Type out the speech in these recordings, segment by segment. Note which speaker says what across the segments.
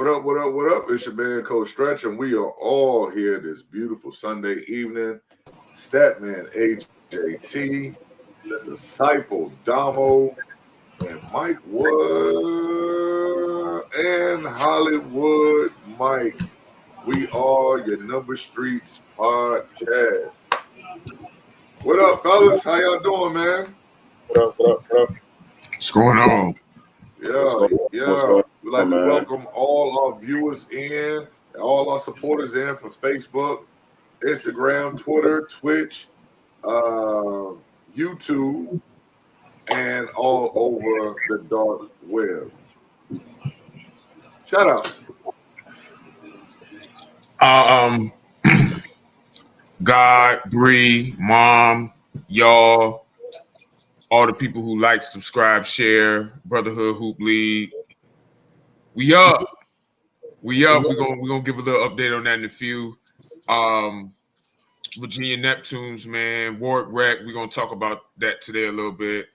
Speaker 1: What up, what up, what up? It's your man, Coach Stretch, and we are all here this beautiful Sunday evening. Statman AJT, Disciple Damo, and Mike Wood, and Hollywood Mike. We are your Number Streets podcast. What up, fellas? How y'all doing, man?
Speaker 2: What up?
Speaker 3: What's going on?
Speaker 1: Yeah. We'd like to welcome all our viewers in, and all our supporters in for Facebook, Instagram, Twitter, Twitch, YouTube, and all over the dark web. Shout outs.
Speaker 3: God, Bree, Mom, y'all, all the people who like, subscribe, share, Brotherhood Hoop League. We up. We're gonna give a little update on that in a few. Virginia Neptunes, man, Warwick Rec. We're gonna talk about that today a little bit.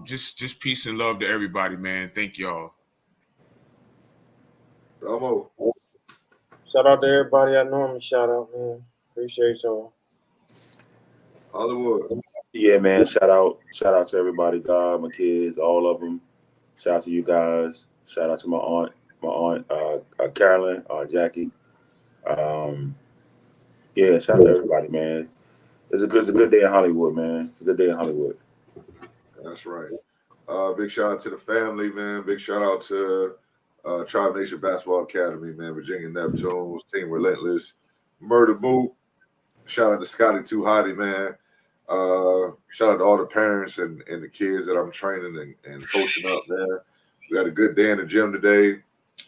Speaker 3: Just peace and love to everybody, man. Thank y'all.
Speaker 1: Damo.
Speaker 2: Shout out to everybody I normally shout out, man. Appreciate y'all.
Speaker 1: Hollywood.
Speaker 4: Yeah, man. Shout out to everybody, God, my kids, all of them. Shout out to you guys. Shout out to my aunt Carolyn, Jackie. Yeah, shout out to everybody, man. It's a good day in Hollywood, man. It's a good day in Hollywood.
Speaker 1: That's right. Big shout out to the family, man. Big shout out to Tribe Nation Basketball Academy, man. Virginia Neptunes, Team Relentless, Murder Boot. Shout out to Scotty Too Hottie, man. Shout out to all the parents and the kids that I'm training and coaching up, man. We had a good day in the gym today.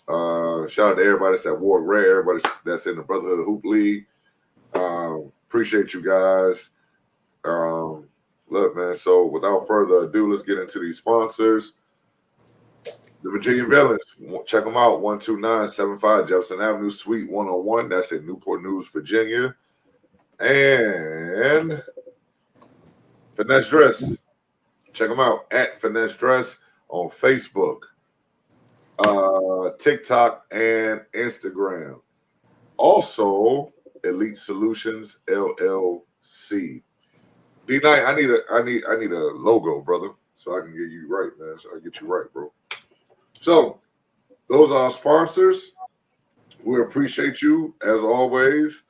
Speaker 1: Shout out to everybody that's at Warwick Rec, everybody that's in the Brotherhood Hoop League. Appreciate you guys. Look, man, so without further ado, let's get into these sponsors. The Virginia Villains, check them out, 12975 Jefferson Avenue, Suite 101. That's in Newport News, Virginia. And Finesse Dress, check them out at Finesse Dress on Facebook, TikTok, and Instagram. Also, Elite Solutions LLC. D-Night, I need a logo, brother, so I can get you right, man. So I get you right, bro. So those are our sponsors. We appreciate you as always.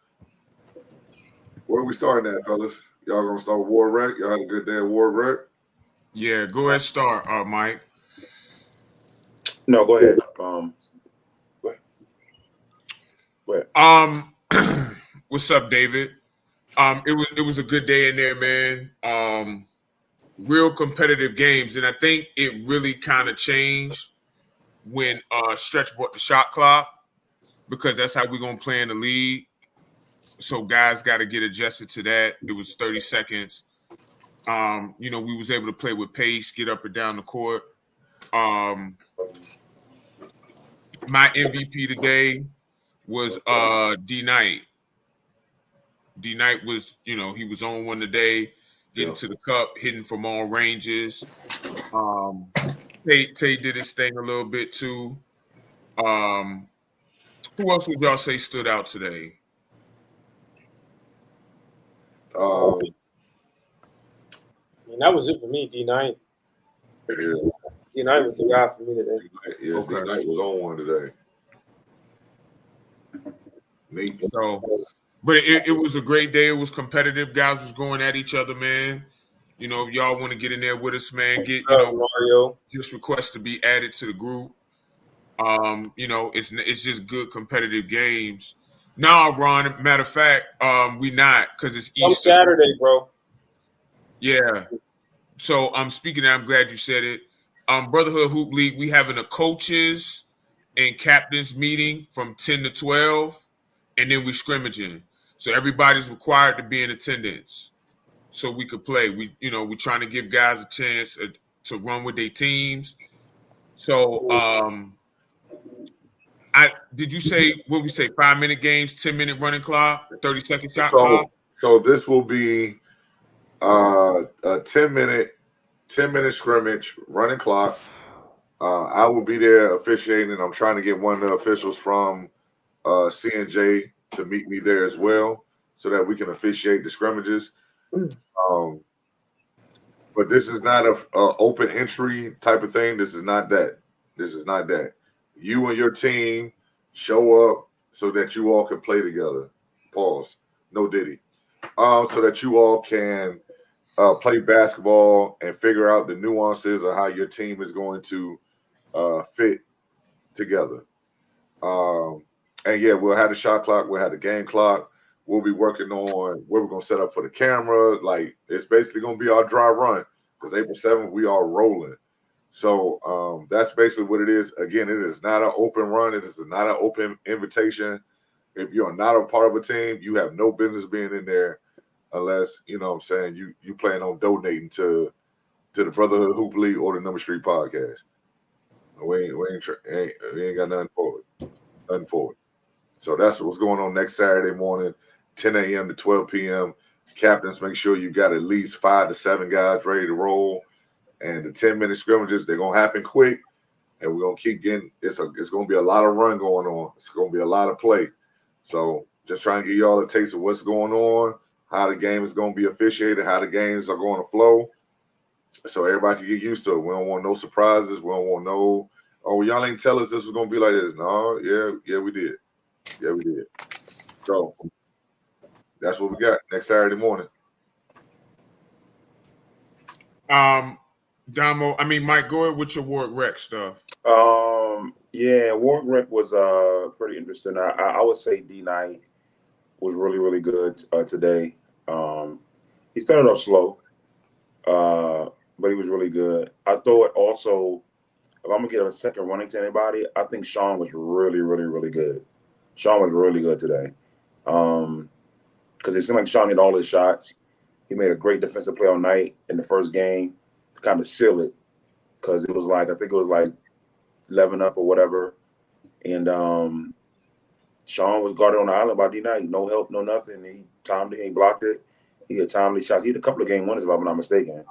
Speaker 1: Where are we starting at, fellas? Y'all gonna start with Warwick Rec? Y'all had a good day at Warwick Rec?
Speaker 3: Yeah, go ahead, start, Mike.
Speaker 4: No, go ahead. Go ahead.
Speaker 3: What's up, David? It was a good day in there, man. Real competitive games, and I think it really kind of changed when Stretch brought the shot clock, because that's how we're gonna play in the league. So guys got to get adjusted to that. It was 30 seconds. We was able to play with pace, get up and down the court. My MVP today was D-Night. D-Night was, he was on one today, getting to the cup, hitting from all ranges. Tay did his thing a little bit too. Who else would y'all say stood out today?
Speaker 2: That was it for me, D-Night.
Speaker 1: Yeah.
Speaker 2: D-Night was the guy for me today.
Speaker 1: Yeah, okay. D-Night was on one today.
Speaker 3: But it was a great day. It was competitive. Guys was going at each other, man. If y'all want to get in there with us, man,
Speaker 2: Mario.
Speaker 3: Just request to be added to the group. It's just good competitive games. Nah, Ron, matter of fact, we not, because it's Easter.
Speaker 2: Saturday, bro.
Speaker 3: Yeah. So speaking of, I'm glad you said it. Brotherhood Hoop League, we having a coaches and captains meeting from 10 to 12, and then we scrimmaging. So everybody's required to be in attendance so we could play. We're trying to give guys a chance to run with their teams. So did you say, what we say, 5-minute games, 10-minute running clock, 30-second shot clock?
Speaker 1: So this will be a 10-minute scrimmage, running clock, I will be there officiating. I'm trying to get one of the officials from C&J to meet me there as well, so that we can officiate the scrimmages. Um, but this is not a open entry type of thing. This is not that. This is not that. You and your team show up so that you all can play together. Pause. No Diddy. So that you all can play basketball and figure out the nuances of how your team is going to fit together. And yeah, we'll have the shot clock, we'll have the game clock. We'll be working on where we're gonna set up for the camera. Like it's basically gonna be our dry run because April 7th we are rolling. So that's basically what it is. Again, it is not an open run. It is not an open invitation. If you're not a part of a team, you have no business being in there unless you know what I'm saying you plan on donating to the Brotherhood Hoop League or the Number Street podcast. We ain't got nothing for it. Nothing for it. So that's what's going on next Saturday morning, 10 a.m. to 12 p.m. Captains, make sure you got at least 5 to 7 guys ready to roll. And the 10-minute scrimmages, they're gonna happen quick, and we're gonna keep getting. It's gonna be a lot of run going on. It's gonna be a lot of play. So just trying to give y'all a taste of what's going on, how the game is gonna be officiated, how the games are going to flow, so everybody can get used to it. We don't want no surprises. We don't want no. Oh, y'all ain't tell us this was gonna be like this. No, yeah, we did. Yeah, we did. So that's what we got next Saturday morning.
Speaker 3: Damo, Mike, go ahead with your Warwick Rec stuff.
Speaker 4: Yeah, Warwick Rec was pretty interesting. I would say D-Night was really good today. He started off slow, but he was really good. I thought also, if I'm gonna give a second running to anybody, I think Sean was really good. Sean was really good today. Because it seemed like Sean hit all his shots. He made a great defensive play all night in the first game to kind of seal it. Because it was like, I think it was like 11 up or whatever. And Sean was guarded on the island by D-Night. No help, no nothing. He timed it, he blocked it. He had timely shots. He had a couple of game winners, if I'm not mistaken.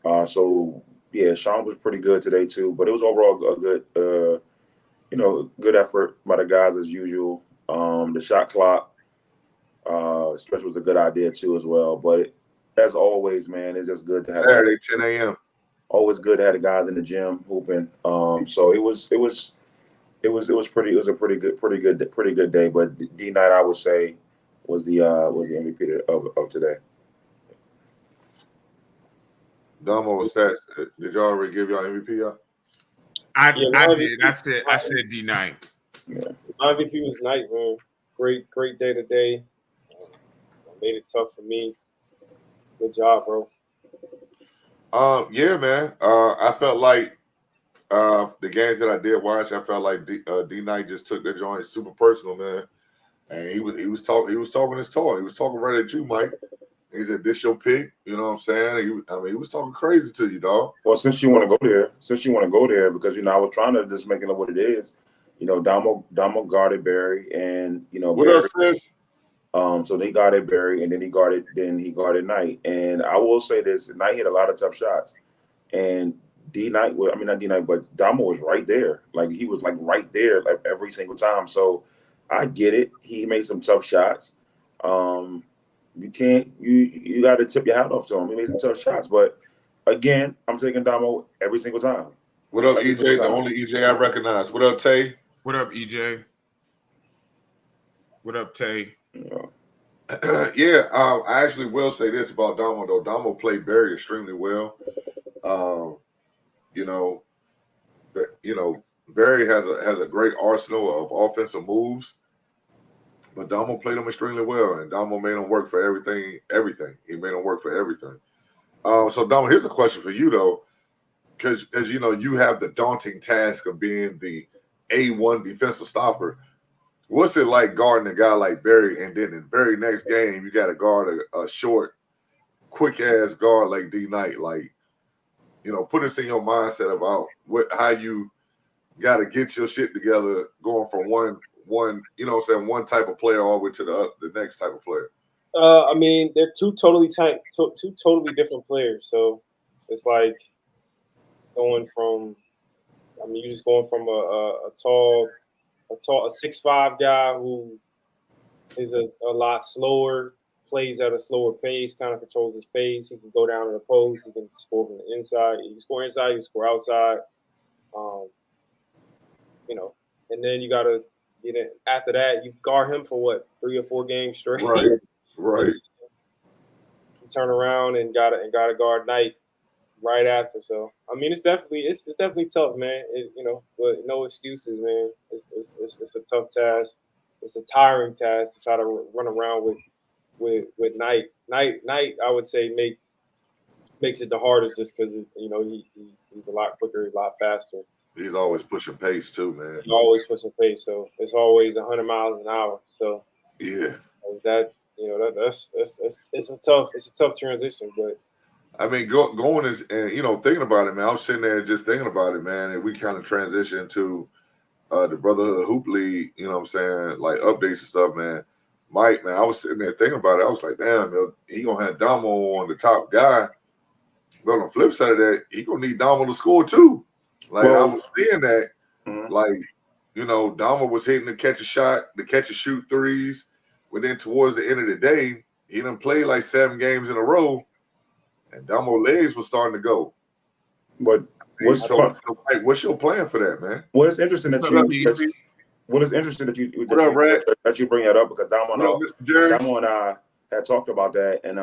Speaker 4: So, yeah, Sean was pretty good today, too. But it was overall a good, good effort by the guys as usual. The shot clock stretch was a good idea too as well. But as always, man, it's just good to have
Speaker 1: Saturday 10 a.m.
Speaker 4: Always good to have the guys in the gym hooping. So it was a pretty good day. But D-Night, I would say, was the MVP of today.
Speaker 1: Damo was that. Did y'all already give y'all MVP up?
Speaker 3: I did. I said D-Night.
Speaker 2: Yeah. My MVP was Knight, man. Great day today. Made it tough for me. Good job, bro.
Speaker 1: Yeah, man. I felt like the games that I did watch, I felt like D-Night just took the joint super personal, man. And he was talking his talk. He was talking right at you, Mike. He said, "This your pick." You know what I'm saying? He was talking crazy to you, dog.
Speaker 4: Well, since you want to go there, because I was trying to just make it what it is. Damo guarded Barry, and
Speaker 1: what
Speaker 4: Barry,
Speaker 1: up, sis?
Speaker 4: So they guarded Barry, and then he guarded Knight. And I will say this: Knight hit a lot of tough shots, and D-Night, not D-Night, but Damo was right there. Like he was like right there, like every single time. So I get it. He made some tough shots. You got to tip your hat off to him. He made some tough shots, but again, I'm taking Damo every single time.
Speaker 1: What up, EJ? The only EJ I recognize. What up, Tay?
Speaker 3: What up, EJ? What up, Tay?
Speaker 1: Yeah, I actually will say this about Damo, though. Damo played Barry extremely well. Barry has a great arsenal of offensive moves, but Damo played him extremely well, and Damo made him work for everything. He made him work for everything. So, Damo, here's a question for you, though, because you have the daunting task of being the A1 defensive stopper. What's it like guarding a guy like Barry, and then in the very next game you got to guard a short, quick-ass guard like D-Night? Like, put us in your mindset about how you got to get your shit together, going from one type of player all the way to the next type of player.
Speaker 2: They're two totally different players. So it's like going from I mean, you're just going from a 6'5" guy who is a lot slower, plays at a slower pace, kind of controls his pace. He can go down to the post. He can score from the inside. He can score inside. He can score outside. And then you got to, after that, you guard him for what, 3 or 4 games straight.
Speaker 1: Right.
Speaker 2: You turn around and got to guard Knight right after. So I mean, it's definitely tough, man. But no excuses, man. It's a tough task. It's a tiring task to try to run around with Knight. Knight, I would say makes it the hardest just because he's a lot quicker, a lot faster.
Speaker 1: He's always pushing pace too, man.
Speaker 2: He always pushing pace, so it's always 100 miles an hour. So
Speaker 1: yeah,
Speaker 2: that's a tough transition, but.
Speaker 1: I mean, going is, and thinking about it, man. I was sitting there just thinking about it, man, and we kind of transitioned to the Brotherhood Hoop League. You know what I'm saying? Like updates and stuff, man. Mike, man, I was sitting there thinking about it. I was like, damn, man, he gonna have Damo on the top guy. But on the flip side of that, he gonna need Damo to score too. Like I was seeing that, like Damo was hitting the catch a shot, the catch and shoot threes. But then towards the end of the day, he done played like 7 games in a row. And Damo legs was starting to go.
Speaker 4: But what's
Speaker 1: your plan for that, man?
Speaker 4: Well, it's interesting that you bring that up because Damo and I had talked about that, and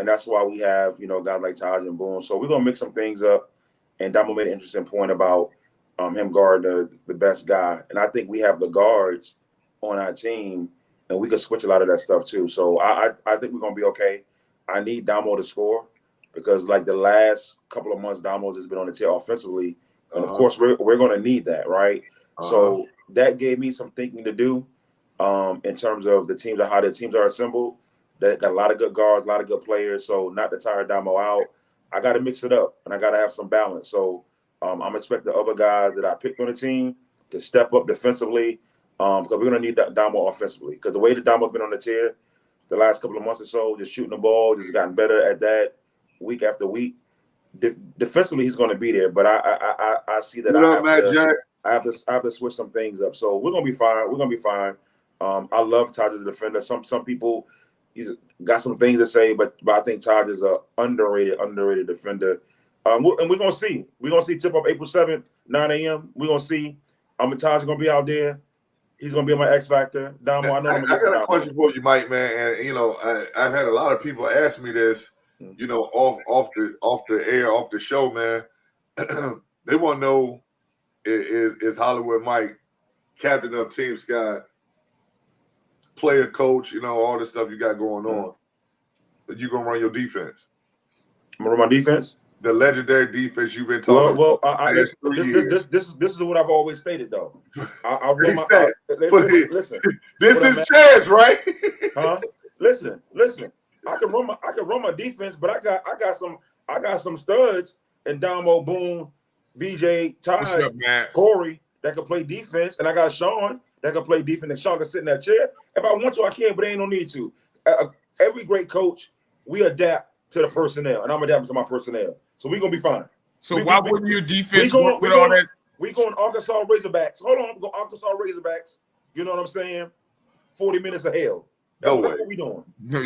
Speaker 4: that's why we have guys like Taj and Boone. So we're gonna mix some things up. And Damo made an interesting point about him guarding the best guy, and I think we have the guards on our team, and we could switch a lot of that stuff too. So I think we're gonna be okay. I need Damo to score because, like the last couple of months, Damo's just been on the tear offensively, and of course, we're going to need that, right? So that gave me some thinking to do in terms of the teams and how the teams are assembled. That got a lot of good guards, a lot of good players. So not to tire Damo out, I got to mix it up and I got to have some balance. So I'm expecting the other guys that I picked on the team to step up defensively because we're going to need Damo offensively because the way that Damo's been on the tear the last couple of months or so, just shooting the ball, just gotten better at that week after week. Defensively, he's going to be there, but I see that I have to switch some things up. So we're going to be fine. We're going to be fine. I love Taj as a defender. Some people he's got some things to say, but I think Taj is a underrated defender. And we're going to see. We're going to see tip-off April 7th, 9 a.m. We're going to see. Taj is going to be out there. He's gonna be my X factor. Damo, I know. I
Speaker 1: got a question for you, Mike, man. And I've had a lot of people ask me this, off the air, off the show, man. They want to know is Hollywood Mike, captain of Team Sky, player, coach, all this stuff you got going on. But you gonna run your defense?
Speaker 4: I'm gonna run my defense.
Speaker 1: The legendary defense you've been talking about.
Speaker 4: Well, this is what I've always stated, though. Listen.
Speaker 1: This is Chaz, right?
Speaker 4: Huh? Listen. I can run my defense, but I got some studs in Damo, Boone, VJ, Ty, Corey that can play defense, and I got Sean that can play defense. And Sean can sit in that chair. If I want to, I can, but ain't no need to. Every great coach, we adapt to the personnel, and I'm adapting to my personnel. So we're gonna be fine.
Speaker 3: So why wouldn't your defense work with all that?
Speaker 4: We going Arkansas Razorbacks. Hold on, go Arkansas Razorbacks. You know what I'm saying? 40 minutes of hell. That's what we doing.
Speaker 3: No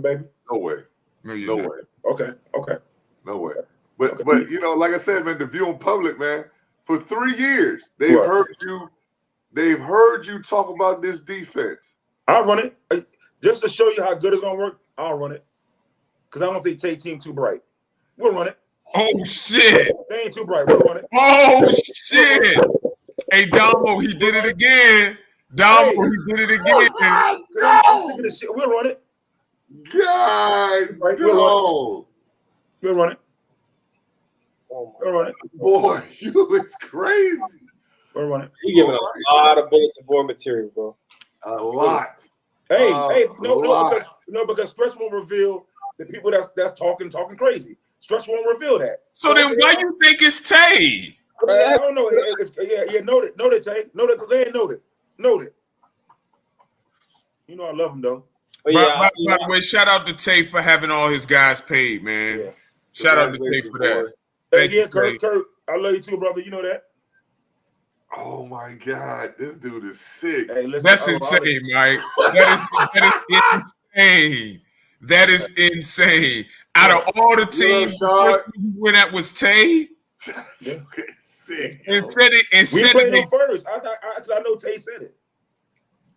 Speaker 4: baby.
Speaker 1: No way.
Speaker 3: No way.
Speaker 4: Okay.
Speaker 1: No way. But like I said, man, the View in Public, man, for 3 years they've heard you talk about this defense.
Speaker 4: I'll run it just to show you how good it's gonna work. I'll run it because I don't think Tate team too bright. We'll run it.
Speaker 3: Oh shit!
Speaker 4: They ain't too bright. We'll run it.
Speaker 3: Oh shit! Hey Damo, he did it again. He did it again.
Speaker 4: I'm sick of this shit. We'll run it.
Speaker 1: God,
Speaker 4: right,
Speaker 1: no.
Speaker 4: We'll run it. We'll run it.
Speaker 1: Boy, you is crazy.
Speaker 4: We'll run it.
Speaker 2: You giving a lot of bulletin board material, bro.
Speaker 1: A lot.
Speaker 4: Hey, because Stretch won't reveal the people that's talking crazy. Stretch won't reveal that.
Speaker 3: So then why you think it's Tay?
Speaker 4: I don't know. Noted, Tay. Noted. Go ahead, noted. I love him though.
Speaker 3: By the way, shout out to Tay for having all his guys paid, man.
Speaker 4: Yeah.
Speaker 3: Shout out to Tay for that. Thank you,
Speaker 4: Kurt. I love you too, brother. You know that.
Speaker 1: Oh my God, this dude is sick.
Speaker 4: Hey, listen,
Speaker 3: That's insane, Mike. That is insane. That is insane. Out of all the teams, the first one you went at was Tay.
Speaker 4: Yeah.
Speaker 1: Sick.
Speaker 3: And said it. And
Speaker 4: We
Speaker 3: said
Speaker 4: played
Speaker 3: it.
Speaker 4: him first. I know Tay said it.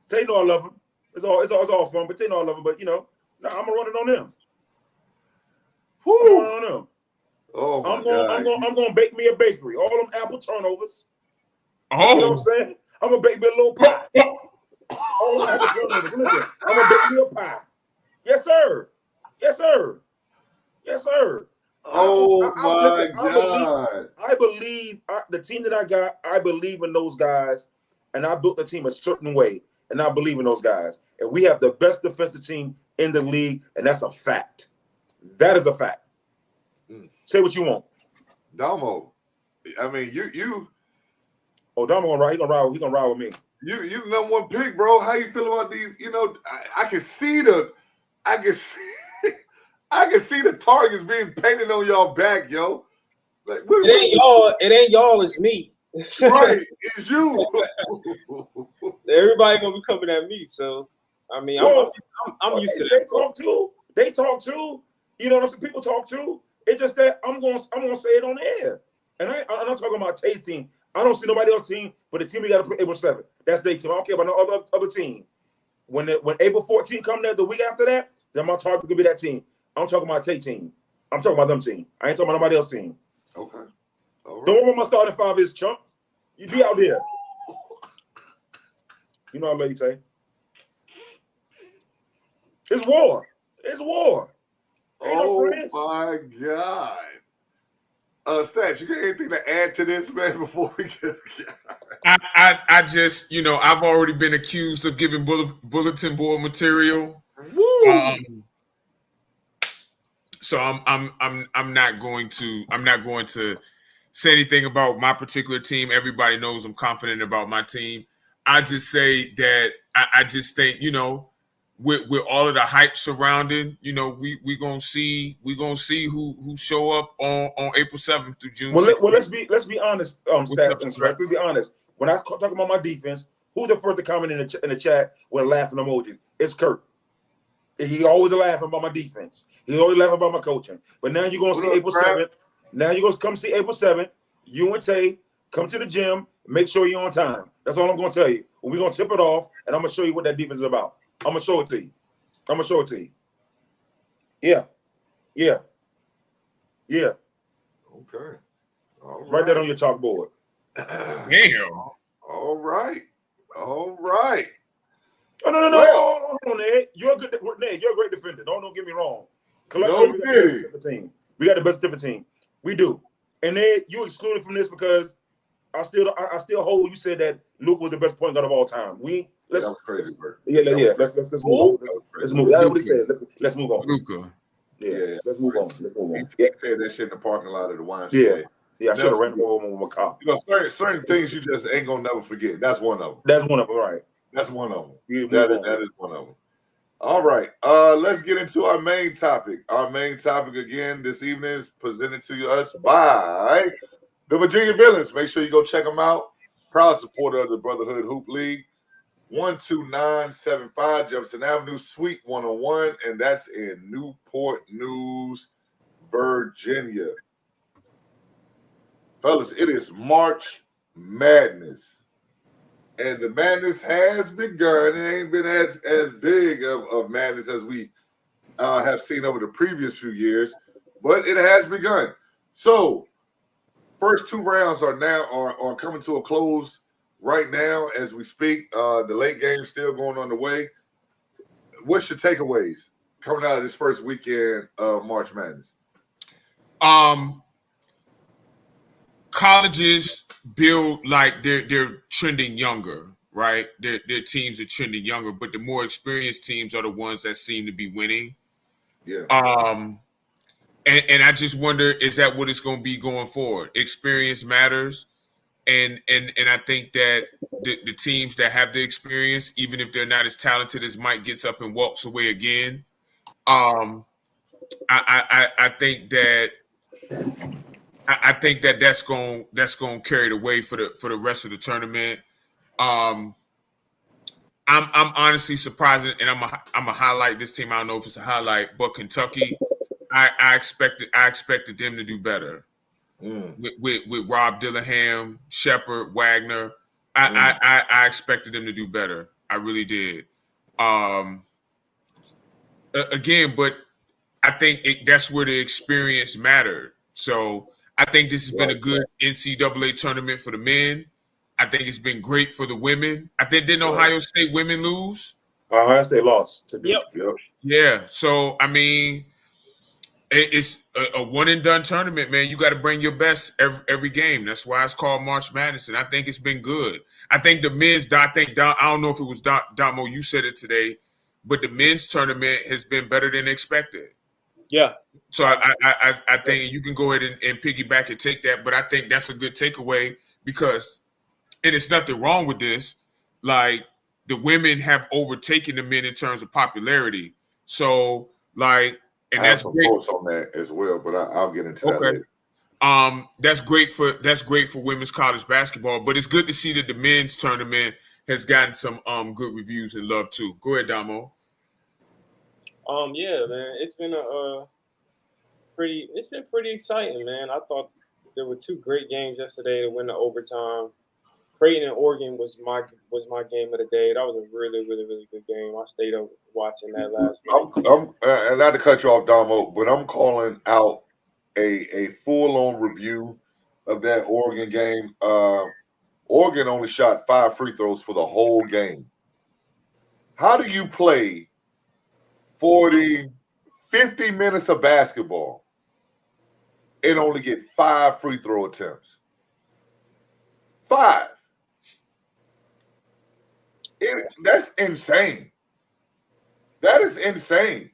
Speaker 4: Tay know I love him. It's all fun, but Tay know I love him. But I'm gonna run it on them. I'm gonna run it on them.
Speaker 1: Oh my
Speaker 4: I'm
Speaker 1: God.
Speaker 4: gonna bake me a bakery. All them apple turnovers.
Speaker 3: Oh,
Speaker 4: You know what I'm saying? I'm gonna bake me a little pie. All them apple turnovers. Listen, I'm gonna bake me a pie. Yes, sir. Yes, sir. Yes, sir.
Speaker 1: Oh my
Speaker 4: listen,
Speaker 1: God.
Speaker 4: I believe the team that I got. I believe in those guys, and I built the team a certain way, and I believe in those guys. And we have the best defensive team in the league, and that's a fact. That is a fact. Say what you want.
Speaker 1: Damo, I mean, you.
Speaker 4: Oh, Damo gonna ride. He gonna ride with me.
Speaker 1: You the number one pick, bro. How you feel about these? I can see the targets being painted on y'all back, yo. Like,
Speaker 2: It ain't y'all. It's me.
Speaker 1: Right, it's you.
Speaker 2: Everybody gonna be coming at me. So I mean, I'm used to that.
Speaker 4: They talk too. You know what I'm saying? People talk too. It's just that I'm gonna say it on the air. And I'm not talking about Tay's team. I don't see nobody else's team, but the team we got to play April 7th. That's their team. I don't care about no other team. When April 14th come there the week after that, then my target could be that team. I'm talking about Tay team. I'm talking about them team. I ain't talking about nobody else's team.
Speaker 1: Okay. All right.
Speaker 4: Don't worry about my starting five is, chump. You be out there. You know I love you, Tay. It's war. It's war. Ain't no friends.
Speaker 1: My God. Stats, you got anything to add to this, man, before we just
Speaker 3: I just, I've already been accused of giving bulletin board material.
Speaker 1: Woo!
Speaker 3: So I'm not going to say anything about my particular team. Everybody knows I'm confident about my team. I just say that I just think, with all of the hype surrounding, we gonna see who show up on April 7th through June.
Speaker 4: Well, let's be honest, Stats and Let's be honest. When I talk about my defense, who's the first to comment in the chat with laughing emojis? It's Kurt. He always laughing about my defense. He's always laughing about my coaching. But now you're gonna see April 7th. Now you're gonna come see April 7th. You and Tay come to the gym. Make sure you're on time. That's all I'm gonna tell you. We're gonna tip it off, and I'm gonna show you what that defense is about. I'm gonna show it to you. Yeah.
Speaker 1: Okay.
Speaker 4: Write that on your chalkboard.
Speaker 3: Damn.
Speaker 1: All right.
Speaker 4: Oh, no. Hold on, Ned. You're a great defender. Don't get me wrong. Collectively, we got the best defensive team. We do. And Ned, you excluded from this because I still hold. You said that Luke was the best point guard of all time. That was crazy, bro. Yeah. Let's move on. Let's move. That's what he said. Let's move on.
Speaker 3: Luka.
Speaker 1: Yeah.
Speaker 4: Let's move on.
Speaker 1: He said that shit in the parking lot of the YMCA.
Speaker 4: Yeah. I should have ran over with my car.
Speaker 1: Certain things you just ain't gonna never forget. That's one of them.
Speaker 4: Right.
Speaker 1: That's one of them.
Speaker 4: Yeah,
Speaker 1: that is one of them. All right. Let's get into our main topic. Our main topic again this evening is presented to us by the Virginia Villains. Make sure you go check them out. Proud supporter of the Brotherhood Hoop League. 12975 Jefferson Avenue, Suite 101, and that's in Newport News, Virginia. Fellas, it is March Madness. And the madness has begun. It ain't been as big of madness as we have seen over the previous few years, but it has begun. So, first two rounds are coming to a close right now as we speak. The late game still going on the way. What's your takeaways coming out of this first weekend of March Madness?
Speaker 3: Colleges build like they're trending younger, right? Their teams are trending younger, but the more experienced teams are the ones that seem to be winning.
Speaker 1: Yeah.
Speaker 3: And I just wonder, is that what it's going to be going forward? Experience matters, and I think that the teams that have the experience, even if they're not as talented as Mike, gets up and walks away again. I think that I think that's going to carry the way for the rest of the tournament. I'm honestly surprised, and I'm a highlight this team. I don't know if it's a highlight, but Kentucky, I expected them to do better with Rob Dillingham, Shepard, Wagner. I expected them to do better. I really did. Again, but I think that's where the experience mattered. So I think this has been a good NCAA tournament for the men. I think it's been great for the women. I think didn't Ohio State women lose?
Speaker 4: Ohio State lost to Duke.
Speaker 2: Yep.
Speaker 3: Yeah. So I mean, it's a one and done tournament, man. You got to bring your best every game. That's why it's called March Madness, and I think it's been good. I think the men's. I don't know if it was Damo. You said it today, but the men's tournament has been better than expected.
Speaker 2: Yeah.
Speaker 3: So I think you can go ahead and piggyback and take that, but I think that's a good takeaway because, and it's nothing wrong with this. Like the women have overtaken the men in terms of popularity. So like, and
Speaker 1: I have
Speaker 3: that's
Speaker 1: some
Speaker 3: great.
Speaker 1: quotes on that as well, but I'll get into that later.
Speaker 3: That's great for women's college basketball, but it's good to see that the men's tournament has gotten some good reviews and love too. Go ahead, Damo.
Speaker 2: Yeah, man, it's been pretty exciting, man. I thought there were two great games yesterday to win the overtime. Creighton and Oregon was my game of the day. That was a really, really, really good game. I stayed up watching that last night.
Speaker 1: And not to cut you off, Damo, but I'm calling out a full-on review of that Oregon game. Oregon only shot 5 free throws for the whole game. How do you play 50 minutes of basketball and only get 5 free throw attempts? 5. That's insane. That is insane.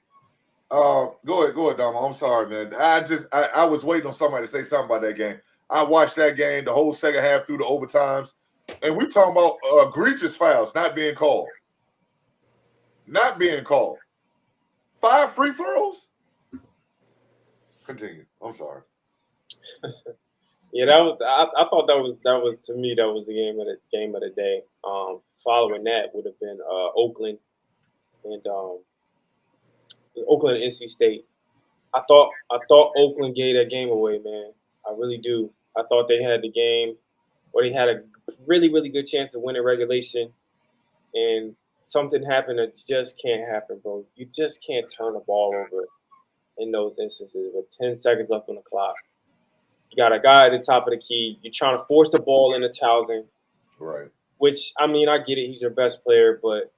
Speaker 1: Go ahead, Damo. I'm sorry, man. I was waiting on somebody to say something about that game. I watched that game the whole second half through the overtimes, and we're talking about egregious fouls not being called. Not being called. 5 free throws? Continue. I'm sorry.
Speaker 2: Yeah, I thought that was to me that was the game of the day. Following that would have been Oakland and NC State. I thought Oakland gave that game away, man. I really do. I thought they had the game, or they had a really, really good chance to win in regulation, and something happened that just can't happen, bro. You just can't turn the ball over in those instances with 10 seconds left on the clock. You got a guy at the top of the key. You're trying to force the ball into Towson.
Speaker 1: Right.
Speaker 2: Which, I mean, I get it. He's your best player, but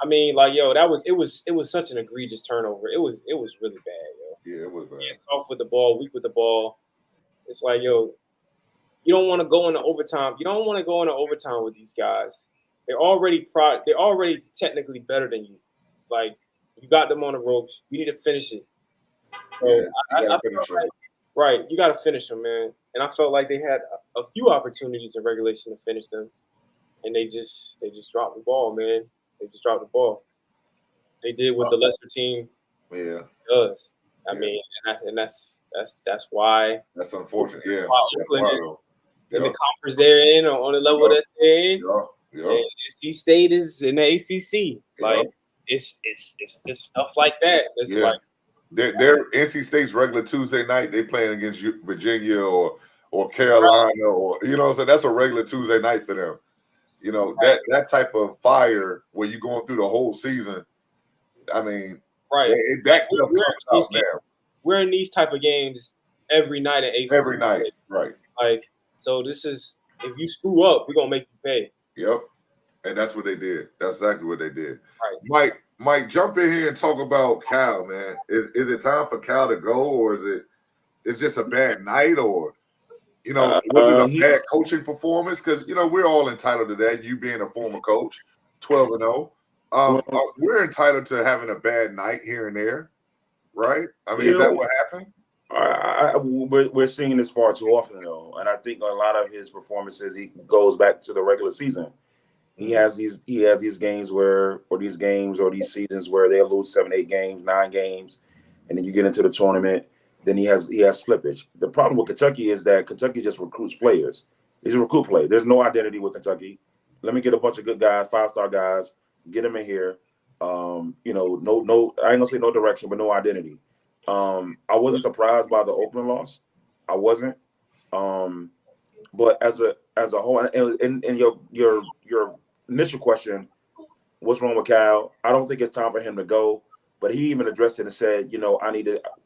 Speaker 2: I mean, like, yo, it was such an egregious turnover. It was really bad, yo.
Speaker 1: Yeah, it was bad.
Speaker 2: Yeah, soft with the ball, weak with the ball. It's like, yo, you don't want to go into overtime. You don't want to go into overtime with these guys. They're already technically better than you. Like, you got them on the ropes. You need to finish it. So
Speaker 1: Yeah, I finish
Speaker 2: like, right, you got to finish them, man. And I felt like they had a few opportunities in regulation to finish them, and they just dropped the ball, man. They just dropped the ball. They did what the lesser team does. I mean, and that's why.
Speaker 1: That's unfortunate. Yeah.
Speaker 2: That's why in the conference they're in, on the level that they're in, and NC State is in the ACC. Like it's just stuff like that. It's like
Speaker 1: they're NC State's regular Tuesday night. They playing against Virginia or Carolina or so that's a regular Tuesday night for them. That type of fire where you're going through the whole season. I mean, that stuff comes out now.
Speaker 2: We're in these type of games every night at ACC.
Speaker 1: Every night, right?
Speaker 2: Like, so this is, if you screw up, we're gonna make you pay.
Speaker 1: Yep, and that's what they did. That's exactly what they did.
Speaker 2: Right,
Speaker 1: Mike, jump in here and talk about Cal, man. Is it time for Cal to go, or it's just a bad night, or was it a bad coaching performance? Because we're all entitled to that. You being a former coach, 12-0, we're entitled to having a bad night here and there, right? I mean, is that what happened?
Speaker 4: We're seeing this far too often, though, and I think a lot of his performances he goes back to the regular season. He has these games or these seasons where they lose 7, 8 games, 9 games, and then you get into the tournament. then he has slippage. The problem with Kentucky is that Kentucky just recruits players. They just recruit players. There's no identity with Kentucky. Let me get a bunch of good guys, 5-star guys, get them in here. No, I ain't gonna say no direction, but no identity. I wasn't surprised by the Oakland loss. I wasn't. But as a whole, and your initial question, what's wrong with Cal? I don't think it's time for him to go. But he even addressed it and said,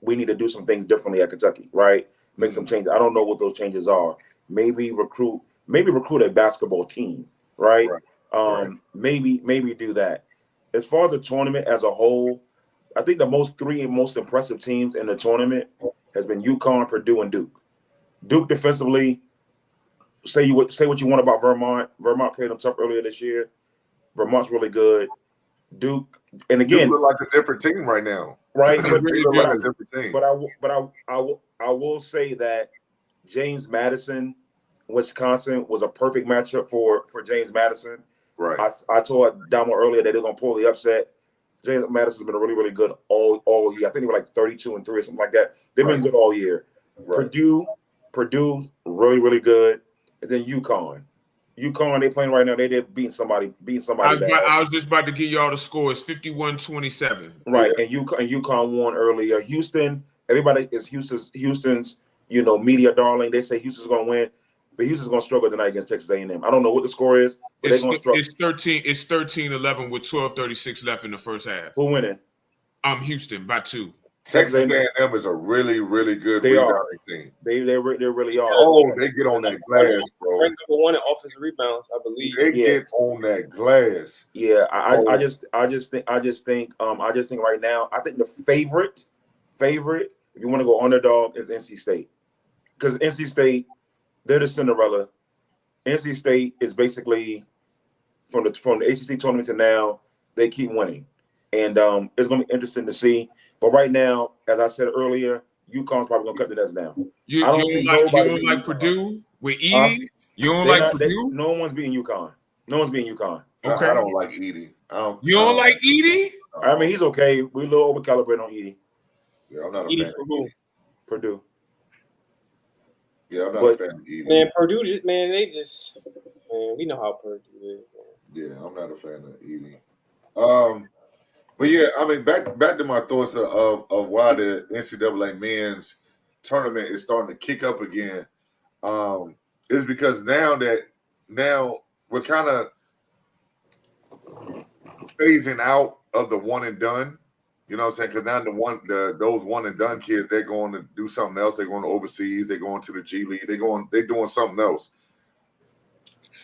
Speaker 4: we need to do some things differently at Kentucky, right? Make some changes. I don't know what those changes are. Maybe recruit a basketball team, right? Maybe do that. As far as the tournament as a whole, I think the three most impressive teams in the tournament has been UConn, Purdue, and Duke. Duke defensively, say what you want about Vermont. Vermont played them tough earlier this year. Vermont's really good. Duke, and again,
Speaker 1: Duke look like a different team right now,
Speaker 4: right?
Speaker 1: They look like a different team.
Speaker 4: But I will say that James Madison, Wisconsin, was a perfect matchup for James Madison.
Speaker 1: Right.
Speaker 4: I told Damo earlier that they're gonna pull the upset. James Madison's been really, really good all year. I think they were like 32-3 or something like that. They've been good all year.
Speaker 1: Right.
Speaker 4: Purdue, really, really good. And then UConn, they playing right now. They did beating somebody.
Speaker 3: I was just about to give y'all the scores: 51-27.
Speaker 4: Right, and UConn won earlier. Houston, everybody is Houston's media darling. They say Houston's going to win, but Houston's going to struggle tonight against Texas A&M. I don't know what the score is, but they're going to struggle.
Speaker 3: It's 13-11 with 12:36 left in the first half.
Speaker 4: Who winning?
Speaker 3: Houston by 2.
Speaker 1: Texas A&M is a really, really good rebounding team.
Speaker 4: They really are.
Speaker 1: Oh, they get on that glass, bro.
Speaker 2: Ranked number 1 in offensive rebounds, I believe.
Speaker 1: They get on that glass.
Speaker 4: Yeah, I just think right now, I think the favorite, if you want to go underdog, is NC State, because NC State, they're the Cinderella. NC State is basically from the ACC tournament to now, they keep winning, and it's going to be interesting to see. But right now, as I said earlier, UConn's probably going to cut the nets down.
Speaker 3: You don't like Purdue with Edey? You don't like Purdue?
Speaker 4: No one's beating UConn.
Speaker 3: Okay.
Speaker 1: I don't like Edey.
Speaker 3: You don't like Edey?
Speaker 4: I mean, he's okay. We're a little overcalibrated on Edey.
Speaker 1: Yeah, I'm not a
Speaker 2: Edey
Speaker 1: fan
Speaker 2: for
Speaker 1: of
Speaker 2: who?
Speaker 1: Edey.
Speaker 4: Purdue.
Speaker 1: Yeah, I'm not a fan of Edey.
Speaker 2: Man, Purdue, we know how Purdue is. Man.
Speaker 1: Yeah, I'm not a fan of Edey. But yeah, I mean, back to my thoughts of why the NCAA men's tournament is starting to kick up again. Is because now we're kind of phasing out of the one and done. You know what I'm saying? Because now those one and done kids, they're going to do something else. They're going overseas. They're going to the G League. They're doing something else.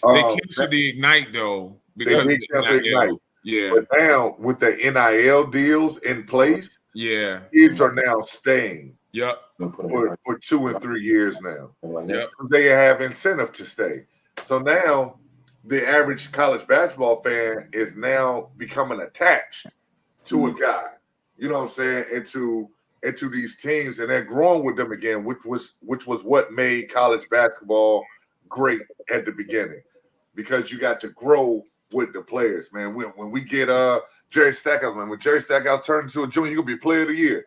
Speaker 3: They canceled the Ignite though because
Speaker 1: they canceled Ignite.
Speaker 3: Yeah.
Speaker 1: But now with the NIL deals in place, kids are now staying.
Speaker 3: Yep.
Speaker 1: For 2 and 3 years now.
Speaker 3: Yep.
Speaker 1: They have incentive to stay. So now the average college basketball fan is now becoming attached to a guy. You know what I'm saying? Into these teams, and they're growing with them again, which was what made college basketball great at the beginning, because you got to grow with the players, man. When we get Jerry Stackhouse, man, when Jerry Stackhouse turned into a junior, you're gonna be player of the year.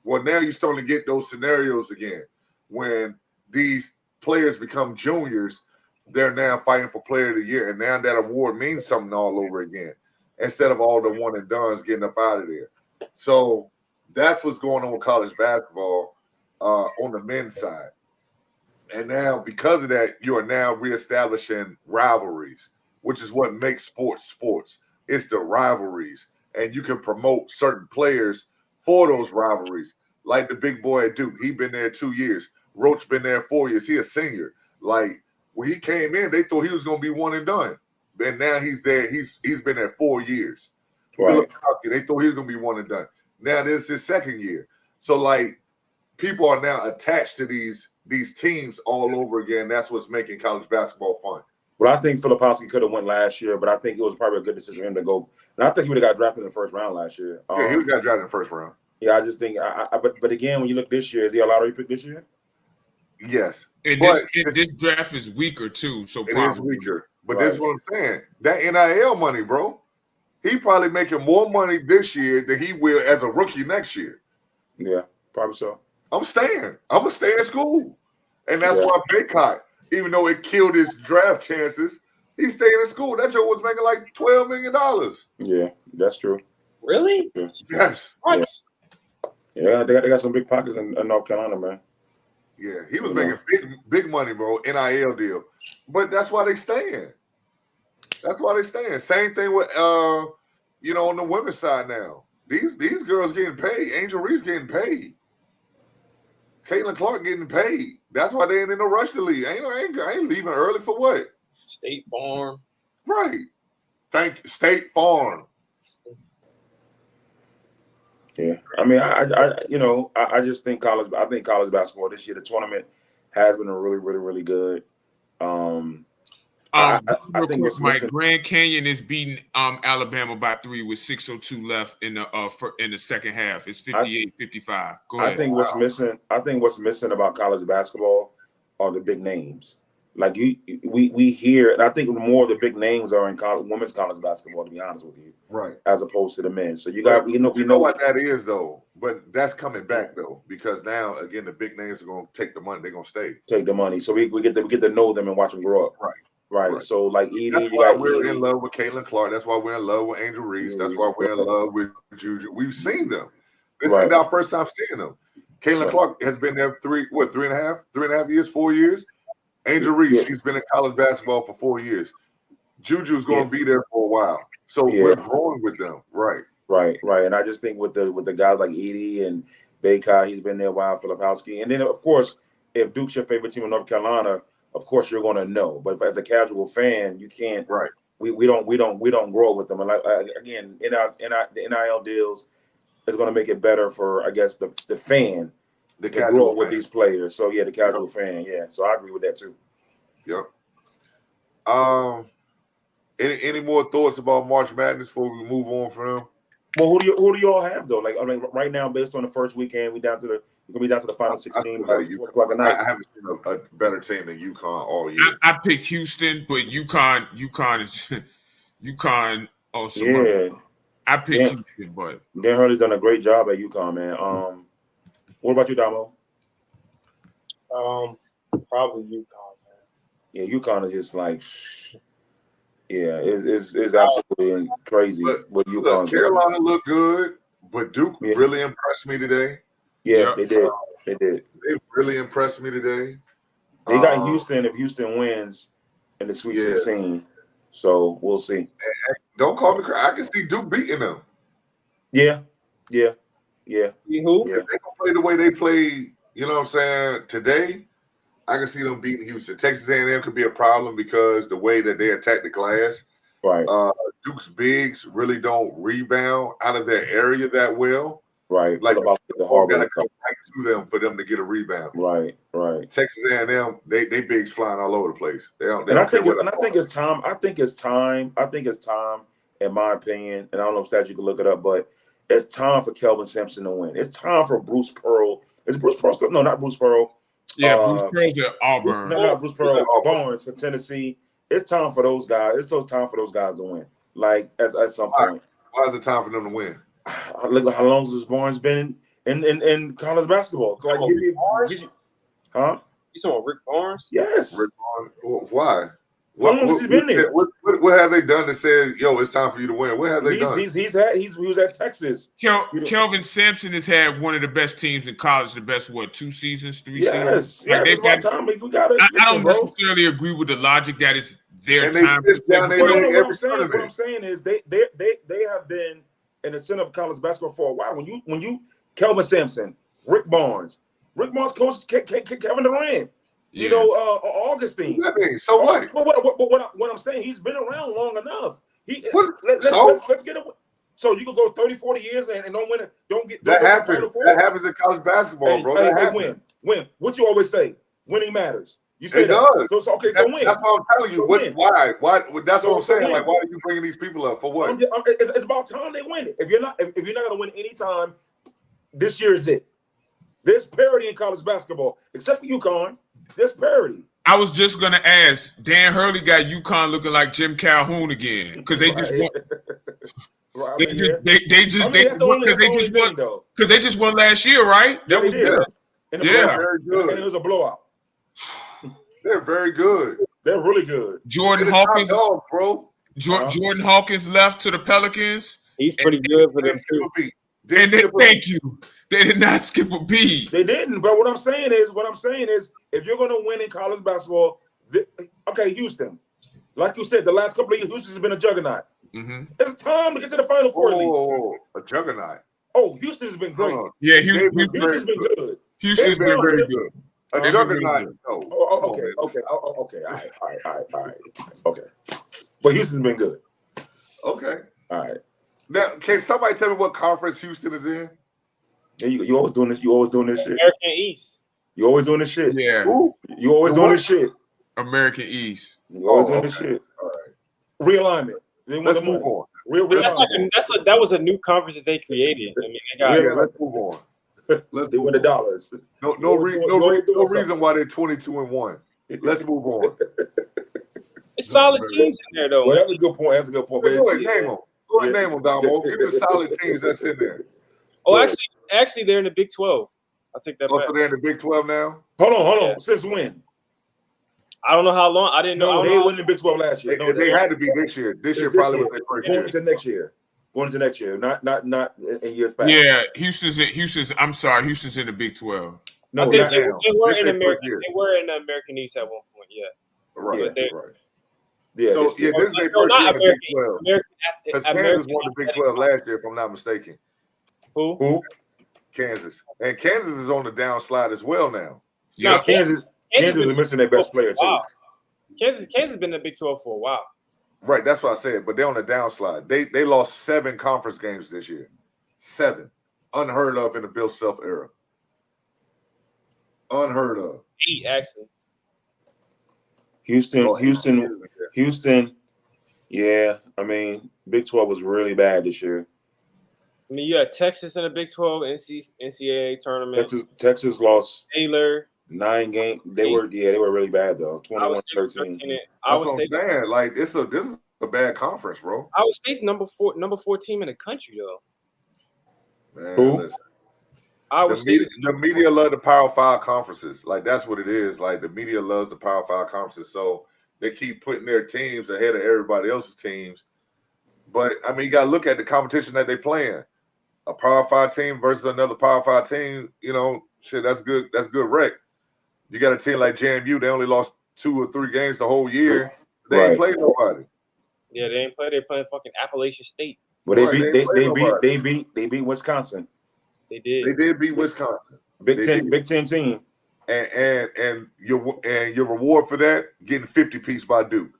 Speaker 1: Well, now you're starting to get those scenarios again. When these players become juniors, they're now fighting for player of the year, and now that award means something all over again, instead of all the one and dones getting up out of there. So that's what's going on with college basketball on the men's side. And now, because of that, you are now reestablishing rivalries, which is what makes sports. It's the rivalries. And you can promote certain players for those rivalries. Like the big boy at Duke, he been there 2 years. Roach been there 4 years. He a senior. Like, when he came in, they thought he was going to be one and done. And now he's there. He's been there 4 years.
Speaker 4: Right.
Speaker 1: They thought he was going to be one and done. Now this is his second year. So, like, people are now attached to these teams all over again. That's what's making college basketball fun.
Speaker 4: Well, I think Filipowski could have went last year, but I think it was probably a good decision for him to go. And I think he would have got drafted in the first round last year.
Speaker 1: Yeah, he would have got drafted in the first round.
Speaker 4: Yeah, I just think but again, when you look this year, is he a lottery pick this year?
Speaker 1: Yes.
Speaker 3: And this draft is weaker too. So
Speaker 1: it is weaker. But this is what I'm saying. That NIL money, bro. He probably making more money this year than he will as a rookie next year.
Speaker 4: Yeah, probably so.
Speaker 1: I'm staying. I'm gonna stay in school, and that's
Speaker 4: Yeah.
Speaker 1: why Baycott, even though it killed his draft chances, he stayed in school. That Joe was making like $12 million.
Speaker 4: Yeah, that's true.
Speaker 2: Really?
Speaker 1: Yes.
Speaker 2: Christ.
Speaker 4: Yeah, they got some big pockets in North Carolina, man.
Speaker 1: Yeah, he was making big money, bro. NIL deal, but that's why they staying. That's why they staying. Same thing with on the women's side now. These girls getting paid. Angel Reese getting paid. Caitlin Clark getting paid. That's why they ain't in no rush to leave. I ain't leaving early for what?
Speaker 2: State Farm.
Speaker 1: Right. Thank you, State Farm.
Speaker 4: Yeah, I mean, I just think college basketball this year, the tournament has been really, really, really good. I think what's
Speaker 3: Mike,
Speaker 4: missing.
Speaker 3: Grand Canyon is beating Alabama by 3 with 6:02 left in the second half. It's 58-55. Go ahead.
Speaker 4: I think what's missing about college basketball are the big names. Like we hear, and I think more of the big names are in women's college basketball. To be honest with you,
Speaker 1: Right.
Speaker 4: as opposed to the men. So we know
Speaker 1: what that is though, but that's coming back though, because now again the big names are going to take the money. They're going to stay.
Speaker 4: Take the money, so we get to know them and watch them grow up. Right. So like Edie,
Speaker 1: that's why we're in love with Caitlin Clark. That's why we're in love with Angel Reese. That's why we're in love with Juju. We've seen them. This ain't our first time seeing them. Caitlin Clark has been there 3.5 years, 4 years. Angel Reese, she's been in college basketball for 4 years. Juju's going to be there for a while. So we're growing with them. Right.
Speaker 4: And I just think with the guys like Edie and Baycott, he's been there a while, Filipowski. And then, of course, if Duke's your favorite team in North Carolina, of course you're going to know. But as a casual fan, you can't. Right. We don't grow with them. And like again, the NIL deals is going to make it better for, I guess, the fan. To grow with these players. So the casual fan, So I agree with that too.
Speaker 1: Yep. Any more thoughts about March Madness before we move on from them?
Speaker 4: Well, who do you all have though? Like I mean, right now, based on the first weekend, we're gonna be down to the final 16 by 12 o'clock at night.
Speaker 1: I haven't seen a better team than UConn all year.
Speaker 3: I picked Houston, but UConn is UConn also.
Speaker 4: Yeah.
Speaker 3: I picked Houston, but
Speaker 4: Dan Hurley's done a great job at UConn, man. What about you, Damo?
Speaker 2: Probably UConn, man.
Speaker 4: Yeah, UConn is just like, it's absolutely crazy. What UConn.
Speaker 1: Carolina looked good, but Duke really impressed me today.
Speaker 4: Yeah, they did. They
Speaker 1: really impressed me today.
Speaker 4: They got Houston if Houston wins in the Sweet 16. So we'll see.
Speaker 1: Don't call me crazy. I can see Duke beating them.
Speaker 4: Yeah.
Speaker 2: Who?
Speaker 1: If they don't play the way they played, you know what I'm saying, today, I can see them beating Houston. Texas A&M could be a problem because the way that they attack the glass.
Speaker 4: Right.
Speaker 1: Duke's bigs really don't rebound out of their area that well.
Speaker 4: Right.
Speaker 1: Like
Speaker 4: about the hard
Speaker 1: got to come back to them for them to get a rebound.
Speaker 4: Right.
Speaker 1: Texas A&M, they bigs flying all over the place.
Speaker 4: I think it's time. I think it's time, in my opinion, and I don't know if Stat you can look it up, but it's time for Kelvin Sampson to win. It's time for Bruce Pearl. Is Bruce Pearl still? No, not Bruce Pearl.
Speaker 3: Yeah, Bruce Pearl's at Auburn.
Speaker 4: No, not Bruce Pearl. Barnes for Tennessee. It's time for those guys. It's so time for those guys to win. Like at some point.
Speaker 1: Why is it time for them to win?
Speaker 4: Look how long has Barnes been in college basketball? Like, huh?
Speaker 2: You talking about Rick Barnes?
Speaker 4: Yes.
Speaker 1: Rick Barnes. Why?
Speaker 4: How long has he been there?
Speaker 1: What have they done that says, yo, it's time for you to win? What have they done?
Speaker 4: He was at Texas.
Speaker 3: Kelvin Sampson has had one of the best teams in college, the best, 2 seasons, 3 seasons?
Speaker 4: Yes, it's about time. We got it.
Speaker 3: I don't necessarily agree with the logic that it's their time.
Speaker 4: What I'm saying is they have been in the center of college basketball for a while. When you Kelvin Sampson, Rick Barnes coached Kevin Durant. You know, Augustine.
Speaker 1: So what?
Speaker 4: What I'm saying, he's been around long enough. Let's get it. So you can go 30, 40 years and don't win it.
Speaker 1: That happens in college basketball, bro.
Speaker 4: Hey, win. What you always say? Winning matters. You say
Speaker 1: it does.
Speaker 4: So win.
Speaker 1: That's what I'm telling you. Why? That's what I'm saying.
Speaker 4: Win.
Speaker 1: Like, why are you bringing these people up for what?
Speaker 4: It's about time they win it. If you're not going to win any time, this year is it. There's parity in college basketball, except for UConn. There's parity.
Speaker 3: I was just gonna ask. Dan Hurley got UConn looking like Jim Calhoun again because they just won. They just won last year, right? That was
Speaker 4: in the
Speaker 3: Yeah.
Speaker 4: playoffs,
Speaker 1: Very good.
Speaker 4: and it was a blowout.
Speaker 1: They're very good.
Speaker 4: They're really good.
Speaker 3: Jordan
Speaker 1: They're the top
Speaker 3: Hawkins.
Speaker 1: dogs, bro.
Speaker 3: Jordan Hawkins left to the Pelicans,
Speaker 2: He's pretty good for
Speaker 1: They
Speaker 2: them
Speaker 1: skip
Speaker 2: too.
Speaker 1: a beat.
Speaker 3: and
Speaker 1: skip a beat.
Speaker 3: thank you. They did not skip a beat.
Speaker 4: They didn't. But what I'm saying is, if you're going to win in college basketball, okay, Houston, like you said, the last couple of years, Houston's been a juggernaut.
Speaker 3: Mm-hmm.
Speaker 4: It's time to get to the Final Four at least.
Speaker 1: Oh, a juggernaut.
Speaker 4: Oh, Houston's been great.
Speaker 3: Yeah,
Speaker 1: They've been
Speaker 4: Houston's been good.
Speaker 3: Houston's been very good.
Speaker 1: A
Speaker 3: They've been
Speaker 1: juggernaut.
Speaker 3: good.
Speaker 1: No.
Speaker 4: Oh,
Speaker 1: Come on,
Speaker 4: okay,
Speaker 1: man.
Speaker 4: okay, okay. All right. Okay, but Houston's been good.
Speaker 1: Okay.
Speaker 4: All right.
Speaker 1: Now, can somebody tell me what conference Houston is in?
Speaker 4: Yeah, you always doing this. You always doing this shit.
Speaker 2: American East.
Speaker 4: You always doing this shit.
Speaker 3: Yeah,
Speaker 1: Who?
Speaker 4: You always doing this shit.
Speaker 3: American East.
Speaker 4: You always doing
Speaker 1: okay.
Speaker 4: this shit.
Speaker 1: All right.
Speaker 4: Realignment. They want
Speaker 1: Let's
Speaker 4: the
Speaker 1: move
Speaker 4: money.
Speaker 1: on.
Speaker 2: That was a new conference that they created. I mean, they got
Speaker 4: Yeah.
Speaker 1: Yeah, let's move on. Let's
Speaker 4: They
Speaker 1: move
Speaker 4: want the
Speaker 1: on.
Speaker 4: dollars.
Speaker 1: No
Speaker 4: You always doing
Speaker 1: reason
Speaker 4: something.
Speaker 1: why they're 22-1. Let's move on.
Speaker 2: it's solid teams in there though.
Speaker 4: Well, that's a good point. That's a good point. But
Speaker 1: Go ahead,
Speaker 4: it's-
Speaker 1: name them. Go ahead,
Speaker 4: Yeah.
Speaker 1: name them, Damo. Give me the solid teams that's in there.
Speaker 2: Oh,
Speaker 4: Yeah.
Speaker 2: actually, they're in the Big 12. I take that
Speaker 1: Oh,
Speaker 2: back.
Speaker 1: so they're in the Big 12 now?
Speaker 4: Hold on.
Speaker 2: Yeah.
Speaker 4: Since when?
Speaker 2: I don't know how long. I didn't know.
Speaker 4: No,
Speaker 2: I
Speaker 4: they
Speaker 2: don't know.
Speaker 4: won the Big 12 last year. No,
Speaker 1: They had to be this year. This year
Speaker 4: It's
Speaker 1: probably
Speaker 4: this
Speaker 1: was their first
Speaker 4: Going
Speaker 1: year.
Speaker 4: into next year. Going into next year. Not in years past.
Speaker 3: Yeah, Houston's. I'm sorry, Houston's in the Big 12.
Speaker 4: No,
Speaker 2: I think
Speaker 4: not
Speaker 2: they,
Speaker 4: now.
Speaker 2: they were
Speaker 1: This
Speaker 2: in
Speaker 1: their
Speaker 2: American.
Speaker 1: first year.
Speaker 2: They were in the American East at one point. Yes.
Speaker 1: Right,
Speaker 4: Yeah.
Speaker 1: right.
Speaker 4: Yeah.
Speaker 1: So,
Speaker 4: this year.
Speaker 1: this is their
Speaker 2: No,
Speaker 1: first
Speaker 2: not
Speaker 1: year in the Big
Speaker 2: American.
Speaker 1: 12.
Speaker 2: American.
Speaker 1: Because
Speaker 2: American
Speaker 1: Kansas won the Big 12 last year, if I'm not mistaken.
Speaker 2: Who?
Speaker 4: Who?
Speaker 1: Kansas. And Kansas is on the downslide as well now.
Speaker 2: No,
Speaker 3: Yeah,
Speaker 4: Kansas is missing their best player too.
Speaker 2: Wow. Kansas has been in the Big 12 for a while.
Speaker 1: Right, that's what I said. But they're on the downslide. They lost 7 conference games this year. 7. Unheard of in the Bill Self era. Unheard of.
Speaker 2: 8 actually.
Speaker 4: Houston. Yeah, I mean, Big 12 was really bad this year.
Speaker 2: I mean, you had Texas in the Big 12 NCAA tournament.
Speaker 4: Texas lost
Speaker 2: Baylor.
Speaker 4: 9 games. They were really bad though.
Speaker 2: Iowa State was
Speaker 4: 21-13.
Speaker 2: 13.
Speaker 1: That's what I'm saying. Like this is a bad conference, bro.
Speaker 2: Iowa State's number 4 team in the country though.
Speaker 1: Man,
Speaker 4: Who?
Speaker 1: listen.
Speaker 2: Iowa
Speaker 1: The
Speaker 2: State
Speaker 1: media,
Speaker 2: is
Speaker 1: the media love the Power 5 conferences. Like that's what it is. Like the media loves the Power 5 conferences, so they keep putting their teams ahead of everybody else's teams. But I mean, you got to look at the competition that they playing. A Power 5 team versus another Power 5 team. You know, shit, that's good. That's good rec. You got a team like JMU. They only lost 2 or 3 games the whole year. They ain't played nobody.
Speaker 2: Yeah, they ain't play. They playing fucking Appalachian State.
Speaker 4: But they beat Wisconsin.
Speaker 2: They did.
Speaker 1: They did beat Wisconsin.
Speaker 4: Big Ten team.
Speaker 1: And your reward for that, getting 50-piece by Duke.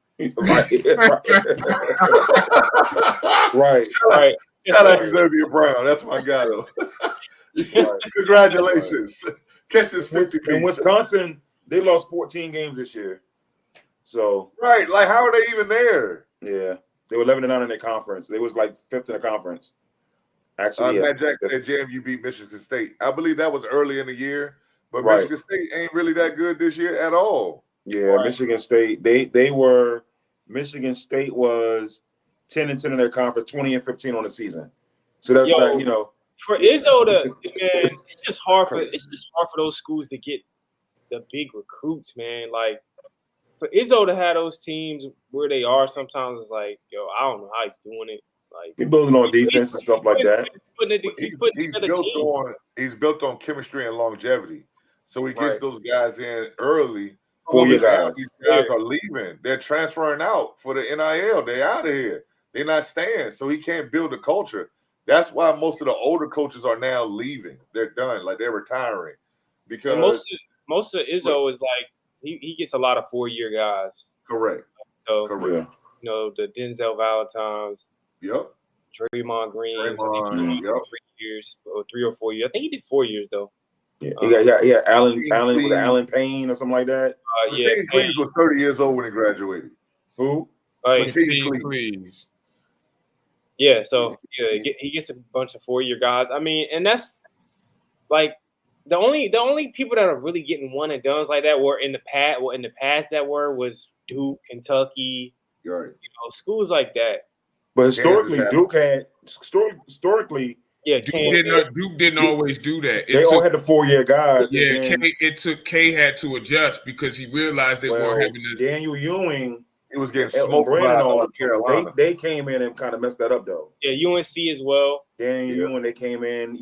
Speaker 4: Right.
Speaker 2: Right.
Speaker 1: Shout out to Xavier Brown. That's my guy though. Congratulations. Catch this 50-piece.
Speaker 4: In Wisconsin, they lost 14 games this year. So
Speaker 1: Right. Like, how are they even there?
Speaker 4: yeah, they were 11-9 in their conference. They was like 5th in the conference. Actually, yeah.
Speaker 1: Matt Jackson said JMU beat Michigan State. I believe that was early in the year, but
Speaker 4: Right.
Speaker 1: Michigan State ain't really that good this year at all.
Speaker 4: Yeah,
Speaker 2: Right.
Speaker 4: Michigan State. Michigan State was 10-10 in their conference, 20-15 on the season. So that's
Speaker 2: Yo.
Speaker 4: not, you know.
Speaker 2: For Izzo man, it's just hard for those schools to get the big recruits, man. Like for Izzo to have those teams where they are, sometimes it's like, yo, I don't know how he's doing it. Like
Speaker 4: He building on defense and stuff like that.
Speaker 1: He's built on chemistry and longevity. So he gets
Speaker 2: Right.
Speaker 1: those guys in early.
Speaker 4: 4-year
Speaker 1: Now
Speaker 4: guys.
Speaker 1: these guys are leaving. They're transferring out for the NIL. They're out of here. They're not staying. So he can't build a culture. That's why most of the older coaches are now leaving. They're done. Like they're retiring. Because
Speaker 2: most of Izzo is like he gets a lot of 4-year guys.
Speaker 1: correct.
Speaker 2: So
Speaker 1: Correct.
Speaker 2: you know the Denzel Valentines,
Speaker 1: Yep.
Speaker 2: Draymond Green,
Speaker 1: Draymond, yep.
Speaker 2: 3 years or 3 or 4 years. I think he did 4 years though.
Speaker 4: Yeah, yeah. Allen
Speaker 1: Cleves.
Speaker 4: Allen Payne or something like that.
Speaker 2: Yeah,
Speaker 1: Mateen Cleaves was 30 years old when he graduated.
Speaker 4: Who?
Speaker 2: like,
Speaker 1: Mateen Cleaves.
Speaker 3: Please.
Speaker 2: yeah. So yeah, he gets a bunch of 4-year guys. I mean, and that's like the only people that are really getting one and dones like that were in the past that was Duke, Kentucky,
Speaker 1: Right.
Speaker 2: schools like that.
Speaker 4: But historically,
Speaker 1: Kansas had-
Speaker 4: Duke had historically
Speaker 2: Yeah,
Speaker 3: Duke
Speaker 2: Kansas.
Speaker 3: didn't always do that.
Speaker 4: They all had the 4-year guys.
Speaker 3: Yeah,
Speaker 4: and then,
Speaker 3: K had to adjust because he realized they weren't having this.
Speaker 4: Daniel Ewing,
Speaker 1: He was getting
Speaker 4: Elton
Speaker 1: smoked by
Speaker 4: Brand, and all
Speaker 1: Carolina.
Speaker 4: they came in and kind of messed that up though.
Speaker 2: Yeah, UNC as well.
Speaker 4: Daniel Ewing, they came in,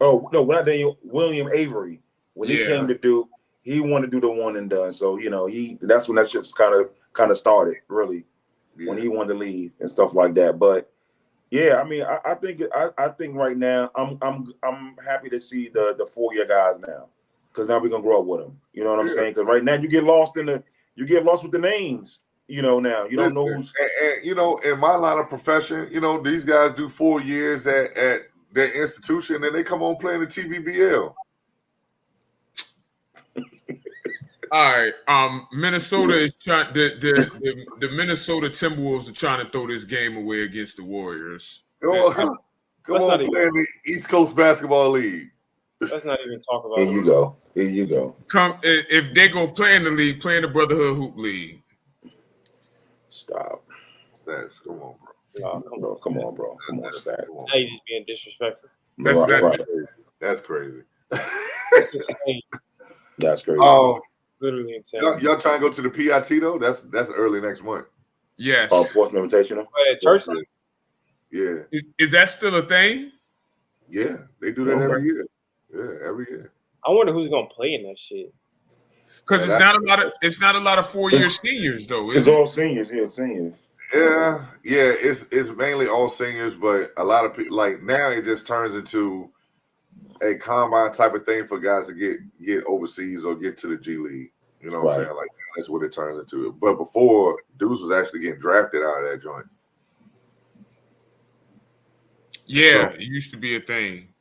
Speaker 4: Oh no, not Daniel. William Avery. When he came to Duke, he wanted to do the one and done. So that's when that shit's kind of started really, when he wanted to leave and stuff like that. But yeah, I mean, I think right now I'm happy to see the 4-year guys now, because now we're gonna grow up with them. You know what I'm saying? Because right now you get lost with the names. Now you don't know who's.
Speaker 1: And in my line of profession, these guys do 4 years at their institution, and they come on playing the TVBL.
Speaker 3: All right, Minnesota is trying. The Minnesota Timberwolves are trying to throw this game away against the Warriors.
Speaker 1: Come on, playing the East Coast Basketball League.
Speaker 2: Let's not even talk about
Speaker 4: Here you go.
Speaker 3: Come if they're gonna play in the league, play in the Brotherhood Hoop League.
Speaker 4: Stop.
Speaker 1: Come on, bro.
Speaker 4: Come on, bro. Come on, Stat.
Speaker 2: Now you're just being disrespectful.
Speaker 1: That's crazy.
Speaker 2: That's insane.
Speaker 4: That's crazy.
Speaker 2: Literally insane.
Speaker 1: Y'all trying to go to the PIT though? That's early next month.
Speaker 3: Yes.
Speaker 4: Portsmouth Invitational.
Speaker 1: Yeah.
Speaker 3: Is that still a thing?
Speaker 1: Yeah, they do that every year. Yeah, every year.
Speaker 2: I wonder who's gonna play in that shit.
Speaker 3: Because it's not a lot of 4-year seniors though.
Speaker 4: It's all seniors. Yeah, seniors.
Speaker 1: Yeah. It's mainly all seniors, but a lot of people like now it just turns into a combine type of thing for guys to get overseas or get to the G League. You know what I'm saying? Like that's what it turns into. But before, dudes was actually getting drafted out of that joint.
Speaker 3: Yeah, it used to be a thing.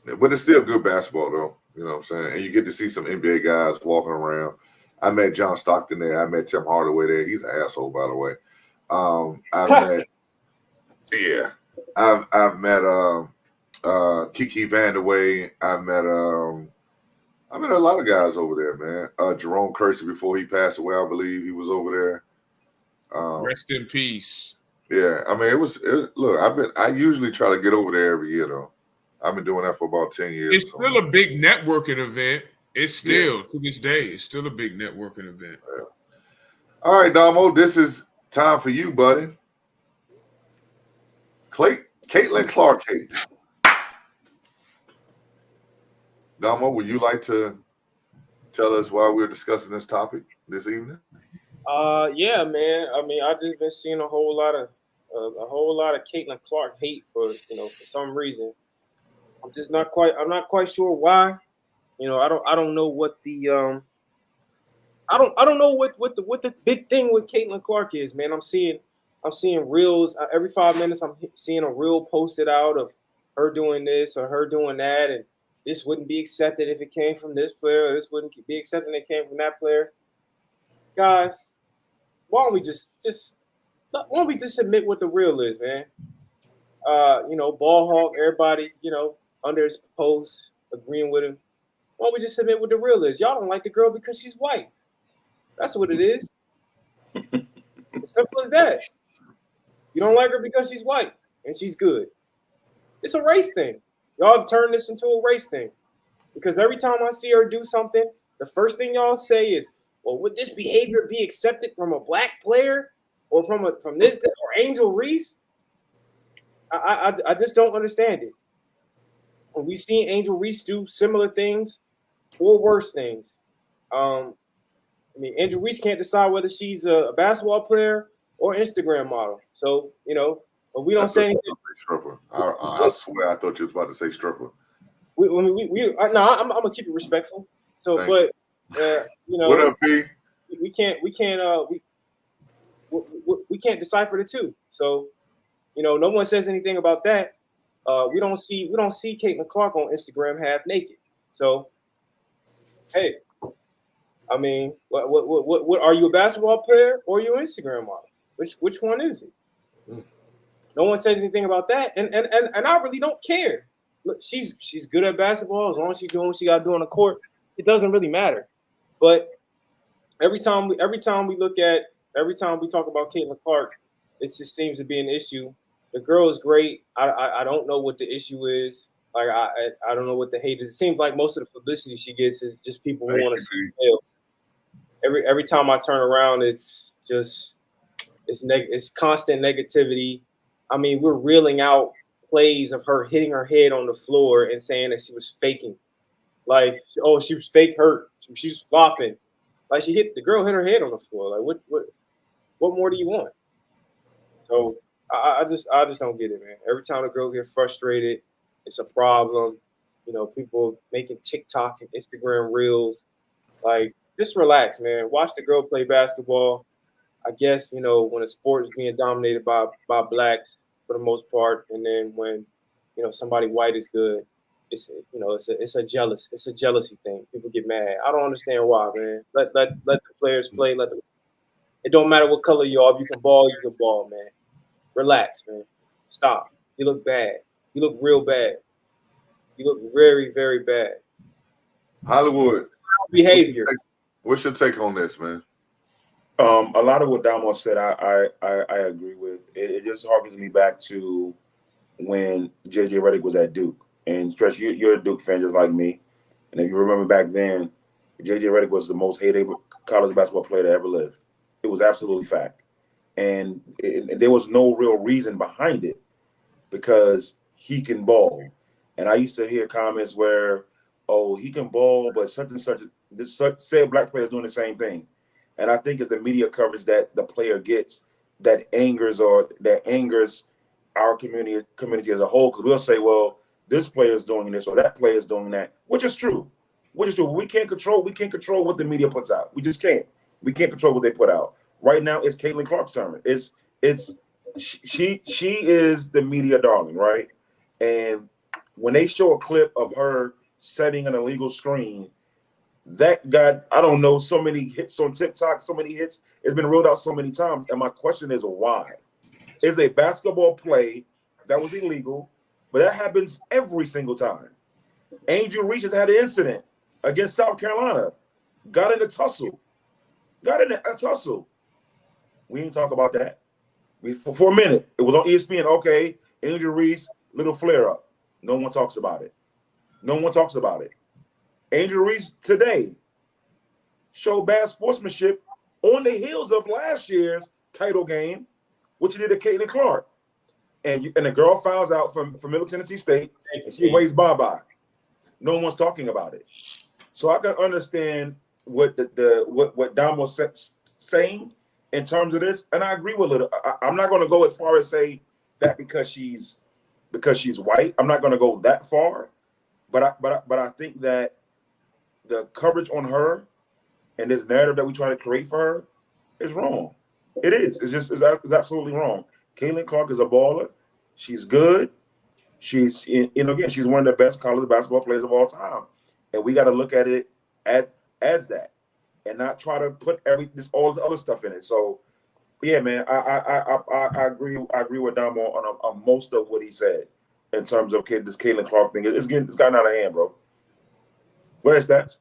Speaker 1: But it's still good basketball though. You know what I'm saying? And you get to see some NBA guys walking around. I met John Stockton there. I met Tim Hardaway there. He's an asshole, by the way. I've met Kiki Vandeweghe. I met a lot of guys over there, man. Jerome Kersey, before he passed away, I believe he was over there.
Speaker 3: Rest in peace.
Speaker 1: Yeah, I mean, look, I usually try to get over there every year though. I've been doing that for about 10 years.
Speaker 3: It's still a big networking event. It's still to this day, it's still a big networking event.
Speaker 1: Yeah. All right, Damo, this is time for you, buddy. Caitlin Clark. Damo, would you like to tell us why we're discussing this topic this evening?
Speaker 2: Yeah, man. I mean, I've just been seeing a whole lot of Caitlin Clark hate for some reason. I'm not quite sure why. I don't know what the I don't know what the big thing with Caitlin Clark is, man. I'm seeing reels every 5 minutes. I'm seeing a reel posted out of her doing this or her doing that, and this wouldn't be accepted if it came from this player, or this wouldn't be accepted if it came from that player. Guys, why don't we just admit what the real is, man? Ball hawk, everybody, under his post, agreeing with him. Why don't we just admit what the real is? Y'all don't like the girl because she's white. That's what it is. As simple as that. You don't like her because she's white and she's good. It's a race thing. Y'all have turned this into a race thing. Because every time I see her do something, the first thing y'all say is, well, would this behavior be accepted from a black player or from this or Angel Reese? I just don't understand it. And we've seen Angel Reese do similar things or worse things. Angel Reese can't decide whether she's a basketball player or Instagram model. So, but we don't say anything.
Speaker 1: Stripper. I swear I thought you was about to say stripper.
Speaker 2: I'm gonna keep it respectful. So, but
Speaker 1: what up, P?
Speaker 2: We can't decipher the two. So, no one says anything about that. We don't see Caitlin Clark on Instagram half naked. So, hey, I mean, what are you, a basketball player or are you an Instagram model? Which one is it? No one says anything about that, and I really don't care. Look, she's good at basketball as long as she's doing what she got to do on the court. It doesn't really matter. But every time we talk about Caitlin Clark, it just seems to be an issue The girl is great. I don't know what the issue is. Like I don't know what the hate is. It seems like most of the publicity she gets is just people who want to see her fail. Every time I turn around, it's just it's constant negativity. I mean, we're reeling out plays of her hitting her head on the floor and saying that she was faking. Like, oh, she was fake hurt. She's flopping. Like the girl hit her head on the floor. Like what more do you want? So I just don't get it, man. Every time a girl gets frustrated, it's a problem. You know, people making TikTok and Instagram reels. Like, just relax, man. Watch the girl play basketball. I guess, you know, when a sport is being dominated by blacks for the most part, and then when, you know, somebody white is good, it's it's a jealousy thing. People get mad. I don't understand why, man. Let the players play. It don't matter what color you are. If you can ball, man. Relax, man. Stop. You look bad. You look real bad. You look very, very bad.
Speaker 1: Hollywood
Speaker 2: Behavior.
Speaker 1: What's your take on this, man?
Speaker 4: A lot of what Damo said, I agree with. It just harkens me back to when JJ Redick was at Duke. And Stretch, you're a Duke fan just like me. And if you remember back then, JJ Redick was the most hated college basketball player to ever live. It was absolutely fact. And there was no real reason behind it because he can ball. And I used to hear comments where, oh, he can ball, but such and such, say black players doing the same thing. And I think it's the media coverage that the player gets that angers our community as a whole. Because we'll say, well, this player is doing this or that player is doing that, which is true. We can't control what the media puts out. We just can't. We can't control what they put out. Right now, it's Caitlin Clark's turn. She is the media darling, right? And when they show a clip of her setting an illegal screen, that got, I don't know, so many hits on TikTok, so many hits. It's been rolled out so many times. And my question is, why? It's a basketball play that was illegal, but that happens every single time. Angel Reese has had an incident against South Carolina. Got in a tussle. We didn't talk about that. For a minute, it was on ESPN. Okay, Angel Reese, little flare up. No one talks about it. Angel Reese today showed bad sportsmanship on the heels of last year's title game, which he did to Caitlin Clark. And the girl fouls out from Middle Tennessee State, and she waves bye-bye. No one's talking about it. So I can understand what what Damo saying in terms of this, and I agree with it. I'm not going to go as far as say that because she's white. I'm not going to go that far, but I think that the coverage on her and this narrative that we try to create for her is wrong. It is. It's absolutely wrong. Caitlin Clark is a baller. She's good. She's again, she's one of the best college basketball players of all time, and we got to look at it as that, and not try to put all this other stuff in it. So, yeah, man, I agree. I agree with Damo on most of what he said in terms of this Caitlin Clark thing. It's gotten out of hand, bro. Where's that?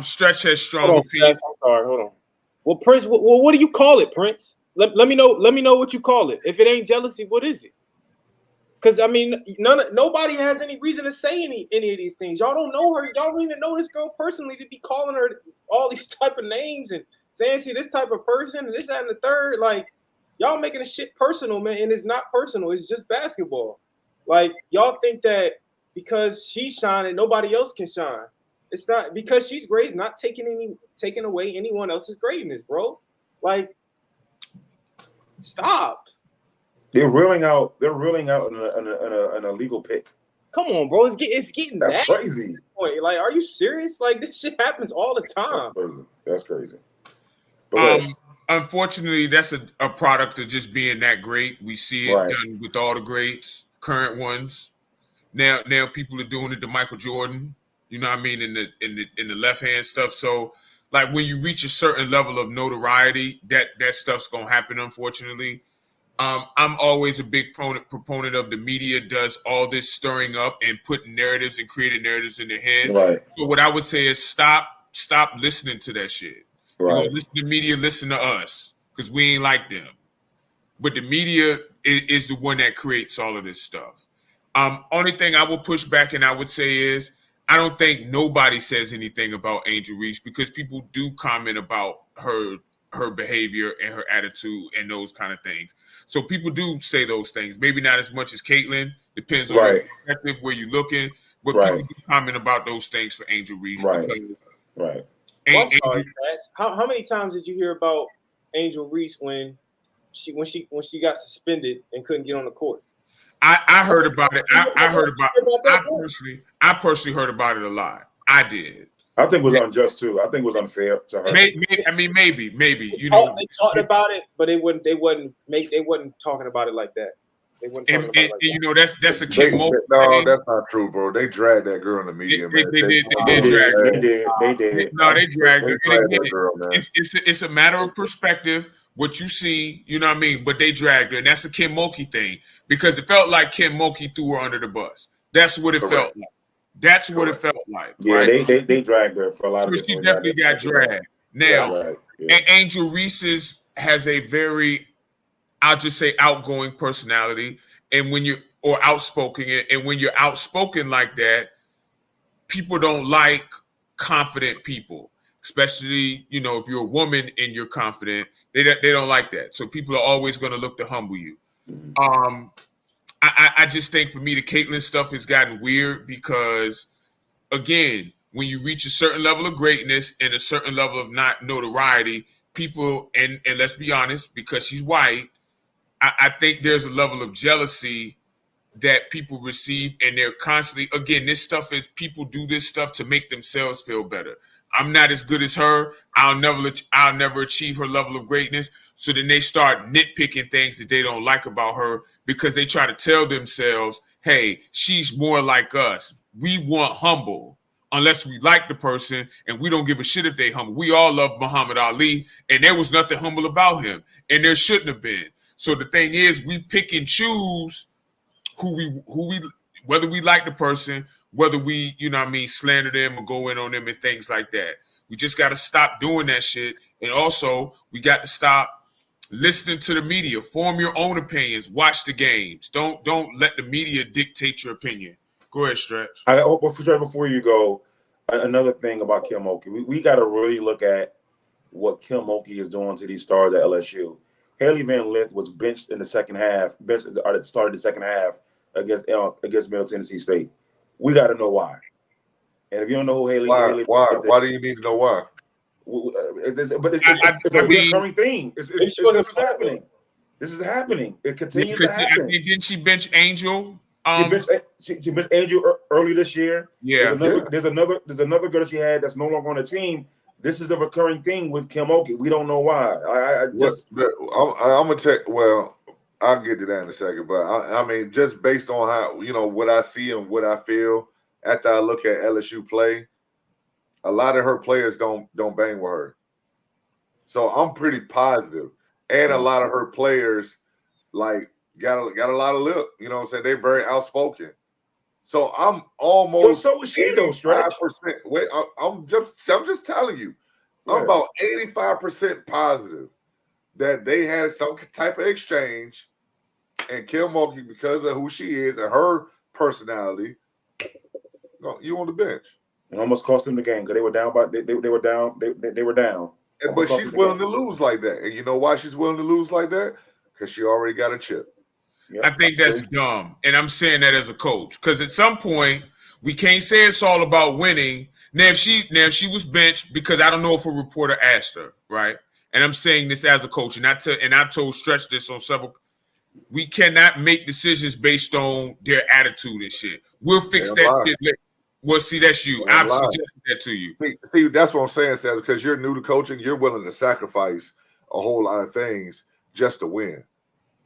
Speaker 3: Stretch has strong
Speaker 2: Hold on,
Speaker 3: opinions.
Speaker 2: I'm sorry. Hold on. Well, Prince, what do you call it, Prince? Let me know. Let me know what you call it. If it ain't jealousy, what is it? Because I mean, nobody has any reason to say any of these things. Y'all don't know her. Y'all don't even know this girl personally to be calling her all these type of names and saying she this type of person and this, that, and the third. Like, y'all making the shit personal, man, and it's not personal. It's just basketball. Like, y'all think that because she's shining, nobody else can shine. It's not because she's great. It's not taking away anyone else's greatness, bro. Like, stop.
Speaker 4: They're ruling out an illegal pick.
Speaker 2: Come on, bro. It's getting
Speaker 4: That's
Speaker 2: bad.
Speaker 4: crazy.
Speaker 2: Like, are you serious? Like, this shit happens all the time.
Speaker 4: That's crazy. But
Speaker 3: Unfortunately, that's a product of just being that great. We see it done with all the greats, current ones. Now people are doing it to Michael Jordan. You know what I mean, in the left hand stuff. So, like, when you reach a certain level of notoriety, that stuff's gonna happen. Unfortunately, I'm always a big proponent of the media does all this stirring up and putting narratives and creating narratives in their head.
Speaker 4: Right.
Speaker 3: So what I would say is stop listening to that shit.
Speaker 4: Right.
Speaker 3: You know, listen to media, listen to us, because we ain't like them. but the media is the one that creates all of this stuff. Only thing I will push back and I would say is I don't think nobody says anything about Angel Reese because people do comment about her behavior and her attitude and those kind of things. So people do say those things. Maybe not as much as Caitlin. Depends on your perspective, where you're looking. But people do comment about those things for Angel Reese.
Speaker 4: Right.
Speaker 3: Because
Speaker 2: Well, I'm sorry, Cass. How many times did you hear about Angel Reese when she got suspended and couldn't get on the court?
Speaker 3: I heard about it. I personally heard about it a lot. I did.
Speaker 4: I think it was unjust too. I think it was unfair to her.
Speaker 3: Maybe. You
Speaker 2: know, they talked about it, but they wasn't talking about it like that. They wasn't talking about it like that.
Speaker 3: You know, that's a Kim Mulkey.
Speaker 1: No, that's not true, bro. They dragged that girl in the media, man.
Speaker 4: They did.
Speaker 3: No, they dragged her.
Speaker 1: That girl, man.
Speaker 3: It's a matter of perspective. What you see, you know what I mean? But they dragged her, and that's a Kim Mulkey thing because it felt like Kim Mulkey threw her under the bus. That's what it felt like. That's what it felt like.
Speaker 4: Yeah,
Speaker 3: right?
Speaker 4: they dragged her for a lot of
Speaker 3: So she definitely got dragged. Now, Angel Reese has a very, I'll just say, outgoing personality, and when or outspoken, and when you're outspoken like that, people don't like confident people, especially if you're a woman and you're confident. They don't like that. So people are always going to look to humble you. I just think for me, the Caitlyn stuff has gotten weird because, again, when you reach a certain level of greatness and a certain level of not notoriety, people, and let's be honest, because she's white, I think there's a level of jealousy that people receive, and they're constantly, again, this stuff is, people do this stuff to make themselves feel better. I'm not as good as her. I'll never achieve her level of greatness. So then they start nitpicking things that they don't like about her because they try to tell themselves, hey, she's more like us. We want humble unless we like the person, and we don't give a shit if they humble. We all love Muhammad Ali, and there was nothing humble about him, and there shouldn't have been. So the thing is, we pick and choose who we whether we like the person, whether we, slander them or go in on them and things like that. We just got to stop doing that shit. And also, we got to stop listening to the media. Form your own opinions. Watch the games. Don't let the media dictate your opinion. Go ahead, Stretch.
Speaker 4: Before you go, another thing about Kim Mulkey. We got to really look at what Kim Mulkey is doing to these stars at LSU. Haley Van Lith was benched in the second half, started the second half against Middle Tennessee State. We got to know why. And if you don't know who Haley,
Speaker 1: why do you need to know why?
Speaker 4: It's a recurring thing. This is happening. This is happening. It continues to happen.
Speaker 3: Didn't she bench Angel?
Speaker 4: She benched Angel early this year.
Speaker 3: Yeah.
Speaker 4: There's another girl she had that's no longer on the team. This is a recurring thing with Kim Mulkey. We don't know why. I'm
Speaker 1: gonna take. Well, I'll get to that in a second. But I mean, just based on how what I see and what I feel after I look at LSU play, a lot of her players don't bang with her. So I'm pretty positive, and a lot of her players got a lot of lip. You know what I'm saying? They're very outspoken. So I'm almost.
Speaker 4: Well, so was she though, Stretch.
Speaker 1: Wait, I'm just telling you, I'm about 85% positive that they had some type of exchange, and Kim Mulkey, because of who she is and her personality, you on the bench.
Speaker 4: It almost cost them the game because they were down. They were down. They were down.
Speaker 1: But she's willing to lose like that, and you know why she's willing to lose like that? Because she already got a chip.
Speaker 3: Yep. I think that's dumb, and I'm saying that as a coach because at some point we can't say it's all about winning. Now if she was benched because I don't know if a reporter asked her, right? And I'm saying this as a coach, and I told Stretch this on several. We cannot make decisions based on their attitude and shit. We'll fix that shit later. Well, see, that's you. I've suggested that to you.
Speaker 1: See, that's what I'm saying, Seth, because you're new to coaching. You're willing to sacrifice a whole lot of things just to win.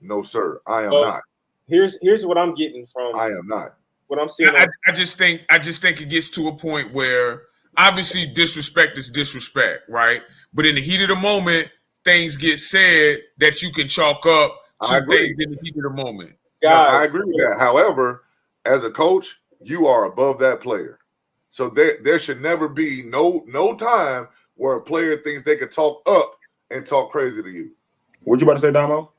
Speaker 1: No, sir. I am not.
Speaker 2: Here's what I'm getting from.
Speaker 1: I am not.
Speaker 2: What I'm seeing.
Speaker 3: I just think it gets to a point where obviously disrespect is disrespect, right? But in the heat of the moment, things get said that you can chalk up to things in the heat of the moment.
Speaker 1: Guys, I agree with that. However, as a coach, you are above that player. So there should never be no time where a player thinks they could talk up and talk crazy to you.
Speaker 4: What you about to say, Damo?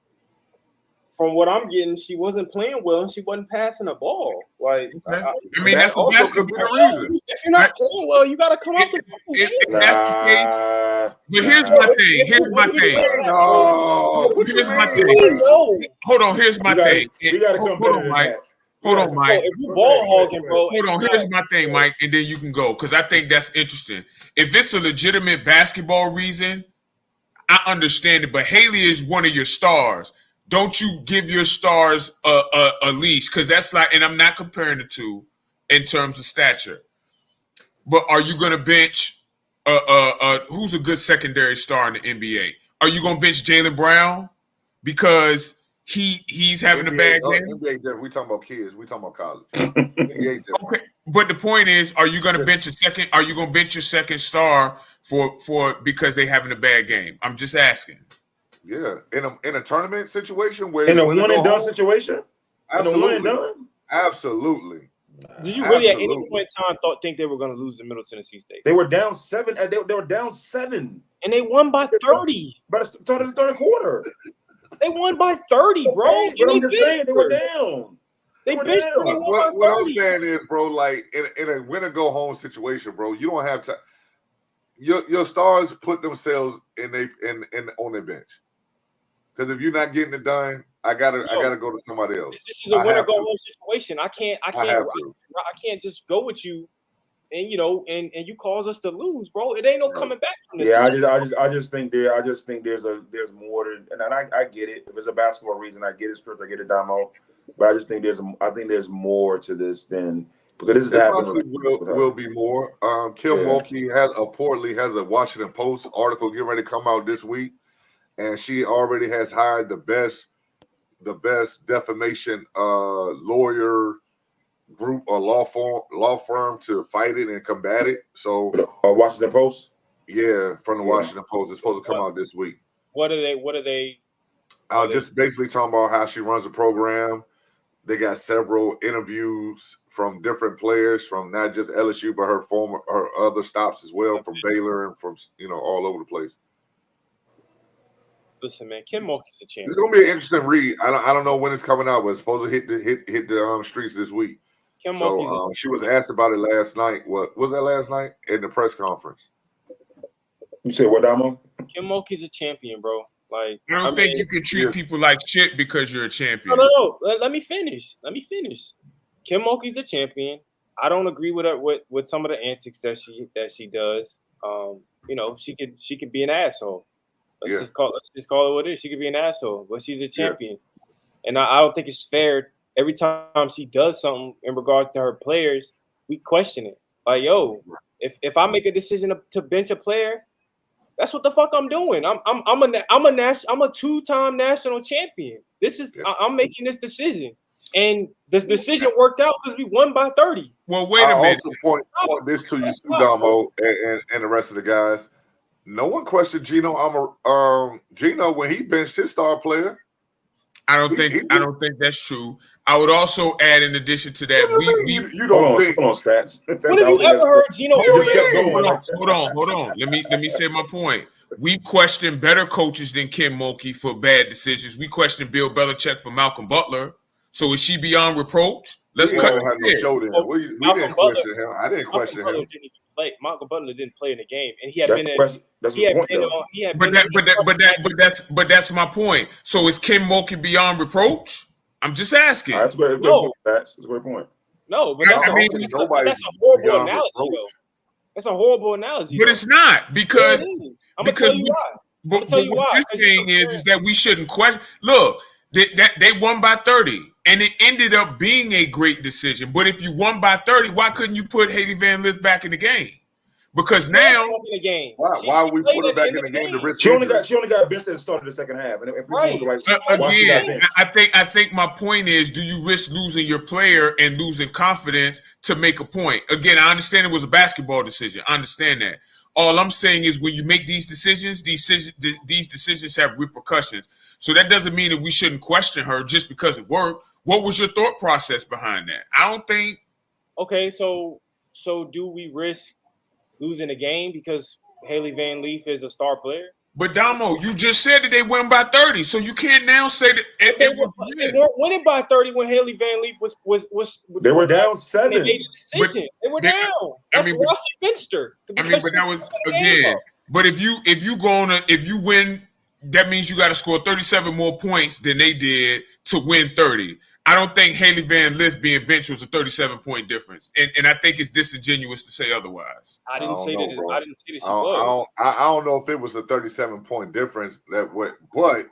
Speaker 2: from what I'm getting, she wasn't playing well and she wasn't passing the ball. Like,
Speaker 3: Okay.
Speaker 2: I,
Speaker 3: I mean, that's what
Speaker 1: also could be
Speaker 3: basketball.
Speaker 1: the reason.
Speaker 2: if you're not playing well, you got to come out the
Speaker 3: If that's the case,
Speaker 4: Nah.
Speaker 3: but here's my thing. Here's my thing.
Speaker 1: No, what you
Speaker 3: Here's my
Speaker 1: mean?
Speaker 3: thing.
Speaker 2: No.
Speaker 3: Hold on. Here's my thing.
Speaker 4: You got to come
Speaker 3: Hold
Speaker 4: better
Speaker 3: on,
Speaker 4: than
Speaker 3: Mike.
Speaker 4: that.
Speaker 3: Hold on, Mike.
Speaker 2: If you ball hogging, bro.
Speaker 3: Hold on. Here's my thing, Mike, and then you can go because I think that's interesting. If it's a legitimate basketball reason, I understand it. But Haley is one of your stars. Don't you give your stars a leash? Because that's like, and I'm not comparing the two in terms of stature. But are you going to bench who's a good secondary star in the NBA? Are you going to bench Jaylen Brown because he's having a bad game?
Speaker 1: NBA different. We talking about kids. We talking about college. NBA different.
Speaker 3: Okay, but the point is, are you going to bench a second? Are you going to bench your second star for because they having a bad game? I'm just asking.
Speaker 1: Yeah, in a tournament situation where
Speaker 4: In a
Speaker 1: when they
Speaker 4: one
Speaker 1: go
Speaker 4: and done
Speaker 1: home,
Speaker 4: situation? In a one and
Speaker 1: absolutely,
Speaker 4: done?
Speaker 1: absolutely.
Speaker 2: Did you really at any
Speaker 1: Absolutely.
Speaker 2: point in time think they were going to lose to Middle Tennessee State?
Speaker 4: They were down 7. They were down 7
Speaker 2: And they won by 30.
Speaker 4: by the start of the third quarter.
Speaker 2: They won by 30, bro.
Speaker 4: But I'm just saying they were down.
Speaker 2: They
Speaker 4: were
Speaker 2: bitched
Speaker 4: down.
Speaker 2: when they won
Speaker 1: What
Speaker 2: by
Speaker 1: I'm
Speaker 2: 30.
Speaker 1: saying is, bro, like in a win or go home situation, bro, you don't have to. Your stars put themselves in on their bench because if you're not getting it done, I gotta go to somebody else.
Speaker 2: This is a
Speaker 1: I
Speaker 2: win or
Speaker 1: have
Speaker 2: go
Speaker 1: to.
Speaker 2: home situation. I can't
Speaker 1: I have to.
Speaker 2: I can't just go with you and and you cause us to lose, bro. It ain't no coming back from this.
Speaker 4: Yeah, I just think there's more than, and I get it. If it's a basketball reason, I get it, Script, I get it, Damo. But I just think there's more to this than because this is
Speaker 1: There
Speaker 4: happening.
Speaker 1: possibly will be more. Kim Mulkey has a Washington Post article getting ready to come out this week, and she already has hired the best defamation lawyer group or law firm to fight it and combat it. So
Speaker 4: Washington Post.
Speaker 1: yeah, from the
Speaker 4: Yeah.
Speaker 1: Washington Post, it's supposed to come out this week.
Speaker 2: What are they?
Speaker 1: Just basically talking about how she runs the program. They got several interviews from different players from not just LSU, but her other stops as well, from Baylor and from all over the place.
Speaker 2: Listen, man, Kim Mulkey's a champion.
Speaker 1: It's gonna be an interesting read. I don't know when it's coming out, but it's supposed to hit the streets this week.
Speaker 2: Kim
Speaker 1: So
Speaker 2: Mulkey's
Speaker 1: she was asked about it last night. What was that last night in the press conference?
Speaker 4: You said what, Damo?
Speaker 2: Kim Mulkey's a champion, bro. Like
Speaker 3: I don't think you can treat people like shit because you're a champion.
Speaker 2: No. Let me finish. Kim Mulkey's a champion. I don't agree with her with some of the antics that she does. She could be an asshole. Let's just call it what it is. She could be an asshole, but she's a champion. Yeah. And I don't think it's fair. Every time she does something in regard to her players, we question it. Like, yo, if I make a decision to bench a player, that's what the fuck I'm doing. I'm a two-time national champion. I'm making this decision, and the decision worked out because we won by 30.
Speaker 3: Well, wait a minute.
Speaker 1: Also point this to you, Damo, and the rest of the guys. No one questioned Gino when he benched his star player.
Speaker 3: I don't think that's true. I would also add, in addition to that,
Speaker 1: you don't think
Speaker 4: hold on, stats.
Speaker 2: What have you ever heard Gino?
Speaker 3: Hold on. Let me say my point. We question better coaches than Kim Mulkey for bad decisions. We question Bill Belichick for Malcolm Butler. So is she beyond reproach? Let's cut
Speaker 1: have no show then. We didn't question him. I didn't question him.
Speaker 2: Malcolm Butler didn't play in the game, and he had
Speaker 3: But that's my point. So is Kim Mulkey beyond reproach? I'm just asking.
Speaker 4: That's a great point. That's a great point.
Speaker 2: No, but that's a horrible analogy, though. That's a horrible analogy.
Speaker 3: But it's not because
Speaker 2: I'm gonna tell you why.
Speaker 3: But what you're saying is that we shouldn't question. Look, they won by 30, and it ended up being a great decision. But if you won by 30, why couldn't you put Haley Van Lith back in the game? Because now,
Speaker 2: in the game.
Speaker 1: Why we put her back in the game to risk?
Speaker 4: She only got benched at the start of the second half. And
Speaker 3: again, I think my point is: do you risk losing your player and losing confidence to make a point? Again, I understand it was a basketball decision. I understand that. All I'm saying is when you make these decisions have repercussions. So that doesn't mean that we shouldn't question her just because it worked. What was your thought process behind that? I don't think.
Speaker 2: Okay, so do we risk losing a game because Haley Van Lith is a star player?
Speaker 3: But Damo, you just said that they won by 30, so you can't now say that
Speaker 2: They
Speaker 3: it was
Speaker 2: weren't winning by 30 when Haley Van Leaf was
Speaker 4: They were down
Speaker 2: They
Speaker 4: 7.
Speaker 2: made a decision. They were down. That's why she benched her.
Speaker 3: but that was again. But if you win, that means you got to score 37 more points than they did to win 30. I don't think Haley Van Lith being benched was a 37-point difference, and I think it's disingenuous to say otherwise.
Speaker 2: I didn't say that she
Speaker 1: I
Speaker 2: was.
Speaker 1: don't know if it was a 37-point difference but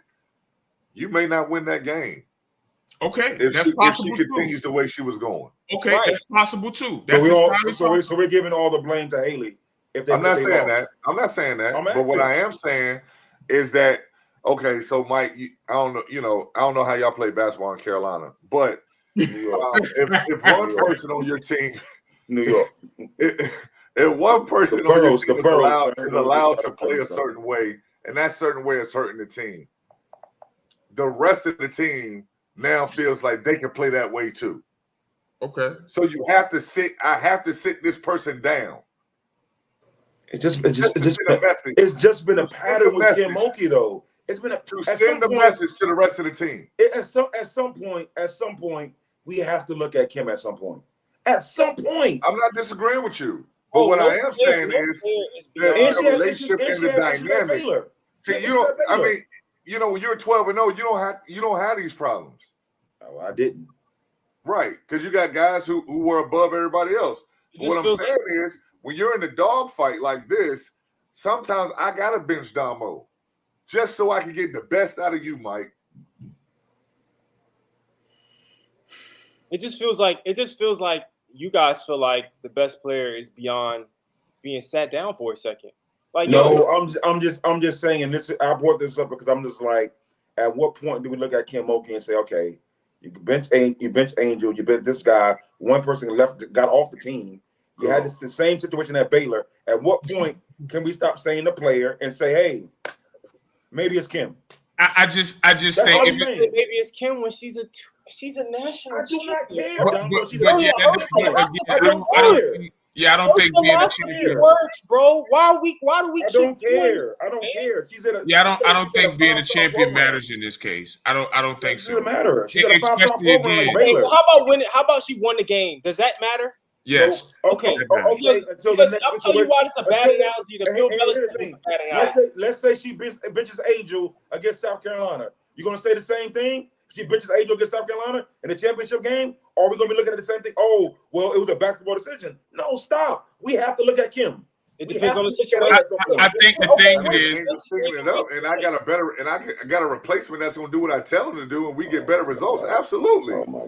Speaker 1: you may not win that game.
Speaker 3: Okay,
Speaker 1: If
Speaker 3: that's possible.
Speaker 1: If she continues the way she was going.
Speaker 3: Okay, that's possible too.
Speaker 4: So we're giving all the blame to Haley.
Speaker 1: I'm not saying that. But what I am saying is that, okay, so Mike, I don't know how y'all play basketball in Carolina, but if one person on your team,
Speaker 4: New York,
Speaker 1: if one person on your team is allowed to play a certain way, and that certain way is hurting the team, the rest of the team now feels like they can play that way too.
Speaker 3: Okay.
Speaker 1: So you have to sit. I have to sit this person down.
Speaker 4: It's just been a pattern with Kim Mulkey though. It's been to
Speaker 1: send the message to the rest of the team.
Speaker 4: At some point, we have to look at Kim. At some point,
Speaker 1: I'm not disagreeing with you, but what I am saying is the relationship and the dynamic. See, when you're 12-0, you don't have these problems.
Speaker 4: Oh, I didn't.
Speaker 1: Right, because you got guys who were above everybody else. But what I'm saying is, when you're in the dog fight like this, sometimes I gotta bench Damo just so I can get the best out of you, Mike.
Speaker 2: It just feels like you guys feel like the best player is beyond being sat down for a second. Like
Speaker 4: I'm just saying, and this I brought this up because I'm just like, at what point do we look at Kim Mulkey and say, okay, you bench Angel, you bench this guy, one person got off the team. You had the same situation at Baylor. At what point can we stop saying the player and say, hey, maybe it's Kim?
Speaker 3: I just think
Speaker 2: maybe it's Kim when she's a national.
Speaker 4: I do not care.
Speaker 3: I don't think being a champion
Speaker 2: works, bro. Why do we?
Speaker 4: I don't care. She's in
Speaker 3: I don't think being a champion matters in this case. I don't think so.
Speaker 4: It doesn't matter.
Speaker 3: Especially again.
Speaker 2: How about she won the game? Does that matter?
Speaker 3: Yes.
Speaker 4: Okay.
Speaker 2: Until the next. I'll tell you why it's a bad analogy. The Bill Belichick.
Speaker 4: Let's say she benches Angel against South Carolina. You gonna say the same thing? She benches Angel against South Carolina in the championship game? Or are we gonna be looking at the same thing? Oh, well, it was a basketball decision. No, stop. We have to look at Kim.
Speaker 2: It depends on the situation.
Speaker 3: I think the thing is,
Speaker 1: and I got a replacement that's going to do what I tell him to do, and we get better results. Absolutely.
Speaker 4: Oh my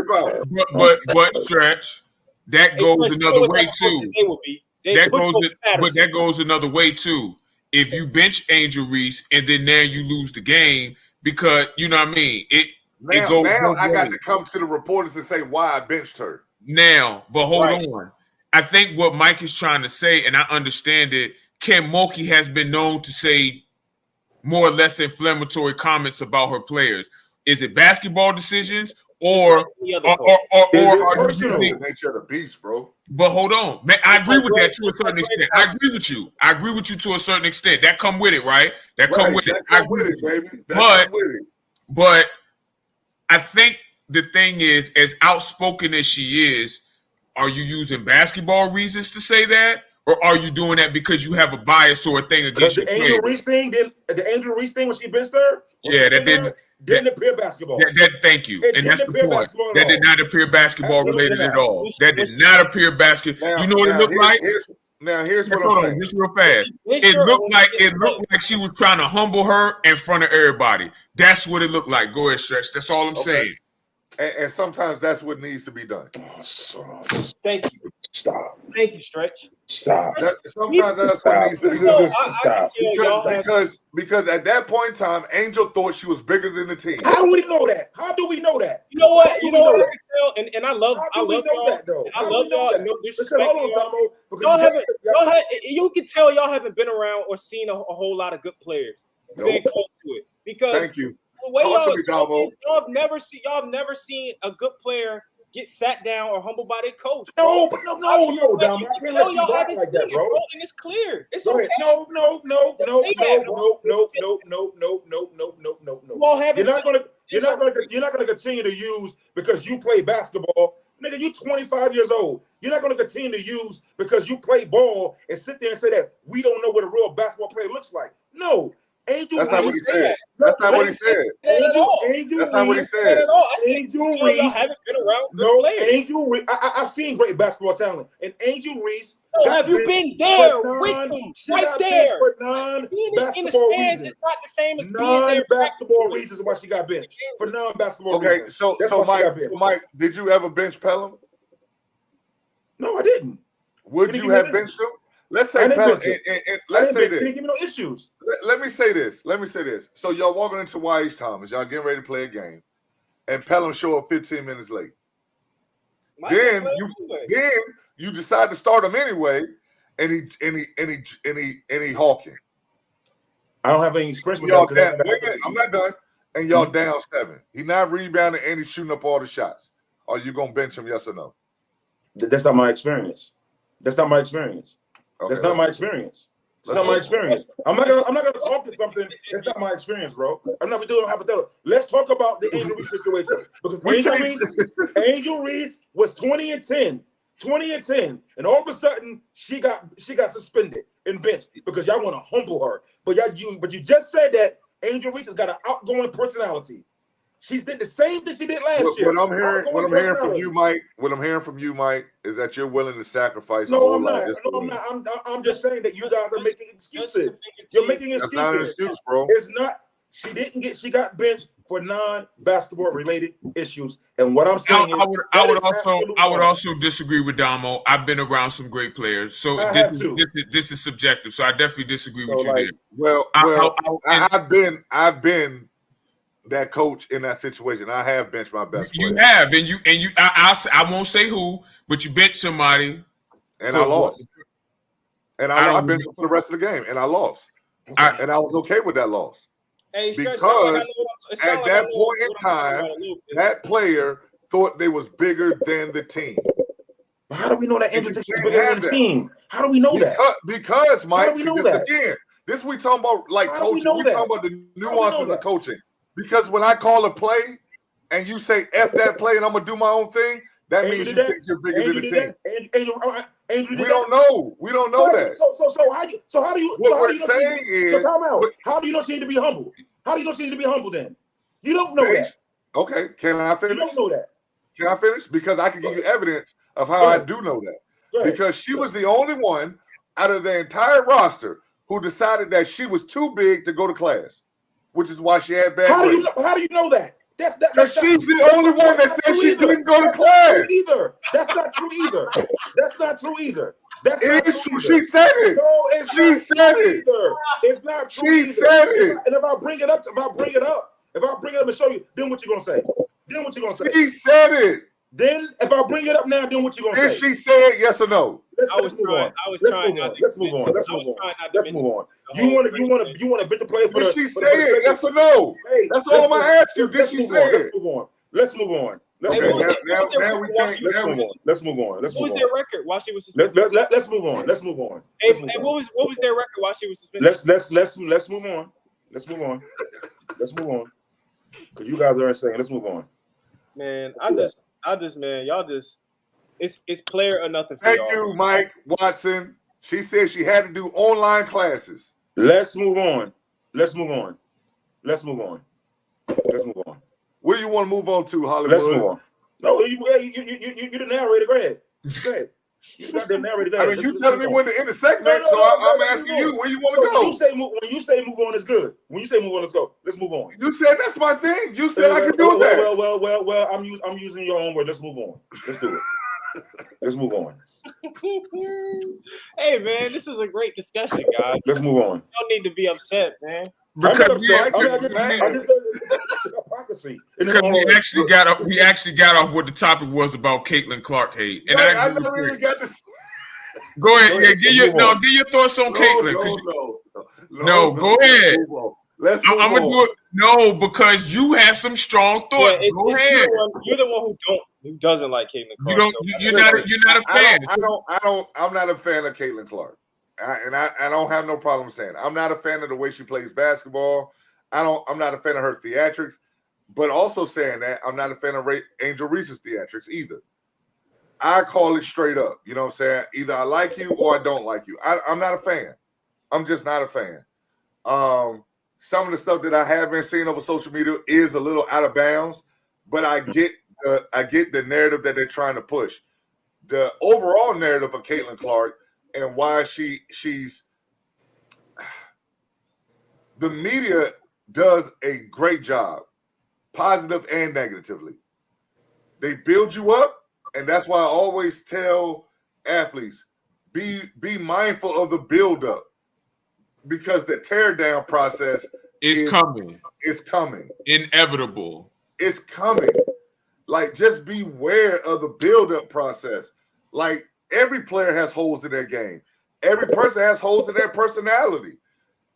Speaker 3: God. But Stretch, that goes another way too. That goes another way too. If you bench Angel Reese and then now you lose the game because you know what I mean.
Speaker 1: Now I got to come to the reporters and say why I benched her.
Speaker 3: Now, but hold on. I think what Mike is trying to say, and I understand it, Kim Mulkey has been known to say more or less inflammatory comments about her players. Is it basketball decisions or are you
Speaker 1: the nature of the beast, bro?
Speaker 3: But hold on. Man, I agree with that to a certain extent. I agree with you to a certain extent. That come with it, right? That come with it. I agree with it, baby. But I think the thing is, as outspoken as she is, are you using basketball reasons to say that, or are you doing that because you have a bias or a thing against your player?
Speaker 4: The Angel Reese thing when she benched her?
Speaker 3: Yeah, that
Speaker 4: didn't appear basketball.
Speaker 3: Thank you, and that's the point. That did not appear basketball related at all. That did not appear basketball. You know what it looked like?
Speaker 1: Here's what I'm saying.
Speaker 3: Just real fast. It looked like she was trying to humble her in front of everybody. That's what it looked like. Go ahead, Stretch. That's all I'm saying.
Speaker 1: And sometimes that's what needs to be done.
Speaker 2: Thank you.
Speaker 4: Stop.
Speaker 2: Thank you, Stretch.
Speaker 4: Stop.
Speaker 1: Sometimes that's what needs to be done. Because at that point in time, Angel thought she was bigger than the team.
Speaker 4: How do we know that?
Speaker 2: You know what? I can tell, and I love y'all. I love y'all. No disrespect. You can tell y'all haven't been around or seen a whole lot of good players. Been close to it because
Speaker 1: thank you.
Speaker 2: The way y'all have never seen a good player get sat down or humbled by their coach.
Speaker 4: No, but no, Dom. I can't let you rock like that, bro.
Speaker 2: And it's clear. It's
Speaker 4: Go
Speaker 2: okay.
Speaker 4: ahead. No.
Speaker 2: You all have it.
Speaker 4: You're not gonna continue to use because you play basketball. Nigga, you 25 years old. You're not gonna continue to use because you play ball and sit there and say that we don't know what a real basketball player looks like. No. Angel
Speaker 1: That's not what he
Speaker 4: Reese
Speaker 1: said. That's not what he said.
Speaker 4: Angel
Speaker 1: That's not what he
Speaker 4: Reese.
Speaker 1: said.
Speaker 4: Angel
Speaker 2: Y'all
Speaker 4: Reese.
Speaker 2: haven't been around good
Speaker 4: No,
Speaker 2: players.
Speaker 4: Angel Reese. I've seen great basketball talent. And Angel Reese.
Speaker 2: No, have you been there with them? Right there.
Speaker 4: For
Speaker 2: Being in the
Speaker 4: non-basketball
Speaker 2: stands
Speaker 4: reasons.
Speaker 2: is not the same as being there.
Speaker 4: Non-basketball reasons why she got benched. For non-basketball
Speaker 1: Okay,
Speaker 4: reasons.
Speaker 1: so
Speaker 4: That's why she got benched.
Speaker 1: Mike, did you ever bench Pelham?
Speaker 4: No, I didn't.
Speaker 1: Would you have benched him? Let's say Pelham. And let's say this.
Speaker 4: Didn't give me no issues.
Speaker 1: Let me say this. So y'all walking into Y.H. Thomas, y'all getting ready to play a game, and Pelham show up 15 minutes late. Then you decide to start him anyway, and he hawking.
Speaker 4: I don't have any experience with
Speaker 1: Y'all
Speaker 4: that.
Speaker 1: down, wait a minute, I'm not done. And y'all down 7. He not rebounding and he's shooting up all the shots. Are you gonna bench him? Yes or no?
Speaker 4: That's not my experience. That's not my experience.
Speaker 1: Okay,
Speaker 4: That's not my experience. It's not my experience. I'm not gonna talk to something that's not my experience, bro. I'm not gonna do it hypothetical. Let's talk about the Angel Reese situation because Angel Reese was 20 and 10, and all of a sudden she got suspended and benched because y'all want to humble her. But you just said that Angel Reese has got an outgoing personality. She did the same thing she did last year.
Speaker 1: What I'm hearing from you, Mike, is that you're willing to sacrifice.
Speaker 4: No, I'm not. I'm just saying that you guys are making excuses. You're making excuses.
Speaker 1: That's not an excuse, bro.
Speaker 4: It's not. She got benched for non-basketball related issues. And what I'm saying
Speaker 3: I would also disagree with Damo. I've been around some great players, so this is subjective. So I definitely disagree with you there.
Speaker 1: Well, I've been that coach in that situation. I have benched my best player.
Speaker 3: You have, and you. I won't say who, but you benched somebody,
Speaker 1: and I lost. And I benched him for the rest of the game, and I lost. And I was okay with that loss.
Speaker 2: Hey,
Speaker 1: because at that point in time, that player thought they was bigger than the team.
Speaker 4: How do we know that Angel Reese is bigger than the team? How do we know that?
Speaker 1: Because Mike, this we talking about like coaching. We talking about the nuances of coaching. Because when I call a play and you say F that play and I'm gonna do my own thing, that means you think you're bigger than the team. We don't know. We don't know that.
Speaker 4: So how do you?
Speaker 1: What we're saying is,
Speaker 4: time out. How do you know she need to be humble? How do you know she need to be humble then? You don't know that.
Speaker 1: Okay, can I finish?
Speaker 4: You don't know that.
Speaker 1: Can I finish? Because I can give you evidence of how I do know that. Because she was the only one out of the entire roster who decided that she was too big to go to class, which is why she had bad grades.
Speaker 4: How do you know that?
Speaker 1: Because she's the only one that said she didn't go to class.
Speaker 4: That's not true either. That's not true either.
Speaker 1: It is true. She said it.
Speaker 4: No, it's
Speaker 1: she said it.
Speaker 4: It's not true.
Speaker 1: She said it.
Speaker 4: And if I bring it up and show you, then what you gonna say?
Speaker 1: She said it.
Speaker 4: Then if I bring it up now, then what you gonna say?
Speaker 1: Did she say it? Yes or no?
Speaker 4: Let's move on. Let's move on. You want to bitch the player for
Speaker 1: Did she say it? Yes or no?
Speaker 4: Hey,
Speaker 1: that's all I'm gonna ask you. Did she say it?
Speaker 4: Let's move on.
Speaker 1: Okay, now we can't.
Speaker 4: Let's move on.
Speaker 2: What was their record while she was suspended?
Speaker 4: Let's move on.
Speaker 2: Hey, what was their record while she was suspended?
Speaker 4: Let's move on. Because you guys are saying, let's move on.
Speaker 2: Man, y'all just, it's player or nothing for
Speaker 1: Thank
Speaker 2: y'all.
Speaker 1: you, Mike Watson. She said she had to do online classes.
Speaker 4: Let's move on.
Speaker 1: What do you want to move on to, Hollywood?
Speaker 4: Let's move on. No, you the narrator. Go ahead. You got the narrator.
Speaker 1: I mean, you telling me when to end the segment, so I'm asking you where you want to go.
Speaker 4: When you say move on is good. When you say move on, let's go. Let's move on.
Speaker 1: You said that's my thing. You said I can do that.
Speaker 4: Well. I'm using your own word. Let's move on. Let's do it. Let's move on.
Speaker 2: Hey man, this is a great discussion, guys.
Speaker 4: Let's move on.
Speaker 2: You don't need to be upset, man.
Speaker 3: Because
Speaker 4: we
Speaker 3: actually got off what the topic was about Caitlin Clark hate, and
Speaker 1: I never really got this.
Speaker 3: Go ahead, give your thoughts on Caitlin. No, go ahead.
Speaker 1: Let's
Speaker 3: I'm gonna do it. No, because you had some strong thoughts.
Speaker 2: Go ahead. You're the one who don't. Who doesn't like Caitlin
Speaker 3: You
Speaker 2: Clark?
Speaker 3: don't. You're not a fan.
Speaker 1: I'm not a fan of Caitlin Clark. I don't have no problem saying it. I'm not a fan of the way she plays basketball. I'm not a fan of her theatrics, but also saying that I'm not a fan of Angel Reese's theatrics either. I call it straight up. You know what I'm saying? Either I like you or I don't like you. I'm not a fan. I'm just not a fan. Some of the stuff that I have been seeing over social media is a little out of bounds, but I get the narrative that they're trying to push. The overall narrative of Caitlin Clark and why she's the media does a great job, positive and negatively. They build you up, and that's why I always tell athletes, be mindful of the build-up, because the tear-down process
Speaker 3: is coming.
Speaker 1: It's coming.
Speaker 3: Inevitable.
Speaker 1: It's coming. Like, just beware of the build-up process. Like, every player has holes in their game. Every person has holes in their personality.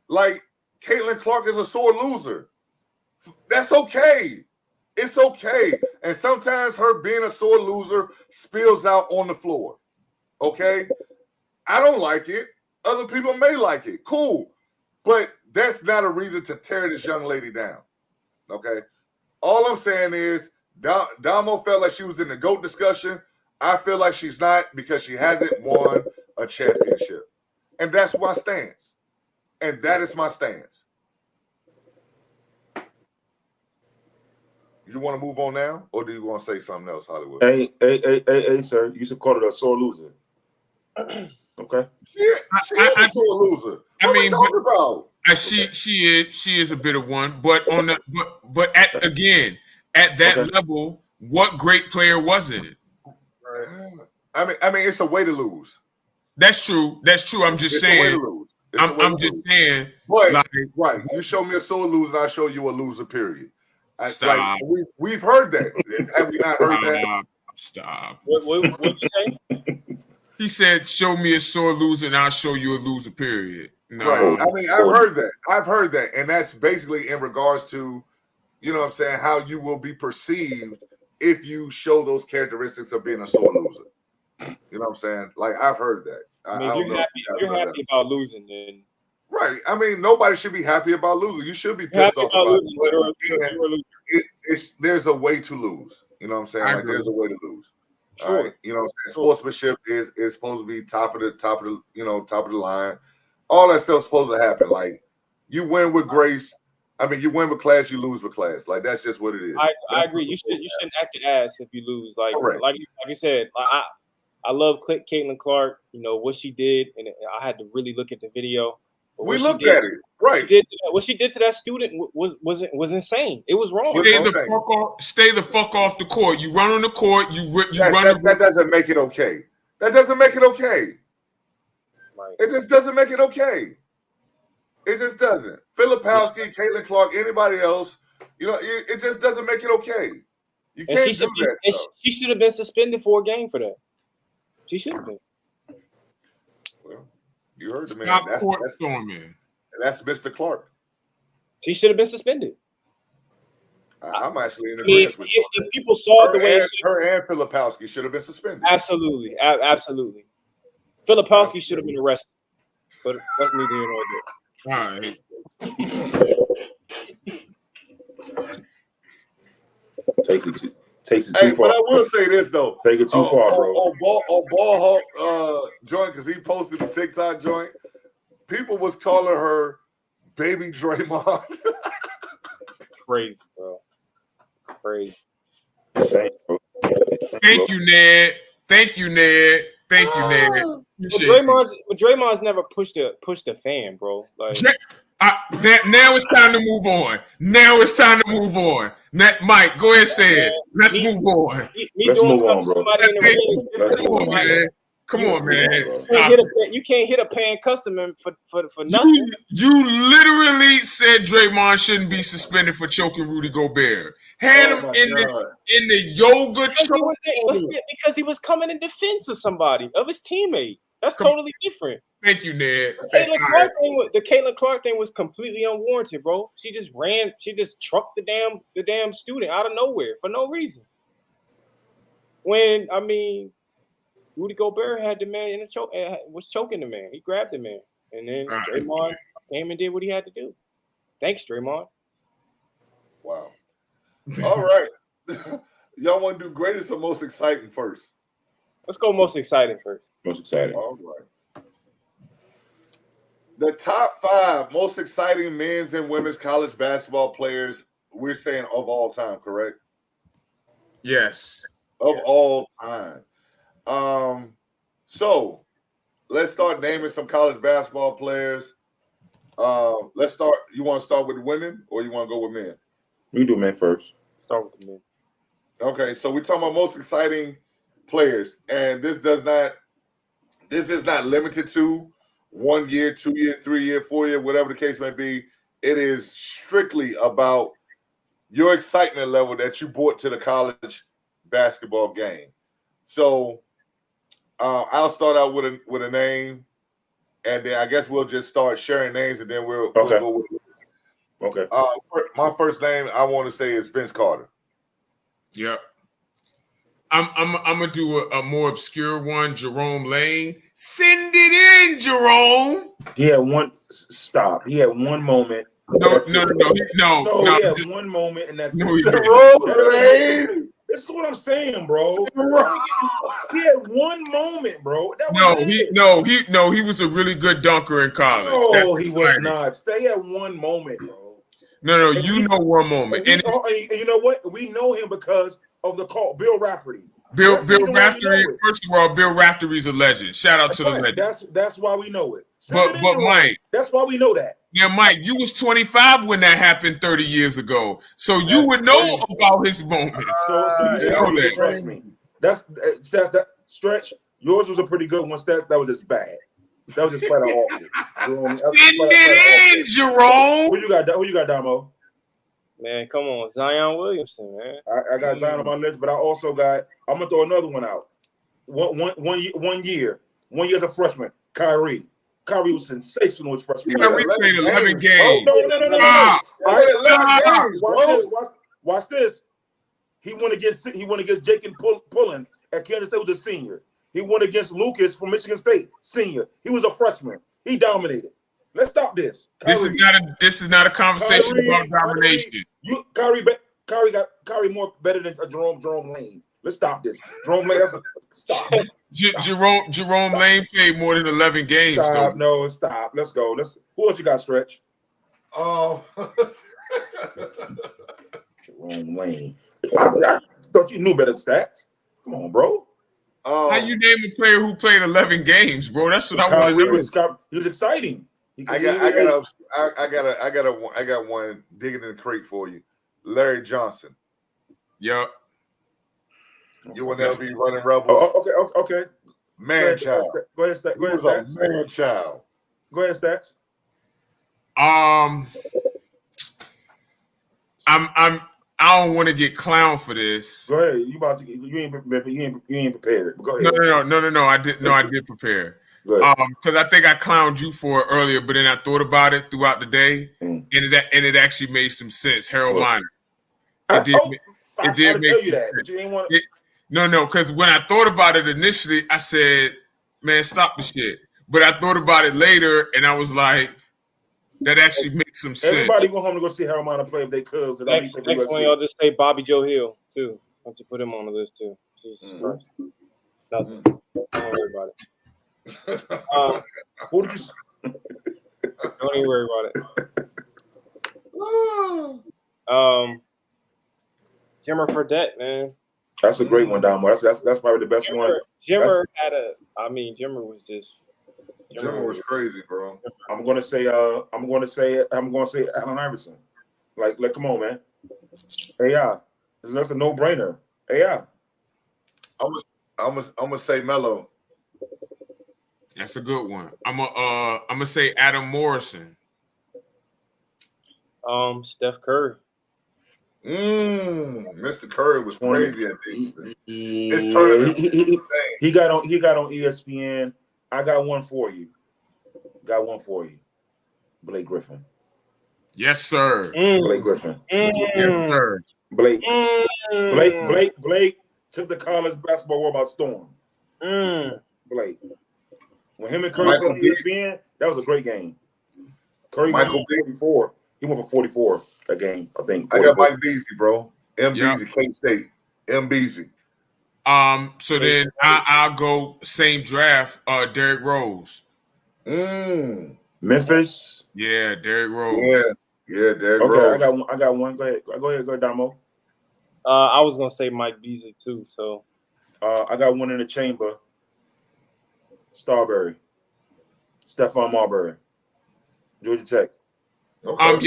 Speaker 1: Like, Caitlin Clark is a sore loser. That's okay. It's okay. And sometimes her being a sore loser spills out on the floor. Okay? I don't like it. Other people may like it. Cool. But that's not a reason to tear this young lady down. Okay? All I'm saying is Damo felt like she was in the GOAT discussion. I feel like she's not, because she hasn't won a championship. And that's my stance. And that is my stance. You want to move on now, or do you want to say something else, Hollywood?
Speaker 4: Hey, sir. You should call it a sore loser. Okay.
Speaker 1: She is a sore loser. What are we talking about?
Speaker 3: She is a bit of one, but at that level, what great player wasn't it?
Speaker 1: I mean, it's a way to lose.
Speaker 3: That's true. I'm just saying. I'm just saying.
Speaker 1: But, right, you show me a sore loser, and I show you a loser. Period.
Speaker 3: Stop.
Speaker 1: Like, we've heard that. Have we not heard that?
Speaker 3: Stop.
Speaker 2: What you say?
Speaker 3: He said, "Show me a sore loser, and I'll show you a loser." Period. No.
Speaker 1: Right. I mean, I've heard that, and that's basically in regards to, you know what I'm saying, how you will be perceived if you show those characteristics of being a sore loser. You know what I'm saying? Like, I've heard that.
Speaker 2: I mean, if you're happy about losing, then
Speaker 1: right. I mean, nobody should be happy about losing. You should be pissed off about losing. There's a way to lose. You know what I'm saying? Like, there's a way to lose.
Speaker 2: Sure.
Speaker 1: All right? You know what I'm saying? Sportsmanship is supposed to be top of the line. All that stuff's supposed to happen. Like, you win with grace. I mean, you win with class, you lose with class. Like, that's just what it is.
Speaker 2: I agree. You shouldn't act your ass if you lose. Like you said, I love Caitlin Clark. You know what she did, and I had to really look at the video.
Speaker 1: We looked at it, right?
Speaker 2: What she did to that student was insane. It was wrong.
Speaker 3: Stay the fuck off the court. You run on the court.
Speaker 1: That doesn't make it okay. That doesn't make it okay. Right. It just doesn't make it okay. It just doesn't. Filipowski, Caitlin Clark, anybody else, you know, it just doesn't make it okay. You can't do that.
Speaker 2: She should have been suspended for a game for that. She should have been.
Speaker 1: Well, you heard the man.
Speaker 3: Stop court storming.
Speaker 1: That's Mr. Clark.
Speaker 2: She should have been suspended.
Speaker 1: I'm actually in agreement with you.
Speaker 2: If people saw the way
Speaker 1: her and Filipowski should have been suspended.
Speaker 2: Absolutely, absolutely. Filipowski should have been arrested, but that's neither here nor there.
Speaker 3: All right.
Speaker 4: Takes it too far.
Speaker 1: But I will say this though.
Speaker 4: Take it too far, bro.
Speaker 1: On Ball Hawk joint, because he posted the TikTok joint. People was calling her Baby Draymond.
Speaker 2: Crazy, bro. Crazy.
Speaker 3: Thank you, Ned. Thank you, Ned.
Speaker 2: But Draymond's never pushed a fan, bro. Like,
Speaker 3: now it's time to move on. Mike, go ahead and say it. Let's move on.
Speaker 4: Let's move on, bro.
Speaker 3: Come on, man.
Speaker 2: You can't hit a paying customer for nothing.
Speaker 3: You literally said Draymond shouldn't be suspended for choking Rudy Gobert. Had him in the yoga choke
Speaker 2: because he was coming in defense of somebody, of his teammate. That's totally different.
Speaker 3: Thank you, Ned.
Speaker 2: The Caitlin Clark thing was completely unwarranted, bro. She just trucked the damn student out of nowhere for no reason. when Rudy Gobert had the man in a choke, was choking the man. He grabbed the man, and then
Speaker 3: Right.
Speaker 2: Draymond came and did what he had to do. Thanks, Draymond.
Speaker 1: Wow. All right. Y'all want to do greatest or most exciting first?
Speaker 2: Let's go most exciting first.
Speaker 4: Most exciting.
Speaker 1: All right. The top 5 most exciting men's and women's college basketball players, we're saying of all time, correct?
Speaker 3: Yes.
Speaker 1: Of all time. So let's start naming some college basketball players. Let's start. You want to start with women or you want to go with men?
Speaker 4: We do men first.
Speaker 2: Start with the men.
Speaker 1: Okay, so we're talking about most exciting players, and this is not limited to 1 year, 2 year, 3 year, 4 year, whatever the case may be. It is strictly about your excitement level that you brought to the college basketball game. So I'll start out with a name, and then I guess we'll just start sharing names, and then we'll go with it.
Speaker 4: Okay.
Speaker 1: My first name I want to say is Vince Carter.
Speaker 3: Yep. I'm gonna do a more obscure one. Jerome Lane. Send it in, Jerome.
Speaker 4: He had one stop. He had one moment.
Speaker 3: No.
Speaker 4: He had one moment, and that's
Speaker 3: No,
Speaker 4: it.
Speaker 3: he didn't.
Speaker 1: Jerome Lane.
Speaker 4: This is what I'm saying, bro. He had one moment, bro. That was
Speaker 3: He was a really good dunker in college.
Speaker 4: No, he was not. Stay at one moment, bro.
Speaker 3: No, you know one moment. And
Speaker 4: you know what? We know him because of the call, Bill Raftery.
Speaker 3: Bill Raftery. First of all, Bill Raftery's a legend. Shout out to the legend.
Speaker 4: That's why we know it.
Speaker 3: But Mike,
Speaker 4: that's why we know that.
Speaker 3: Yeah, Mike, you was 25 when that happened 30 years ago, so you would know about his moments.
Speaker 4: So you know that. Trust me. That's that stretch. Yours was a pretty good one. That was just bad. That was just flat out awful.
Speaker 3: Send it in, Jerome.
Speaker 4: Who you got, Damo?
Speaker 2: Man, come on, Zion Williamson, man.
Speaker 4: I got Zion on my list, but I also got. I'm gonna throw another one out. One year as a freshman, Kyrie. Kyrie was sensational as freshman.
Speaker 3: Kyrie played 11 games.
Speaker 4: No. Watch this. He went against Jacob Pullen at Kansas State, was a senior. He went against Lucas from Michigan State, senior. He was a freshman. He dominated. Let's stop this. Kyrie.
Speaker 3: This is not a conversation about domination.
Speaker 4: Kyrie more better than Jerome Lane. Let's stop this. Jerome Lane, stop.
Speaker 3: Jerome Lane played more than 11 games.
Speaker 4: Stop. No, stop. Let's go. Who else you got, Stretch?
Speaker 1: Oh,
Speaker 4: Jerome Lane. I thought you knew better stats. Come on, bro.
Speaker 3: How you name a player who played 11 games, bro? That's what I want to know.
Speaker 4: He was exciting.
Speaker 1: I got one digging in the crate for you. Larry Johnson.
Speaker 3: Yep.
Speaker 1: You will never be running Rebels.
Speaker 4: Oh, okay.
Speaker 1: Man child.
Speaker 4: Go ahead, Stacks.
Speaker 1: Man child.
Speaker 4: Go ahead, Stacks.
Speaker 3: I don't want to get clowned for this.
Speaker 4: Go ahead. You ain't prepared. Go ahead.
Speaker 3: No. I did prepare. Because I think I clowned you for it earlier, but then I thought about it throughout the day, and it actually made some sense. Harold Miner.
Speaker 4: I tell you that, but you ain't want to.
Speaker 3: No, because when I thought about it initially, I said, man, stop the shit. But I thought about it later, and I was like, that actually makes some sense.
Speaker 4: Everybody go home to go see Harold Miner play if they could.
Speaker 2: Next one, y'all just say Bobby Joe Hill, too. Why don't you put him on the list, too? Jesus Christ. Nothing. Don't worry about it.
Speaker 4: Who did you say?
Speaker 2: Don't even worry about it. Jimmer Fredette, man.
Speaker 4: That's a great one, Damo. That's probably the best one.
Speaker 2: Jimmer was just.
Speaker 1: Jimmer was crazy, bro.
Speaker 4: I'm gonna say Allen Iverson. Like, come on, man. AI. That's a no-brainer. AI.
Speaker 1: I'm gonna say Melo.
Speaker 3: That's a good one. I'm gonna say Adam Morrison.
Speaker 2: Steph Curry.
Speaker 1: Mr. Curry was crazy at defense.
Speaker 4: He got on ESPN. I got one for you. Blake Griffin.
Speaker 3: Yes, sir.
Speaker 4: Blake Griffin.
Speaker 3: Yes, sir.
Speaker 4: Blake took the college basketball world by storm. Blake. When him and Curry
Speaker 1: Michael
Speaker 4: played on ESPN, that was a great game. Curry
Speaker 1: Michael
Speaker 4: went for 44. He went for 44 that game, I think.
Speaker 1: I got
Speaker 4: 44.
Speaker 1: Mike Beasley, bro. M.
Speaker 3: Yeah.
Speaker 1: Beasley, K-State. M. Beasley.
Speaker 3: So then I'll go same draft. Derrick Rose.
Speaker 4: Memphis.
Speaker 3: Yeah, Derrick Rose.
Speaker 1: Yeah, Derrick
Speaker 4: Okay,
Speaker 1: Rose.
Speaker 4: I got one. Go ahead, Damo.
Speaker 2: I was gonna say Mike Beasley too. So
Speaker 4: I got one in the chamber. Starberry. Stephon Marbury. Georgia Tech.
Speaker 1: Okay.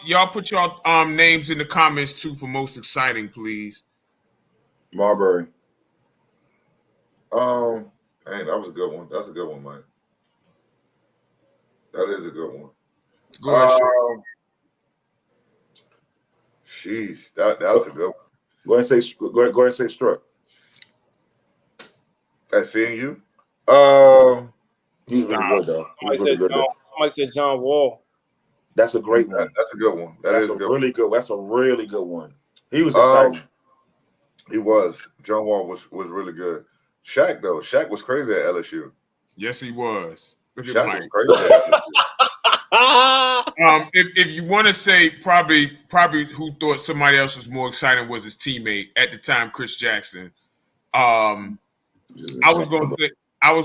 Speaker 3: Y'all put y'all names in the comments too for most exciting, please.
Speaker 4: Marbury.
Speaker 1: Dang, that was a good one. That's a good one, Mike. That is a good one.
Speaker 3: Go ahead.
Speaker 1: Sheesh, that's a good one.
Speaker 4: Go ahead and say Struck.
Speaker 1: That's seeing you.
Speaker 4: He's really good though. He's really good.
Speaker 2: Somebody said John Wall.
Speaker 4: That's a great one.
Speaker 1: That's a good one.
Speaker 4: That's a really good. That's a really good one. He was exciting.
Speaker 1: He was. John Wall was really good. Shaq though. Shaq was crazy at LSU.
Speaker 3: Yes, he was. Look at
Speaker 1: Shaq
Speaker 3: Mike.
Speaker 1: was crazy at LSU.
Speaker 3: If you want to say probably who thought somebody else was more exciting was his teammate at the time, Chris Jackson. I was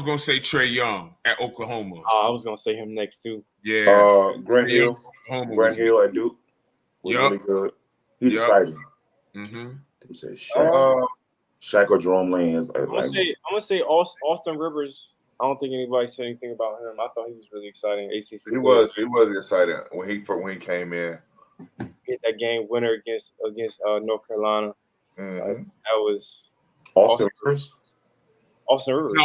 Speaker 3: gonna say Trey Young at Oklahoma.
Speaker 2: I was gonna say him next too.
Speaker 3: Yeah.
Speaker 4: Grant Hill. Grant Hill at Duke was really good. He's exciting.
Speaker 3: Mm-hmm.
Speaker 4: He said Shaq or Jerome Lane.
Speaker 2: I'm gonna say Austin Rivers. I don't think anybody said anything about him. I thought he was really exciting. ACC.
Speaker 1: He was excited when he came in.
Speaker 2: Hit that game winner against North Carolina.
Speaker 1: Mm-hmm.
Speaker 2: That was
Speaker 4: Austin Rivers.
Speaker 2: Austin Rivers.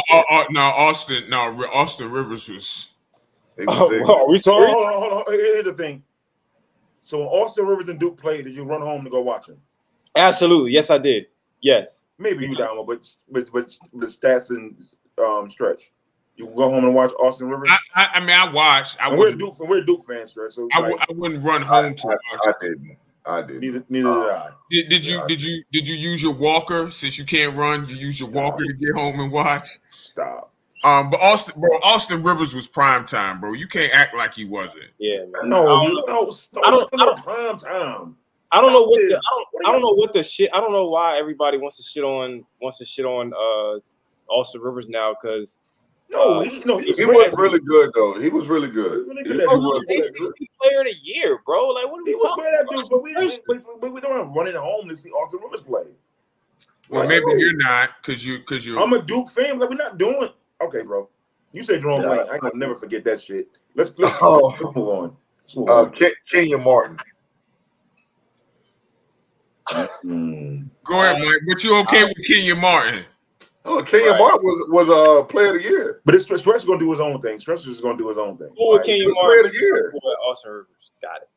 Speaker 3: Austin Rivers was.
Speaker 2: Are we sorry?
Speaker 4: Hold on. Here's the thing. So when Austin Rivers and Duke played, did you run home to go watch him?
Speaker 2: Absolutely. Yes, I did. Yes.
Speaker 4: Maybe you down, but the stats and stretch. You go home and watch Austin Rivers.
Speaker 3: I watched.
Speaker 4: We're Duke fans, Stretch. So
Speaker 3: I wouldn't run home to watch.
Speaker 1: I didn't.
Speaker 4: Neither did I.
Speaker 3: Did you use your walker since you can't run? You use your walker to get home and watch.
Speaker 4: Stop.
Speaker 3: But Austin Rivers was prime time, bro. You can't act like he wasn't.
Speaker 2: Yeah, man.
Speaker 4: I don't prime time.
Speaker 2: I don't know what the shit. I don't know why everybody wants to shit on Austin Rivers now because.
Speaker 4: He
Speaker 1: was really good though. He was really good.
Speaker 2: He was ACC Player of the Year, bro. Like what are we talking about?
Speaker 4: But we don't run it home to see Austin Rivers play.
Speaker 3: Well, maybe you're not because you're.
Speaker 4: I'm a Duke fan. Like we're not doing. Okay, bro. You say Jerome Lane. I ain't gonna never forget that shit. Let's move on.
Speaker 1: Kenyon Martin.
Speaker 3: Go ahead, Mike. But you okay with Kenyon Martin?
Speaker 1: Oh, Kenyon Martin was a player of the year.
Speaker 4: But Stretch is gonna do his own thing. Stretch is gonna do his own thing.
Speaker 2: Who was Kenyon Martin?
Speaker 1: Player of the year.
Speaker 2: Austin Rivers. Got it.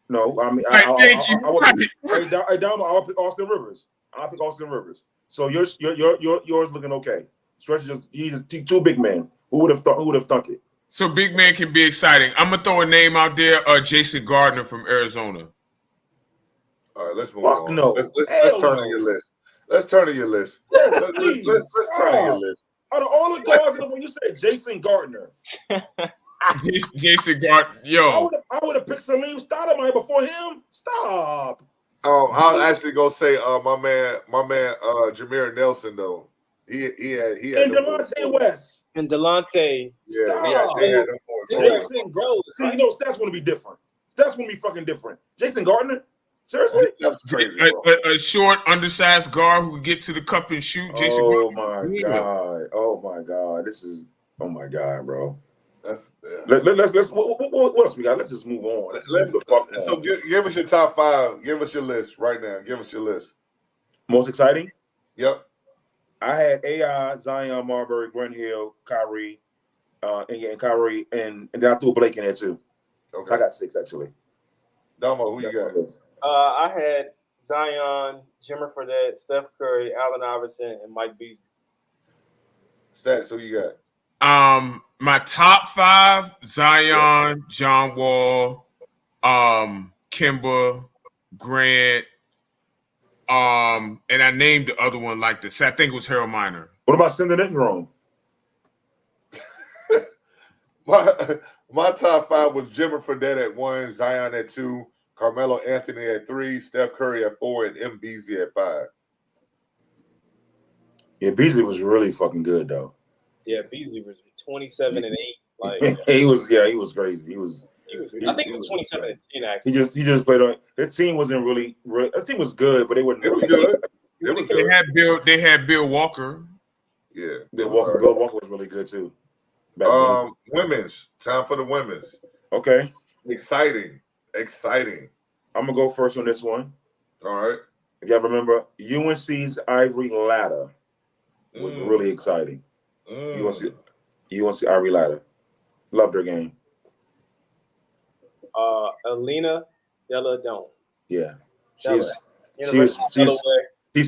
Speaker 4: No, I mean, I'll pick Austin Rivers. So yours looking okay. Stretch he's two big men. Who would have thunk it?
Speaker 3: So big man can be exciting. I'm gonna throw a name out there. Jason Gardner from Arizona.
Speaker 1: All right, let's move on.
Speaker 4: No.
Speaker 1: Let's turn on your list. Let's turn to your list. Let's turn to your list.
Speaker 4: Out of all the guards, when you said Jason Gardner,
Speaker 3: Jason Gardner, yo,
Speaker 4: I would have picked Salim Stoudemire before him. Stop.
Speaker 1: I'll actually go say my man, Jameer Nelson though. He had
Speaker 4: and Delonte West
Speaker 2: and Delonte.
Speaker 1: Yeah,
Speaker 4: Jason Gardner. See, stats want to be different. Stats want to be fucking different. Jason Gardner. Seriously?
Speaker 1: That's crazy,
Speaker 3: a short, undersized guard who can get to the cup and shoot. Jason
Speaker 4: God! Oh my God! This is my God, bro.
Speaker 1: Let's.
Speaker 4: What else we got? Let's just move on.
Speaker 1: So give us your top 5. Give us your list right now. Give us your list.
Speaker 4: Most exciting?
Speaker 1: Yep.
Speaker 4: I had AI, Zion, Marbury, Grant Hill, Kyrie, and Kyrie, and then I threw Blake in there too.
Speaker 1: Okay.
Speaker 4: I got 6 actually.
Speaker 1: Damo, who you got?
Speaker 2: I had Zion, Jimmer Fredette, Steph Curry, Allen Iverson, and Mike Beasley.
Speaker 1: Stats, who you got?
Speaker 3: My top 5: Zion, John Wall, Kimba, Grant, And I named the other one like this. I think it was Harold Miner.
Speaker 4: What about sending it home?
Speaker 1: My top 5 was Jimmer Fredette at 1, Zion at 2, Carmelo Anthony at 3, Steph Curry at 4, and M. Beasley at 5.
Speaker 4: Yeah, Beasley was really fucking good though.
Speaker 2: Yeah, Beasley was 27 and 8. Like
Speaker 4: he was crazy. He was.
Speaker 2: I think it was 27 and 10 actually.
Speaker 4: He just played on. His team wasn't really. His team was good, but they wasn't.
Speaker 1: It was
Speaker 4: really
Speaker 1: good. It was good.
Speaker 3: They had Bill Walker.
Speaker 1: Yeah.
Speaker 4: Bill Walker was really good too.
Speaker 1: Women's. Time for the women's.
Speaker 4: Okay.
Speaker 1: Exciting.
Speaker 4: I'm gonna go first on this one.
Speaker 1: All right.
Speaker 4: If y'all remember, UNC's Ivory Latta was really exciting. UNC Ivory Latta. Loved her game.
Speaker 2: Alina Deladone.
Speaker 4: Yeah.
Speaker 2: She's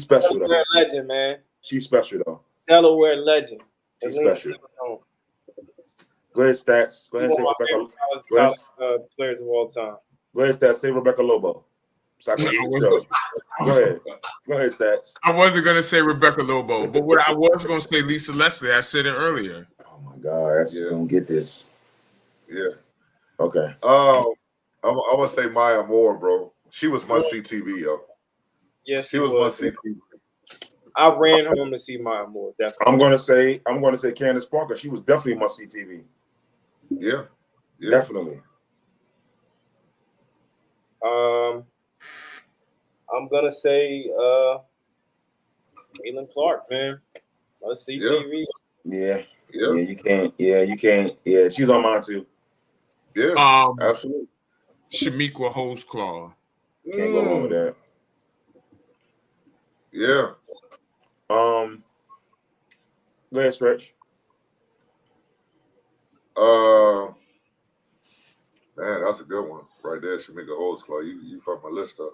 Speaker 4: special though.
Speaker 2: Delaware legend, man.
Speaker 4: She's special though.
Speaker 2: Delaware legend.
Speaker 4: She's
Speaker 2: Alina
Speaker 4: special.
Speaker 2: Deladone.
Speaker 4: Go ahead, Stats. Go ahead and say
Speaker 2: One of my
Speaker 4: Rebecca.
Speaker 2: favorite college players of all time.
Speaker 4: Go ahead, Stats. Say Rebecca Lobo. So I can end the show. Go ahead. Go ahead, Stats.
Speaker 3: I wasn't gonna say Rebecca Lobo, but what I was gonna say Lisa Leslie. I said it earlier.
Speaker 4: Oh my God, I just don't get this.
Speaker 1: Yeah.
Speaker 4: Okay.
Speaker 1: I'm gonna say Maya Moore, bro. She was must see TV, yo.
Speaker 2: Yes,
Speaker 1: She was must see TV.
Speaker 2: I ran home to see Maya Moore. Definitely.
Speaker 4: I'm gonna say Candace Parker. She was definitely must see TV.
Speaker 1: Yeah.
Speaker 4: Definitely.
Speaker 2: I'm gonna say Caitlin Clark, man. Let's see TV.
Speaker 4: Yeah, you can't. Yeah, she's on mine too.
Speaker 1: Yeah, absolutely.
Speaker 3: Shamiqua Holdsclaw.
Speaker 4: Can't go wrong with that.
Speaker 1: Yeah.
Speaker 4: Go ahead, Stretch.
Speaker 1: Man, that's a good one right there. Shamika Holdsclaw. You fucked my list up.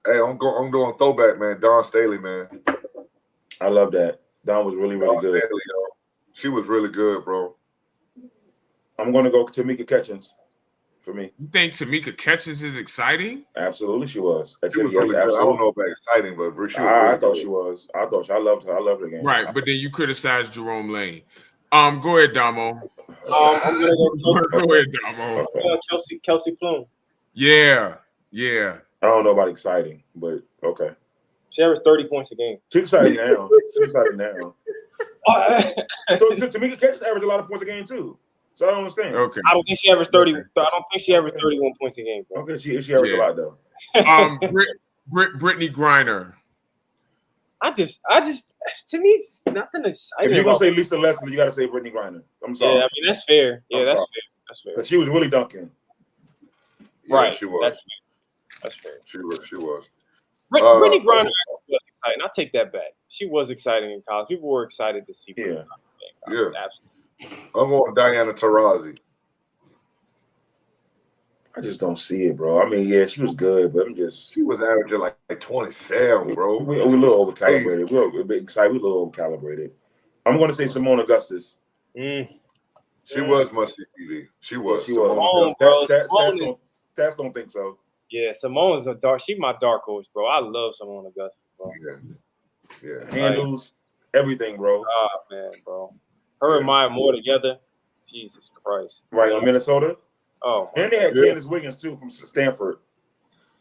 Speaker 1: Hey, I'm doing throwback, man. Dawn Staley, man.
Speaker 4: I love that. Dawn was really good.
Speaker 1: Staley, yo. She was really good, bro.
Speaker 4: I'm gonna go Tamika Catchings for me.
Speaker 3: You think Tamika Catchings is exciting?
Speaker 4: Absolutely, she was.
Speaker 1: She was really good. I don't know about exciting, but she was
Speaker 4: I thought she was. I loved her. I loved her game.
Speaker 3: Right, but then you criticized Jerome Lane. Go ahead, Damo.
Speaker 2: I'm gonna
Speaker 3: Go ahead, Damo.
Speaker 2: Kelsey Plum.
Speaker 3: Yeah.
Speaker 4: I don't know about exciting, but okay.
Speaker 2: She averaged 30 points a game.
Speaker 4: She's exciting now. So Tamika Catchings averaged a lot of points a game too. So I don't understand.
Speaker 3: Okay.
Speaker 2: I don't think she averaged 30. I don't think she averaged 31 points a game. Bro.
Speaker 4: Okay, she averaged a lot though.
Speaker 3: Brittany Griner.
Speaker 2: I just to me it's nothing exciting.
Speaker 4: If you're gonna say Lisa Leslie, you gotta say Brittany Griner. I'm sorry.
Speaker 2: Yeah, I mean that's fair. Yeah, that's fair.
Speaker 4: But she was really dunking.
Speaker 1: Yeah,
Speaker 2: right.
Speaker 1: She was.
Speaker 2: That's fair.
Speaker 1: She was.
Speaker 2: Brittany Griner was exciting. I'll take that back. She was exciting in college. People were excited to see her.
Speaker 1: Yeah.
Speaker 2: Absolutely.
Speaker 1: I'm going Diana Taurasi.
Speaker 4: I just don't see it, bro. I mean, yeah, she was good, but
Speaker 1: she was averaging like 27, bro.
Speaker 4: We're a little overcalibrated. We're a bit excited. We're a little overcalibrated. I'm going to say Simone Augustus.
Speaker 1: She was must see TV. She was.
Speaker 4: Stats don't think so.
Speaker 2: Yeah, Simone's a dark. She's my dark horse, bro. I love Simone Augustus, bro.
Speaker 1: Yeah.
Speaker 4: Handles, everything, bro.
Speaker 2: Oh man, bro. Her and Maya Moore together. Jesus Christ.
Speaker 4: Right on Minnesota.
Speaker 2: Oh.
Speaker 4: And they had Candace Wiggins too from Stanford.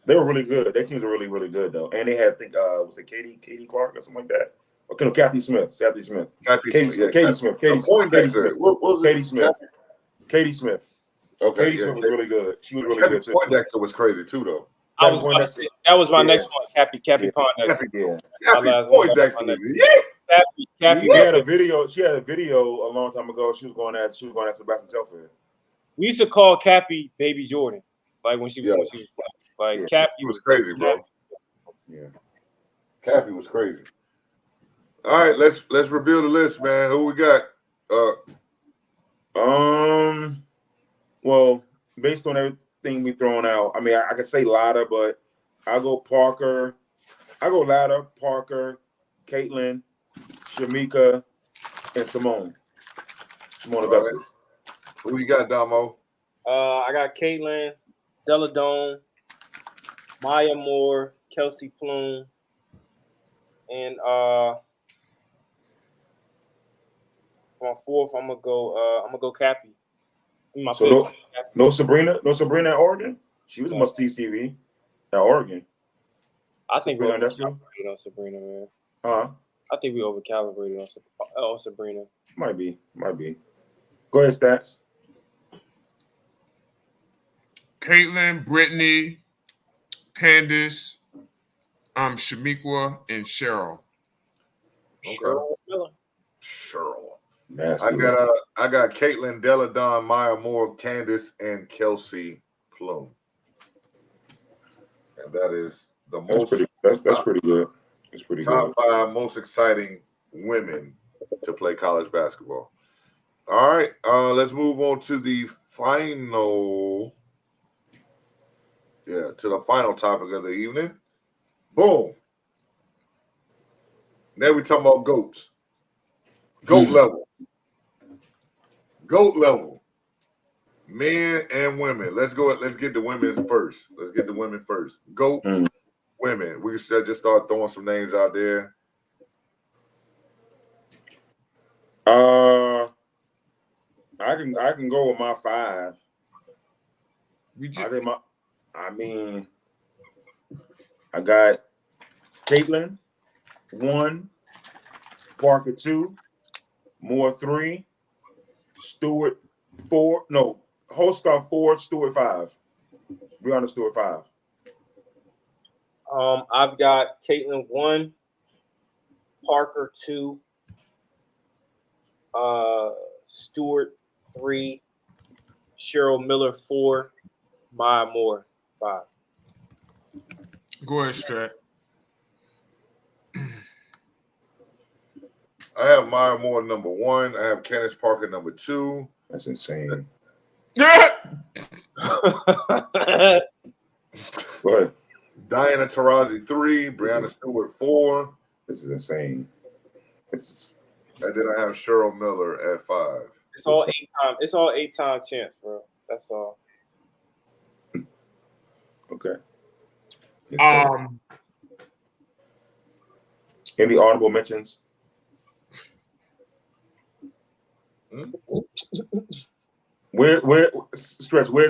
Speaker 4: They were really good. Their teams were really, really good though. And they had, I think, was it Katie Clark or something like that? Okay, no, Kathy Smith. Katie Smith. Katie Smith. Katie Smith. Katie Smith.
Speaker 1: Okay,
Speaker 4: Katie Smith was really good. She was really good too.
Speaker 1: Poindexter was crazy too, though.
Speaker 2: I was about to say, that was my next one. Cappy Poindexter.
Speaker 4: Yeah.
Speaker 1: Poindexter.
Speaker 2: Cappy.
Speaker 4: She had a video a long time ago. She was going at Sebastian Telfair.
Speaker 2: We used to call Cappy Baby Jordan, like when she was like Cappy
Speaker 1: was crazy, bro. Yeah, Cappy was crazy. All right, let's reveal the list, man. Who we got?
Speaker 4: Well, based on everything we thrown out, I mean, I could say Latta, but I'll go Parker. I go Latta, Parker, Caitlin, Shamika, and Simone Augustus.
Speaker 1: Right. Who you got, Damo?
Speaker 2: I got Caitlin, Deladone, Maya Moore, Kelsey Plum, and my fourth, I'm gonna go Cappy. My
Speaker 4: So
Speaker 2: fifth,
Speaker 4: no Sabrina at Oregon. She was must TV at Oregon.
Speaker 2: I think we
Speaker 4: Sabrina
Speaker 2: overcalibrated on Sabrina, man.
Speaker 4: Huh?
Speaker 2: I think we overcalibrated on Sabrina.
Speaker 4: Might be. Go ahead, stats.
Speaker 3: Caitlin, Brittany, Candace, Shamiqua, and Cheryl.
Speaker 1: Okay.
Speaker 2: Miller.
Speaker 1: Cheryl.
Speaker 4: Nasty.
Speaker 1: I got Caitlin, Deladon, Maya Moore, Candace, and Kelsey Plum. And that is the
Speaker 4: That's
Speaker 1: most
Speaker 4: pretty. That's pretty good. It's pretty
Speaker 1: top
Speaker 4: good.
Speaker 1: 5 most exciting women to play college basketball. All right, let's move on to the final. Yeah, to the final topic of the evening. Boom. Now we talking about goats. Goat level. Goat level. Men and women. Let's get the women first. Goat women. We should just start throwing some names out there.
Speaker 4: I can go with my 5. I got Caitlin 1, Parker 2, Moore 3, Stewart 4. No, Holscott 4, Stewart 5. Breonna Stewart 5.
Speaker 2: I've got Caitlin 1, Parker 2, Stewart 3, Cheryl Miller 4, Maya Moore 5.
Speaker 3: Go ahead, Strat.
Speaker 1: I have Maya Moore number 1. I have Candace Parker number 2.
Speaker 4: That's insane.
Speaker 3: Yeah.
Speaker 4: Go ahead.
Speaker 1: Diana Taurasi 3, Breonna Stewart 4.
Speaker 4: This is insane.
Speaker 1: And then I have Cheryl Miller at 5.
Speaker 2: It's all 8 time. It's all 8-time chance, bro. That's all.
Speaker 4: Okay. Any honorable mentions? Where's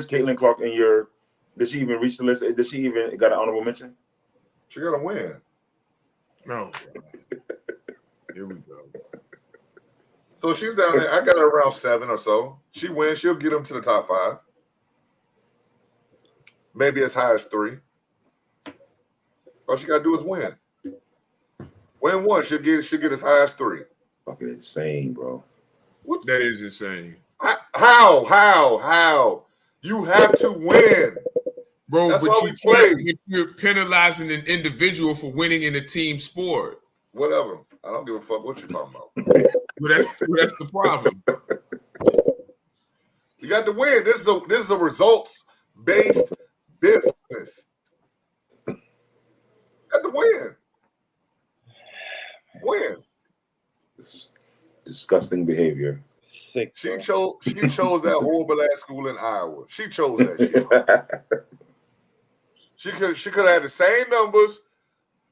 Speaker 4: Caitlin Clark in your? Did she even reach the list? Did she even got an honorable mention?
Speaker 1: She got to win.
Speaker 3: No. Here we go.
Speaker 1: So she's down there. I got her around 7 or so. She wins. She'll get them to the top 5. Maybe as high as 3. All she got to do is win. Win 1. She'll get as high as 3.
Speaker 4: Fucking insane, bro.
Speaker 3: That is insane.
Speaker 1: How? You have to win.
Speaker 3: Bro,
Speaker 1: That's
Speaker 3: but
Speaker 1: why we play.
Speaker 3: you're penalizing an individual for winning in a team sport.
Speaker 1: Whatever. I don't give a fuck what you're talking about.
Speaker 3: Well, that's the problem.
Speaker 1: You got to win. This is a results-based business. You got to win. Win.
Speaker 4: This disgusting behavior.
Speaker 2: Sick.
Speaker 1: She chose that horrible ass school in Iowa. She chose that shit. She could have had the same numbers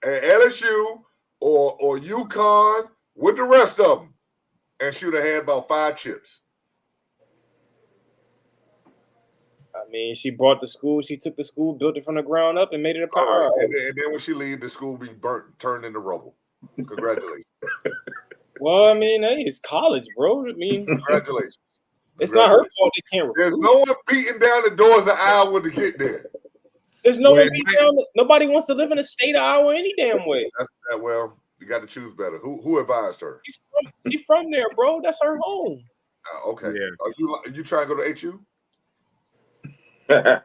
Speaker 1: at LSU or UConn with the rest of them, and she would have had about 5 chips.
Speaker 2: I mean, she bought the school. She took the school, built it from the ground up, and made it a power.
Speaker 1: And then when she leaves, the school be turned into rubble. Congratulations.
Speaker 2: Well, I mean, hey, it's college, bro. I mean,
Speaker 1: Congratulations.
Speaker 2: it's not her fault they can't recruit.
Speaker 1: There's no one beating down the doors of Iowa to get there.
Speaker 2: There's no one beating down. Nobody wants to live in the state of Iowa any damn way.
Speaker 1: Well, you got to choose better. Who advised her?
Speaker 2: She's from there, bro. That's her home.
Speaker 1: Okay.
Speaker 3: Yeah.
Speaker 1: Are you trying to go to HU?
Speaker 2: If I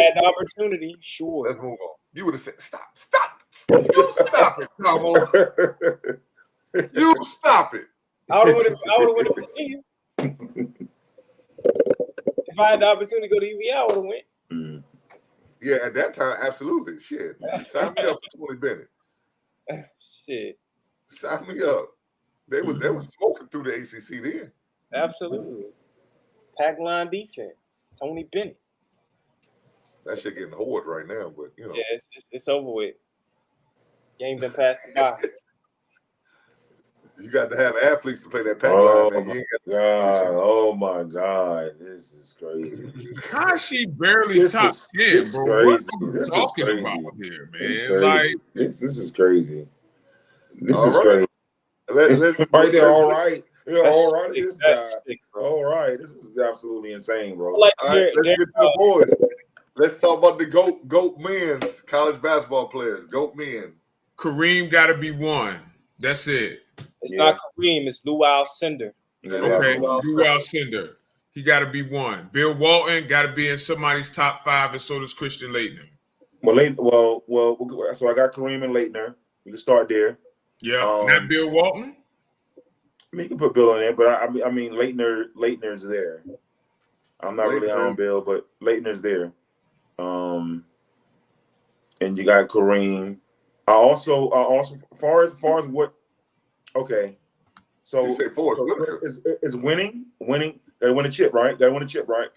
Speaker 2: had the opportunity, sure.
Speaker 1: Let's move on. You would have said, stop. You stop it, Cabo. You stop it.
Speaker 2: I would have went to Virginia. If I had the opportunity to go to UVA, I would have went.
Speaker 1: Yeah, at that time, absolutely. Shit. Sign me up for Tony Bennett.
Speaker 2: Shit.
Speaker 1: Sign me up. They was smoking through the ACC then.
Speaker 2: Absolutely. Pack line defense. Tony Bennett.
Speaker 1: That shit getting hoard right now, but
Speaker 2: Yeah, it's over with. Game been passed by.
Speaker 1: you got to have athletes to play that pack
Speaker 4: Oh
Speaker 1: line, man.
Speaker 4: my
Speaker 1: You ain't
Speaker 4: god! Oh my god! This is crazy.
Speaker 3: How is she barely
Speaker 4: This
Speaker 3: top
Speaker 4: is
Speaker 3: 10,
Speaker 4: this
Speaker 3: bro?
Speaker 4: crazy.
Speaker 3: What are we
Speaker 4: This is
Speaker 3: talking
Speaker 4: crazy.
Speaker 3: about here,
Speaker 4: This is
Speaker 3: man?
Speaker 4: crazy.
Speaker 3: Like,
Speaker 4: This is crazy. This
Speaker 1: All
Speaker 4: is
Speaker 1: right.
Speaker 4: crazy.
Speaker 1: Let's
Speaker 4: Right there,
Speaker 1: let's-
Speaker 4: all right. Yeah,
Speaker 2: That's
Speaker 4: all right.
Speaker 2: sick.
Speaker 4: This
Speaker 2: That's
Speaker 4: guy.
Speaker 2: sick, bro.
Speaker 4: All right. This is absolutely insane, bro.
Speaker 2: Like,
Speaker 1: All right, let's get to the boys. Let's talk about the GOAT men's college basketball players. GOAT men.
Speaker 3: Kareem got to be one. That's it.
Speaker 2: It's
Speaker 4: Yeah.
Speaker 2: not Kareem. It's Lou Alcindor.
Speaker 4: Yeah,
Speaker 3: Okay,
Speaker 1: Lou
Speaker 3: Lou Alcindor. He got to be one. Bill Walton got to be in somebody's top 5, and so does Christian Laettner.
Speaker 4: Well. So I got Kareem and Leitner. We can start there.
Speaker 3: Yeah,
Speaker 4: Um,
Speaker 3: not Bill Walton.
Speaker 4: I mean, you can put Bill in there, but I mean, Leitner's there. I'm not really high on Bill, but Leitner's there. And you got Kareem. I also, far as what? Okay, so
Speaker 1: You say Forrest Whitaker.
Speaker 4: is winning. They win a chip, right? They win a chip, right?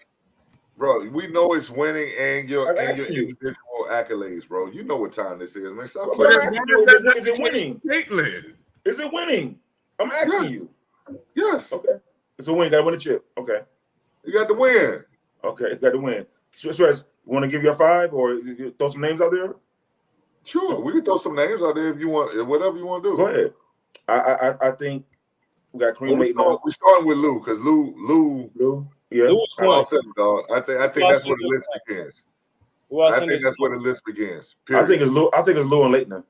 Speaker 1: Bro, we know it's winning and your
Speaker 4: I'm asking you.
Speaker 1: individual accolades, bro. You know what time this is, man. Stop
Speaker 4: But
Speaker 1: playing.
Speaker 4: I'm asking you, is it winning?
Speaker 3: Caitlin.
Speaker 4: Is it winning? I'm asking
Speaker 1: Yeah.
Speaker 4: you.
Speaker 1: Yes,
Speaker 4: Okay, it's a win. Got to win a chip. Okay,
Speaker 1: you got to win.
Speaker 4: got to win. Stress, you want to give your 5 or you throw some names out there?
Speaker 1: Sure, we can throw some names out there if you want, whatever you want to do.
Speaker 4: Go ahead. I think we got Kareem Leitner.
Speaker 1: We're starting with Lou because Lou.
Speaker 4: Lou, yeah.
Speaker 2: Lou's
Speaker 1: I'm
Speaker 2: one.
Speaker 1: all set, dog. I think that's where the list begins.
Speaker 2: Lou
Speaker 1: I
Speaker 2: Alcindor.
Speaker 1: think that's where the list begins.
Speaker 4: I
Speaker 1: Period.
Speaker 4: think it's Lou and Leitner.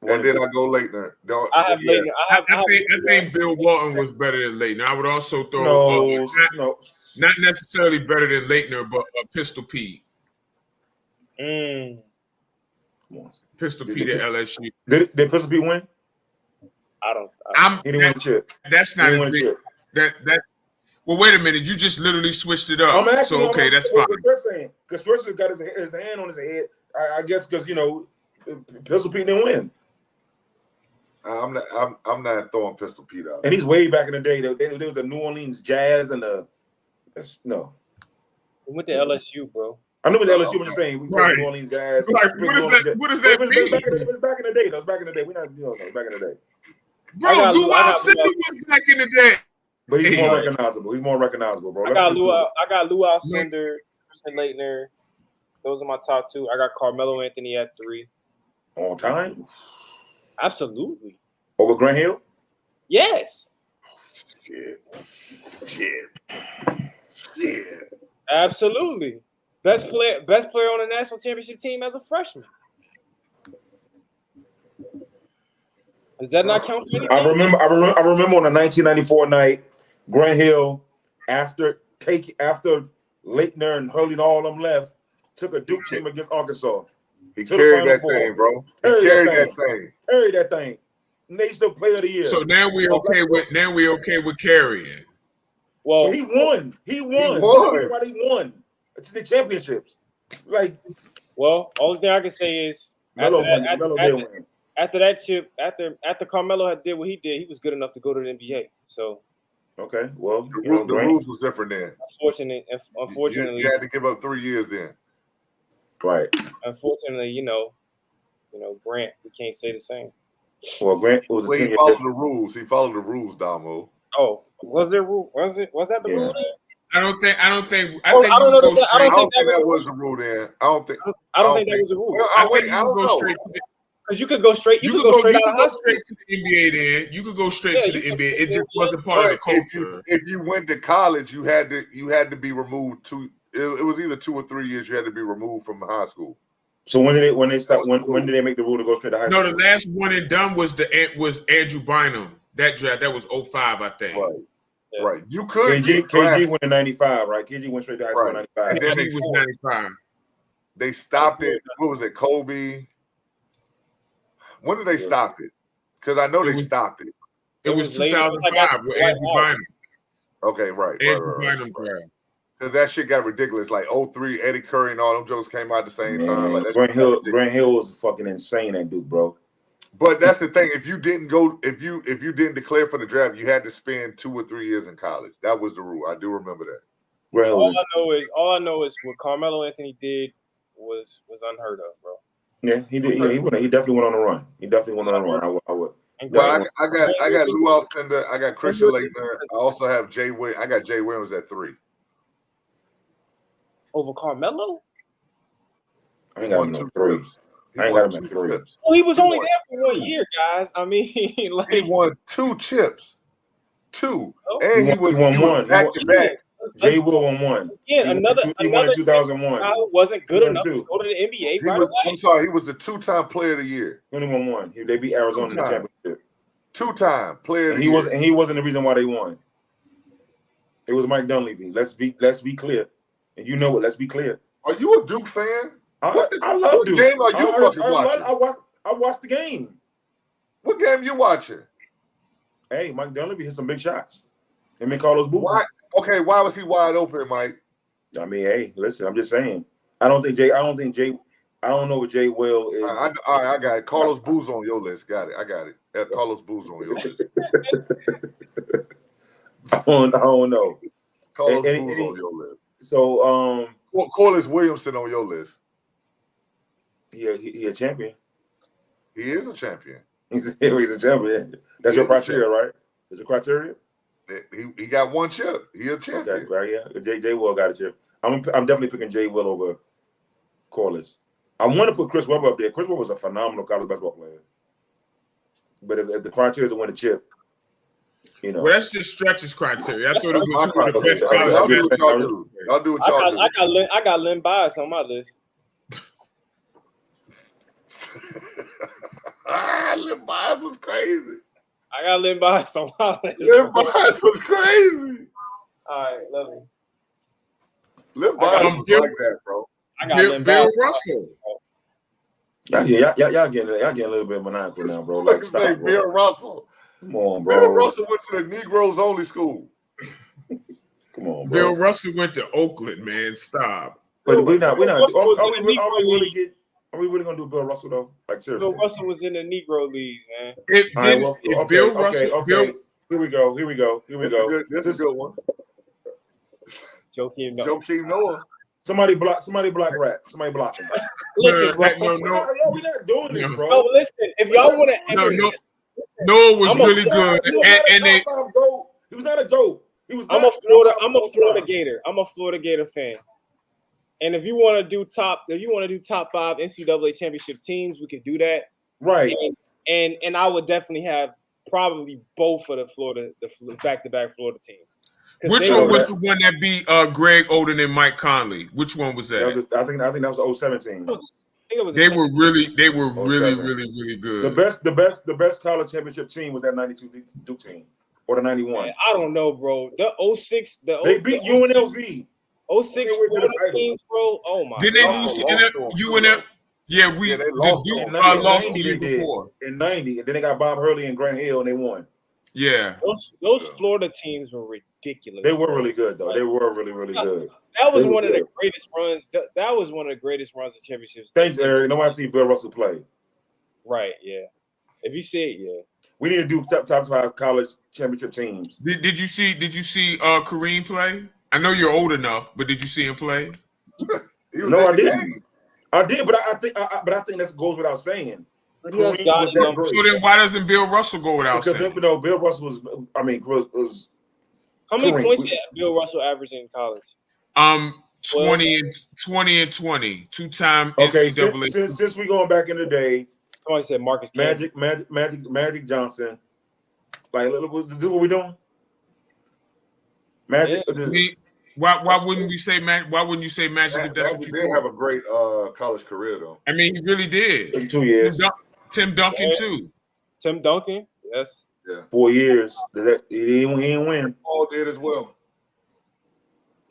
Speaker 1: And then I go Leitner.
Speaker 2: I have Laettner.
Speaker 3: I think Bill Walton was better than Laettner. I would also throw
Speaker 4: No.
Speaker 3: not necessarily better than Laettner, but Pistol Pete.
Speaker 2: Mm.
Speaker 4: Come on.
Speaker 3: Pistol Pete at LSU.
Speaker 4: Did Pistol Pete win? He didn't win the chip.
Speaker 3: That's
Speaker 4: He
Speaker 3: not
Speaker 4: didn't
Speaker 3: as
Speaker 4: win the
Speaker 3: big.
Speaker 4: chip.
Speaker 3: That. Well, wait a minute. You just literally switched it up.
Speaker 4: I'm asking.
Speaker 3: So okay, that's fine.
Speaker 4: Because Chris got his hand on his head. I guess because Pistol Pete didn't win,
Speaker 1: I'm not throwing Pistol Pete out.
Speaker 4: and he's way back in the day. They were the New Orleans Jazz and no.
Speaker 2: We went to LSU, bro.
Speaker 4: I know what the LSU was just saying. We played
Speaker 3: Right.
Speaker 4: New Orleans Jazz.
Speaker 3: Like, what does that mean?
Speaker 4: Back in the day. That was back in the day. We're not, back in the day.
Speaker 3: Bro,
Speaker 2: I got
Speaker 3: Lou
Speaker 2: Lou- I got
Speaker 3: Alcindor was back in the day.
Speaker 4: But he's
Speaker 3: Hey.
Speaker 4: more recognizable. He's more recognizable, bro.
Speaker 2: I got Lou Alcindor, Christian Laettner. Those are my top 2. I got Carmelo Anthony at 3.
Speaker 4: On time
Speaker 2: Absolutely.
Speaker 4: over Grant Hill.
Speaker 2: Yes.
Speaker 1: Shit.
Speaker 2: Absolutely. Best player on the national championship team as a freshman. Does that not count for anything?
Speaker 4: I remember on the 1994 night, Grant Hill, after Leitner and Hurley and all of them left, took a Duke team against Arkansas.
Speaker 1: He
Speaker 4: To the
Speaker 1: carried
Speaker 4: Final
Speaker 1: that
Speaker 4: Four.
Speaker 1: thing, bro. He
Speaker 4: Carried
Speaker 1: carried
Speaker 4: that
Speaker 1: that thing.
Speaker 4: Carried that thing. National Player of the Year.
Speaker 3: So now we okay with carrying.
Speaker 2: Well,
Speaker 4: He won.
Speaker 1: won.
Speaker 4: Everybody won. It's the championships. Like
Speaker 2: only thing I can say is
Speaker 4: Melo did win.
Speaker 2: after that chip, after Carmelo had did what he did, he was good enough to go to the NBA. So
Speaker 4: Okay, well,
Speaker 1: The rules was different then.
Speaker 2: unfortunately,
Speaker 1: You had to give up 3 years then.
Speaker 4: right.
Speaker 2: unfortunately, Grant, we can't say the same.
Speaker 4: Well, Grant was a
Speaker 1: Well,
Speaker 4: 10
Speaker 1: he
Speaker 4: year
Speaker 1: followed
Speaker 4: difference.
Speaker 1: the rules. He followed the rules, Damo.
Speaker 2: Oh, was there rule? Was that the
Speaker 4: Yeah.
Speaker 2: rule? There?
Speaker 3: I don't think
Speaker 2: I
Speaker 3: you
Speaker 2: don't
Speaker 3: can
Speaker 2: know
Speaker 3: go
Speaker 2: that- I
Speaker 3: straight.
Speaker 2: don't
Speaker 1: I don't
Speaker 2: think
Speaker 1: think
Speaker 2: that
Speaker 1: that
Speaker 2: was
Speaker 1: was the rule then. I don't think.
Speaker 2: I don't think that was a rule.
Speaker 1: Well,
Speaker 3: I
Speaker 1: wait,
Speaker 3: think
Speaker 1: I
Speaker 3: you
Speaker 1: don't
Speaker 3: can go
Speaker 1: know.
Speaker 3: straight to the
Speaker 2: Because you could go straight. You could go straight out of high school.
Speaker 3: straight to the NBA then. You could go straight
Speaker 2: Yeah,
Speaker 3: to
Speaker 2: you
Speaker 3: the
Speaker 2: can
Speaker 3: NBA.
Speaker 2: straight
Speaker 3: It just
Speaker 2: to-
Speaker 3: wasn't part of the
Speaker 1: But
Speaker 3: culture.
Speaker 1: if you went to college, you had to be removed. It was either 2 or 3 years. You had to be removed from high school.
Speaker 4: So when did they make the rule to go straight to high
Speaker 3: No,
Speaker 4: school?
Speaker 3: the last one and done was Andrew Bynum. That draft, that was 05, I think.
Speaker 1: Right.
Speaker 2: Yeah.
Speaker 1: Right. You could.
Speaker 4: KG went in 95, right? KG went straight to high school in
Speaker 1: Right.
Speaker 4: 95.
Speaker 1: And then
Speaker 3: I think it was 95.
Speaker 1: They stopped it. What was it? Kobe. When did they stop it? Because I know
Speaker 3: It
Speaker 1: they
Speaker 3: was-
Speaker 1: stopped it.
Speaker 3: It was
Speaker 2: was late. It was like
Speaker 3: 2005 with
Speaker 2: after
Speaker 3: Andrew
Speaker 2: White House.
Speaker 3: Bynum.
Speaker 1: Okay, right.
Speaker 3: Andrew Bynum draft.
Speaker 1: Because that shit got ridiculous. Like 03, Eddie Curry and all them jokes came out at the same time.
Speaker 4: Man,
Speaker 1: Like, that
Speaker 4: Grant
Speaker 1: shit got
Speaker 4: Hill,
Speaker 1: ridiculous.
Speaker 4: Grant Hill was fucking insane at Duke, bro.
Speaker 1: But that's the thing. If you didn't go, if you didn't declare for the draft, you had to spend 2 or 3 years in college. That was the rule. I do remember that.
Speaker 4: Grant Hill
Speaker 2: All
Speaker 4: was
Speaker 2: I know is what Carmelo Anthony did was unheard of, bro.
Speaker 4: Yeah, he did. He definitely went on a run. He definitely went on a run. I would.
Speaker 1: Well, I got Lou Alcindor. I got Christian Laettner. I also have Jay Williams. I got Jay Williams at 3.
Speaker 2: Over Carmelo?
Speaker 4: I ain't got him at 3. I ain't got him at 3.
Speaker 2: Oh, he was only there for 1 year, guys. I mean, like
Speaker 1: he won 2 chips. 2.
Speaker 2: Oh.
Speaker 1: And he won 1 back to back.
Speaker 4: Jay Will won 1.
Speaker 2: Again,
Speaker 4: he won in 2001.
Speaker 2: Wasn't good enough to go to the NBA right away.
Speaker 1: I'm sorry, he was the 2-time player of the year.
Speaker 4: He only won 1. They beat Arizona in the championship.
Speaker 1: 2-time player of the year.
Speaker 4: And he wasn't the reason why they won. It was Mike Dunleavy. Let's be clear. And you know what? Let's be clear.
Speaker 1: Are you a Duke fan?
Speaker 4: I love Duke.
Speaker 1: What game are you fucking watching?
Speaker 4: I watched the game.
Speaker 1: What game you watching?
Speaker 4: Hey, Mike Dunleavy hit some big shots. Him and Carlos Boozer.
Speaker 1: Why? Okay, why was he wide open, Mike?
Speaker 4: I mean, hey, listen, I'm just saying. I don't know what Jay Will is.
Speaker 1: All right, I got it. Carlos Boozer on your list. Got it. I got it. Carlos Boozer on your list.
Speaker 4: I don't know.
Speaker 1: Carlos Boozer on your list.
Speaker 4: So,
Speaker 1: Corliss Williamson on your list.
Speaker 4: He a champion.
Speaker 1: He is a champion.
Speaker 4: He's a champion. That's your criteria, right? That's your criteria?
Speaker 1: He got 1 chip. He a champion.
Speaker 4: Okay, right, yeah. Jay Will got a chip. I'm definitely picking Jay Will over Corliss. I want to put Chris Webber up there. Chris Webber was a phenomenal college basketball player. But if the criteria is to win a chip, you know.
Speaker 3: Well, that's just Stretch's criteria. I thought it was one of the best college
Speaker 1: Y'all do what
Speaker 3: basketball.
Speaker 1: y'all do. Y'all do what y'all do.
Speaker 2: I got Len Bias on my list.
Speaker 1: Len Bias was crazy.
Speaker 2: I got Len Bias on my list.
Speaker 1: Len Bias was crazy.
Speaker 2: All right, love you.
Speaker 1: Len Bias was like that, bro.
Speaker 2: I got Len
Speaker 3: Bill
Speaker 2: Bias.
Speaker 3: Russell.
Speaker 4: Y'all getting a little bit maniacal now, bro. Like, stop, bro.
Speaker 1: Bill Russell.
Speaker 4: Come on, bro.
Speaker 1: Bill Russell went to the Negroes only school.
Speaker 4: Come on, bro.
Speaker 3: Bill Russell went to Oakland, man. Stop.
Speaker 4: But we're not. Are we
Speaker 2: Negro
Speaker 4: really gonna do Bill Russell though? Like seriously.
Speaker 2: Bill Russell was in the Negro League, man.
Speaker 3: Bill Russell.
Speaker 4: Okay. Here we go.
Speaker 1: This is a good one.
Speaker 2: Joakim Noah.
Speaker 1: Joakim Noah.
Speaker 4: Somebody block rap. Somebody block him.
Speaker 2: Listen, bro.
Speaker 4: We're not doing this, bro.
Speaker 2: No, listen. If y'all want to,
Speaker 3: Noah was really good, and they.
Speaker 4: He was not a GOAT.
Speaker 2: I'm a Florida Gator. I'm a Florida Gator fan. And if you want to do top 5 NCAA championship teams, we could do that.
Speaker 4: Right.
Speaker 2: And I would definitely have probably both of the back-to-back Florida teams.
Speaker 3: Which one was the one that beat Greg Oden and Mike Conley? Which one was that?
Speaker 4: I think that was 017.
Speaker 3: They were really good.
Speaker 4: The best college championship team was that 92 Duke team or the 91.
Speaker 2: Man, I don't know, bro. The 06,
Speaker 4: they beat UNLV.
Speaker 2: 06 Florida teams, bro. Oh my!
Speaker 3: Did they lose to UNLV? Yeah, they lost the year before
Speaker 4: in '90, and then they got Bob Hurley and Grant Hill, and they won.
Speaker 3: Yeah,
Speaker 2: those Florida teams were ridiculous.
Speaker 4: They were really good, though. They were really good.
Speaker 2: That was one of the greatest runs. That was one of the greatest runs of championships.
Speaker 4: Thanks, Eric. Nobody see Bill Russell play.
Speaker 2: Right. Yeah. If you see it, yeah.
Speaker 4: We need to do top 5 college championship teams.
Speaker 3: Did you see Kareem play? I know you're old enough, but did you see him play?
Speaker 4: No, I didn't. I did, but I think that goes without saying.
Speaker 2: So then
Speaker 3: why doesn't Bill Russell go without saying?
Speaker 4: Because Bill Russell was.
Speaker 2: How many points did Bill Russell average in college?
Speaker 3: 20 and 20, 2-time
Speaker 4: Okay,
Speaker 3: NCAA.
Speaker 4: since we going back in the day,
Speaker 2: somebody said Marcus
Speaker 4: Magic Johnson. Like, do what we doing? Magic.
Speaker 3: Yeah. Why wouldn't we say Magic? Why wouldn't you say Magic? If that's what you
Speaker 1: did have a great college career, though.
Speaker 3: I mean, he really did.
Speaker 4: In 2 years.
Speaker 3: Tim Duncan too.
Speaker 2: Tim Duncan, yes.
Speaker 1: Yeah.
Speaker 4: 4 years. He didn't win.
Speaker 1: Paul did as well.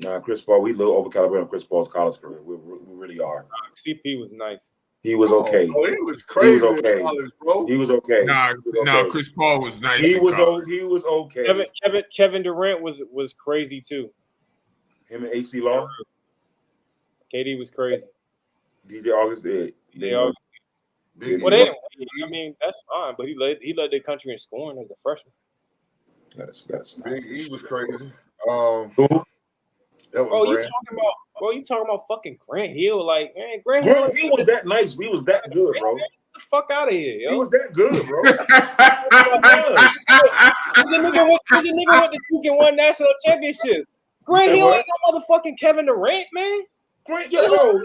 Speaker 4: Nah, Chris Paul. We look over calibrating Chris Paul's college career. We really are.
Speaker 2: CP was nice.
Speaker 4: He was okay.
Speaker 1: Oh, he was crazy.
Speaker 4: He was okay.
Speaker 1: In college, bro.
Speaker 4: He was okay.
Speaker 3: Nah, Chris Paul was nice.
Speaker 4: He was okay.
Speaker 2: Kevin Durant was crazy too.
Speaker 4: Him and AC Law.
Speaker 2: KD was crazy.
Speaker 4: DJ August did.
Speaker 2: Well, they didn't win. I mean, that's fine, but he led the country in scoring as a freshman.
Speaker 4: Gotta stop.
Speaker 1: Big E was crazy.
Speaker 4: Who?
Speaker 2: Bro, you talking about Bro, you talking about fucking Grant Hill? Like, man, Grant Hill.
Speaker 4: Grant Hill was that nice. He was that good, bro.
Speaker 2: Get the fuck out of here,
Speaker 4: He
Speaker 2: yo.
Speaker 4: was that good, bro.
Speaker 2: He's a nigga with the Duke and won national championship. Grant
Speaker 4: said
Speaker 2: Hill
Speaker 4: what?
Speaker 2: ain't no motherfucking Kevin Durant, man.
Speaker 4: Grant, no.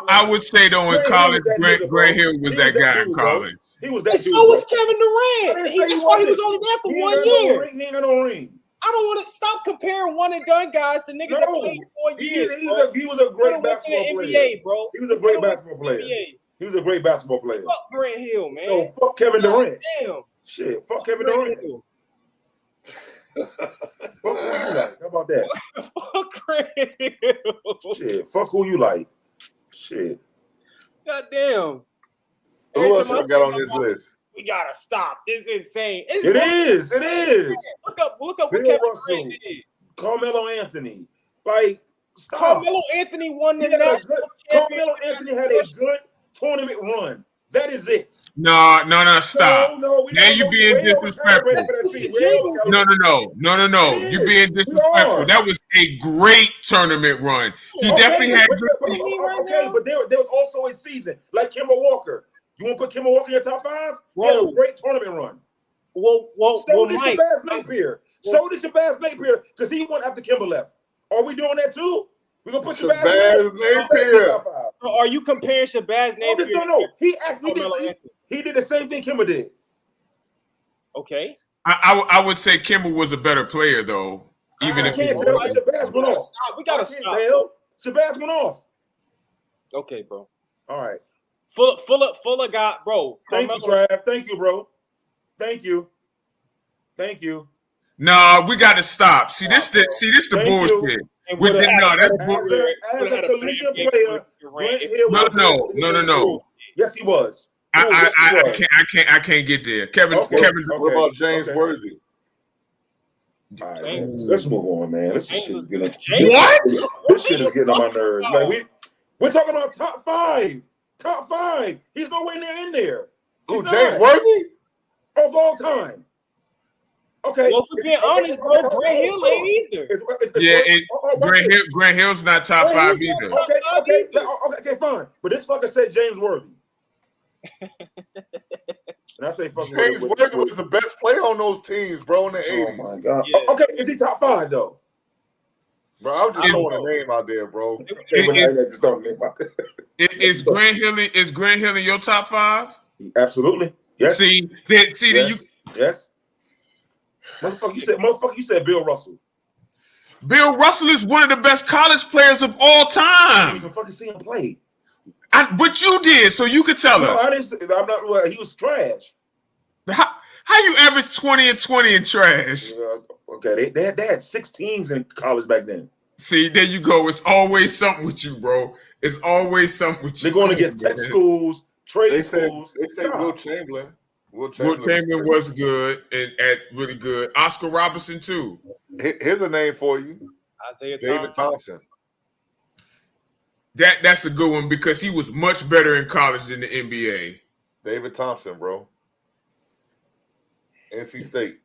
Speaker 3: I would say though in college, Grant Hill was that guy in college.
Speaker 4: He was
Speaker 2: And
Speaker 4: that dude.
Speaker 2: so was Kevin
Speaker 4: I
Speaker 2: Durant.
Speaker 4: didn't say
Speaker 2: That's
Speaker 4: he
Speaker 2: why he
Speaker 4: wasn't.
Speaker 2: was only there for
Speaker 4: He ain't
Speaker 2: 1
Speaker 4: got no
Speaker 2: year.
Speaker 4: ring. He ain't got no ring.
Speaker 2: I don't want to stop comparing one and done guys to niggas that
Speaker 4: No.
Speaker 2: played 4 years.
Speaker 4: He was a great basketball
Speaker 2: the
Speaker 4: player.
Speaker 2: NBA, bro.
Speaker 4: He was a great basketball player.
Speaker 2: NBA.
Speaker 4: He was a great basketball player.
Speaker 2: Fuck Grant Hill, man.
Speaker 4: No, fuck Kevin Durant.
Speaker 2: Damn.
Speaker 4: Shit, fuck Kevin
Speaker 2: Grant
Speaker 4: Durant.
Speaker 2: Hill.
Speaker 4: Fuck who you like. How about that?
Speaker 2: Fuck Grant Hill.
Speaker 4: Shit, fuck who you like. Shit.
Speaker 2: God damn.
Speaker 1: Who else I got on this list?
Speaker 2: We gotta stop. It's insane.
Speaker 4: It is. It is.
Speaker 2: Look up what
Speaker 4: Bill
Speaker 2: Kevin
Speaker 4: Russell.
Speaker 2: Durant did.
Speaker 4: Carmelo Anthony. Like, stop.
Speaker 2: Carmelo Anthony won the national
Speaker 4: Carmelo
Speaker 2: championship.
Speaker 4: Anthony had a good tournament run. That is it.
Speaker 3: No, stop.
Speaker 4: No,
Speaker 3: Now you being disrespectful. No. You're being disrespectful. That was a great tournament run. He definitely had good teams.
Speaker 4: Okay, but there was also a season like Kemba Walker. You want to put Kemba Walker in your top 5? He had a great tournament run.
Speaker 2: Well,
Speaker 4: So did
Speaker 2: Mike.
Speaker 4: Shabazz Napier. So did Shabazz Napier because he won after Kemba left. Are we doing that too? We're going to put Shabazz Napier.
Speaker 2: So are you comparing Shabazz Napier?
Speaker 4: No. He actually he did the same thing Kemba did.
Speaker 2: Okay.
Speaker 3: I would say Kimber was a better player though. Even
Speaker 4: I
Speaker 3: if
Speaker 4: can't
Speaker 3: he
Speaker 4: tell. Shabazz went off.
Speaker 2: We gotta stop.
Speaker 4: Shabazz went off.
Speaker 2: Okay, bro.
Speaker 4: All right.
Speaker 2: Fuller got, bro.
Speaker 4: Thank you, Trav. Thank you, bro. Thank you.
Speaker 3: No, we got to stop. See this the bullshit.
Speaker 4: As a collegiate player, Grant Hill
Speaker 3: No.
Speaker 4: Yes, he was.
Speaker 3: I can't get there. Kevin.
Speaker 1: What about James Worthy?
Speaker 4: All right, let's move on, man. This shit is getting
Speaker 3: what?
Speaker 4: This shit is getting on my nerves. Like we're talking about top 5. Top 5. He's nowhere near in there.
Speaker 1: Who, James Worthy?
Speaker 4: Of all time. Okay.
Speaker 2: Well, for being honest, bro, Grant Hill ain't either.
Speaker 3: Grant Hill's not top 5 either.
Speaker 4: Okay, fine. But this fucker said James Worthy. And I say fucking
Speaker 1: James Worthy was the best player on those teams, bro, in the 80s.
Speaker 4: Oh my god. Yeah. Okay, is he top 5 though?
Speaker 1: Bro, I'm just throwing a name out there, bro.
Speaker 3: Is Grant Hill in your top 5?
Speaker 4: Absolutely. Yes.
Speaker 3: See,
Speaker 4: yes. Motherfucker, you said Bill Russell.
Speaker 3: Bill Russell is one of the best college players of all time.
Speaker 4: I didn't even fucking see him play.
Speaker 3: But you did, so you could tell us.
Speaker 4: I didn't. I'm not. Well, he was trash.
Speaker 3: How you average 20 and 20 in trash?
Speaker 4: Okay, they had 6 teams in college back then.
Speaker 3: See, there you go. It's always something with you, bro. It's always something with you.
Speaker 4: They're going against tech schools, trade schools.
Speaker 1: They say Will Chamberlain.
Speaker 3: Will Chamberlain was good and really good. Oscar Robertson too.
Speaker 1: Here's a name for you. David Thompson.
Speaker 3: That's a good one because he was much better in college than the NBA.
Speaker 1: David Thompson, bro. NC State.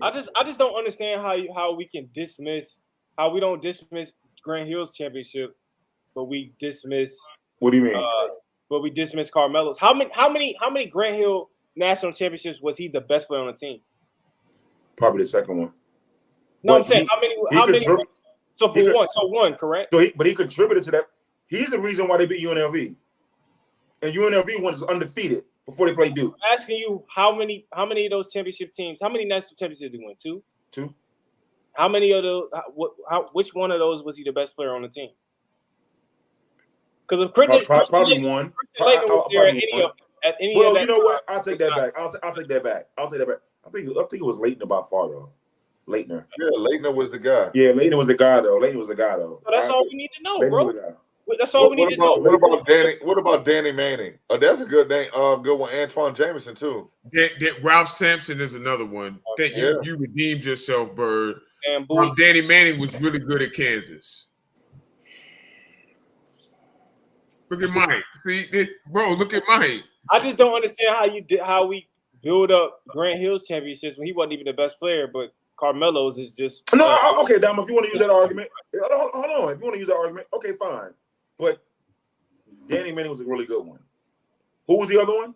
Speaker 2: I just don't understand how we can dismiss how we don't dismiss Grant Hill's championship, but we dismiss.
Speaker 4: What do you mean?
Speaker 2: But we dismiss Carmelo's. How many Grant Hill national championships was he the best player on the team?
Speaker 4: Probably the second one.
Speaker 2: No, I'm saying how many? So one, correct?
Speaker 4: So he contributed to that. He's the reason why they beat UNLV, and UNLV was undefeated before they played Duke.
Speaker 2: I'm asking you how many of those championship teams? How many national championships did he win? 2.
Speaker 4: 2.
Speaker 2: How many of those? Which one of those was he the best player on the team? Because
Speaker 4: probably one.
Speaker 2: At any
Speaker 4: well,
Speaker 2: of that
Speaker 4: you know what? I'll take that back. I'll take that back. I think it was Leitner by far though. Leitner.
Speaker 1: Yeah, Leitner was the guy.
Speaker 4: Yeah, Leitner was the guy though.
Speaker 2: So that's all we need to know, bro. That's
Speaker 1: all we need to know. What about Danny Manning? That's a good name. Good one. Antoine Jameson too.
Speaker 3: Ralph Sampson is another one. You redeemed yourself, Bird.
Speaker 2: And
Speaker 3: Danny Manning was really good at Kansas. Look at Mike. See, bro. Look at Mike.
Speaker 2: I just don't understand how we build up Grant Hill's championships when he wasn't even the best player, but Carmelo's is just
Speaker 4: No, okay, Dom. If you want to use that argument, hold on. If you want to use that argument, okay, fine. But Danny Manning was a really good one. Who was the other one?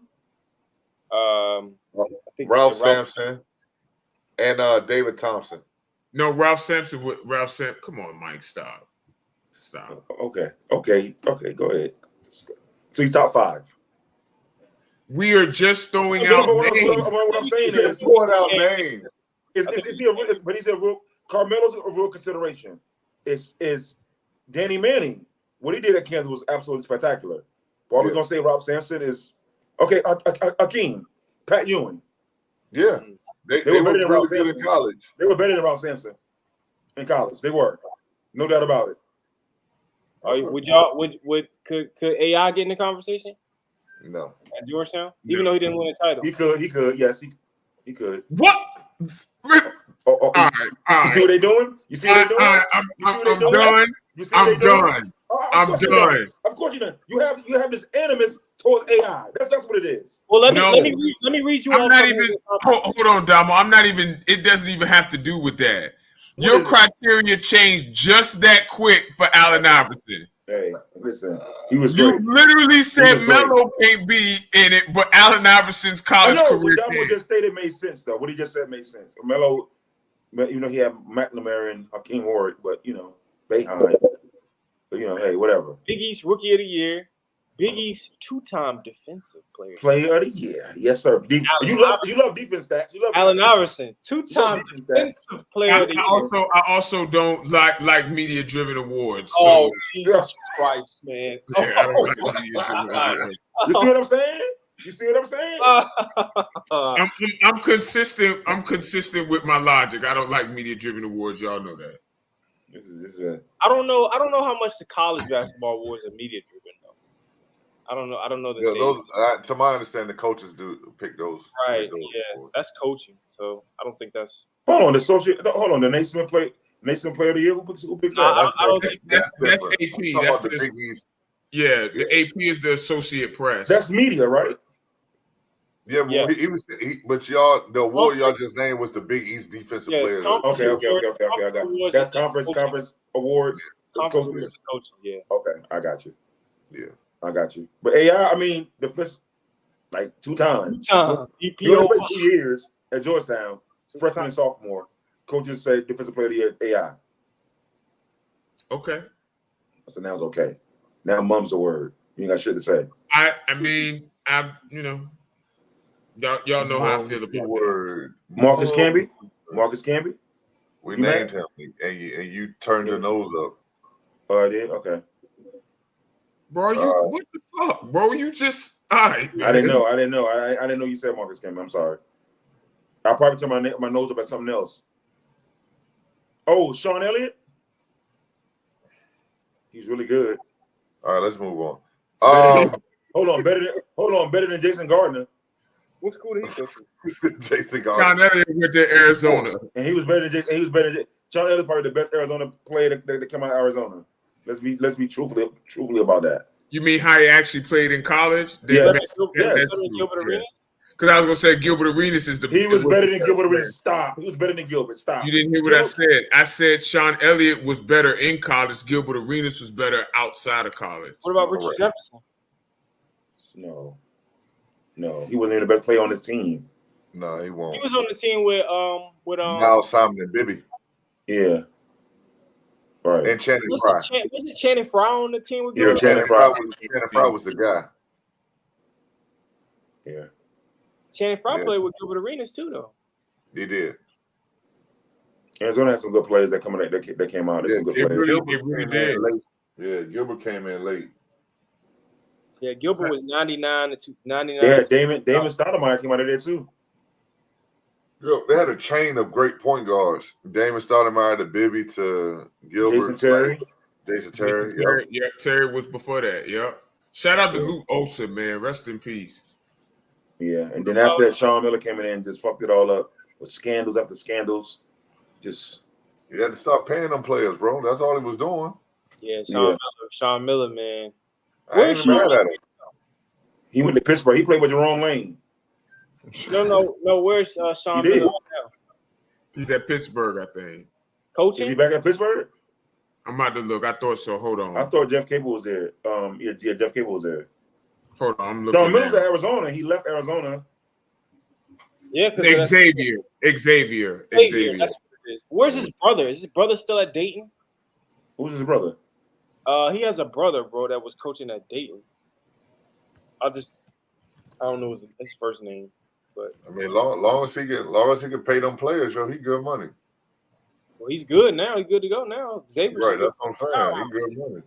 Speaker 2: I think
Speaker 1: Ralph Sampson and David Thompson.
Speaker 3: No, Ralph Sampson. Come on, Mike. Stop.
Speaker 4: Okay. Go ahead. So he's top 5.
Speaker 3: We are just throwing out names.
Speaker 4: What I'm saying is,
Speaker 1: throwing out names.
Speaker 4: But he's a real. Carmelo's a real consideration. Is Danny Manning? What he did at Kansas was absolutely spectacular. But are we gonna say Rob Sampson is okay? Akeem, Pat Ewing.
Speaker 1: Yeah, they were better than Rob Sampson in college.
Speaker 4: They were better than Rob Sampson in college. They were, no doubt about it.
Speaker 2: Could AI get in the conversation?
Speaker 1: No.
Speaker 2: At Georgetown, even though he didn't win a title,
Speaker 4: He could. Yes, he could.
Speaker 3: What?
Speaker 4: All right. You see what they're doing? You see what they're doing?
Speaker 3: I'm done. I'm done. I'm done.
Speaker 4: Of course you done. You have this animus towards AI. That's what it is.
Speaker 2: Well, let me read you.
Speaker 3: I'm not even. Hold on, Damo. I'm not even. It doesn't even have to do with that. Your criteria changed just that quick for Allen Iverson.
Speaker 4: Hey, listen. He was great.
Speaker 3: You literally said Melo can't be in it, but Allen Iverson's college career.
Speaker 4: What just stated made sense, though. What he just said made sense. Melo, he had McNamara and Hakeem Ward, but Boeheim. But hey, whatever.
Speaker 2: Big East Rookie of the Year. Big East 2-time defensive player.
Speaker 4: Player of the year, yes, sir. You love defense stats. You love
Speaker 2: Allen Iverson, 2-time defensive player of the year.
Speaker 3: I also don't like media-driven awards.
Speaker 2: Oh, Jesus Christ, man!
Speaker 3: I don't like media-driven awards.
Speaker 4: You see what I'm saying? You see what I'm saying?
Speaker 3: I'm consistent. I'm consistent with my logic. I don't like media-driven awards. Y'all know that.
Speaker 4: This is
Speaker 2: I don't know how much the college basketball awards are media-driven. I don't know that.
Speaker 1: To my understanding, the coaches do pick those.
Speaker 2: Right. That's coaching. So I don't think that's.
Speaker 4: Hold on, the Naismith player of the year. Who picks that?
Speaker 3: That's AP. That's the Big East. Yeah, the AP is the Associate Press.
Speaker 4: That's media, right?
Speaker 1: Yeah, but he was. But y'all, the award y'all just named was the Big East Defensive Player.
Speaker 4: Okay. I got you. That's conference awards.
Speaker 2: Coaching. Yeah.
Speaker 4: Okay, I got you.
Speaker 1: Yeah.
Speaker 4: I got you. But AI, I mean, the first, like 2 times. He only played 2 years at Georgetown, freshman and sophomore. Coaches say defensive player of the year, AI.
Speaker 3: Okay.
Speaker 4: So now it's okay. Now mum's the word. You ain't got shit to say.
Speaker 3: I mean, y'all know how I feel about that.
Speaker 4: Marcus Camby?
Speaker 1: We named him, and you turned your nose up.
Speaker 4: Oh, I did? Okay.
Speaker 3: Bro, what the fuck? Bro, you just all right, man.
Speaker 4: I didn't know. I didn't know you said Marcus Camby. I'm sorry. I probably turned my nose up at something else. Oh, Sean Elliott? He's really good.
Speaker 1: All right, let's move on.
Speaker 4: Hold on, better than Jason Gardner.
Speaker 2: What school did he go to?
Speaker 1: Jason Gardner.
Speaker 3: Sean Elliott went to Arizona.
Speaker 4: And he was better than Sean Elliott, probably the best Arizona player that came out of Arizona. Let's be truthfully about that.
Speaker 3: You mean how he actually played in college?
Speaker 4: Yes.
Speaker 2: Gilbert Arenas?
Speaker 3: Because I was gonna say Gilbert Arenas is the.
Speaker 4: He was better than Gilbert Arenas. Stop. He was better than Gilbert. Stop.
Speaker 3: You didn't hear what I said. I said Sean Elliott was better in college. Gilbert Arenas was better outside of college.
Speaker 2: What about Richard Jefferson?
Speaker 4: No, he wasn't even the best player on his team.
Speaker 1: No, he won't.
Speaker 2: He was on the team with
Speaker 1: Now Simon and Bibby.
Speaker 4: Yeah. Right.
Speaker 1: And Channing Frye.
Speaker 2: Wasn't Channing Frye on the team with
Speaker 4: Gilbert?
Speaker 1: Channing Frye was the guy.
Speaker 4: Yeah.
Speaker 2: Channing Frye played with Gilbert Arenas too, though.
Speaker 1: He did.
Speaker 4: Arizona had some good players that came out. Some good players.
Speaker 3: It really did.
Speaker 1: Yeah, Gilbert came in late.
Speaker 2: Yeah, Gilbert was 99 to 99.
Speaker 4: Yeah, Damon Stoudemire came out of there too.
Speaker 1: They had a chain of great point guards. Damon Stoudemire to Bibby to Gilbert. Jason Terry.
Speaker 3: Yeah, Terry was before that. Yep. Shout out to Luke Olson, man. Rest in peace.
Speaker 4: Yeah, and then after that, Sean Miller came in and just fucked it all up with scandals after scandals. Just
Speaker 1: you had to stop paying them players, bro. That's all he was doing.
Speaker 2: Yeah, Sean Miller, man.
Speaker 1: I ain't mad at him.
Speaker 4: He went to Pittsburgh. He played with Jerome Lane.
Speaker 2: No. Where's Sean Miller now?
Speaker 3: He's at Pittsburgh, I think.
Speaker 4: Is he
Speaker 2: Coaching?
Speaker 4: back at Pittsburgh?
Speaker 3: I'm about to look. I thought so. Hold on.
Speaker 4: I thought Jeff Cable was there. Yeah, Jeff Cable was there.
Speaker 3: Hold on. I'm looking.
Speaker 4: John Mills
Speaker 3: now.
Speaker 4: at Arizona. He left Arizona.
Speaker 2: Yeah, because
Speaker 3: Xavier.
Speaker 2: Xavier. That's what it is. Where's his brother? Is his brother still at Dayton?
Speaker 4: Who's his brother?
Speaker 2: He has a brother, bro, that was coaching at Dayton. I don't know his first name, but
Speaker 1: I mean, long as he can pay them players, yo, he good money.
Speaker 2: well, he's good now. He's good to go now. Xavier's
Speaker 1: Right, that's what I'm saying. He good money.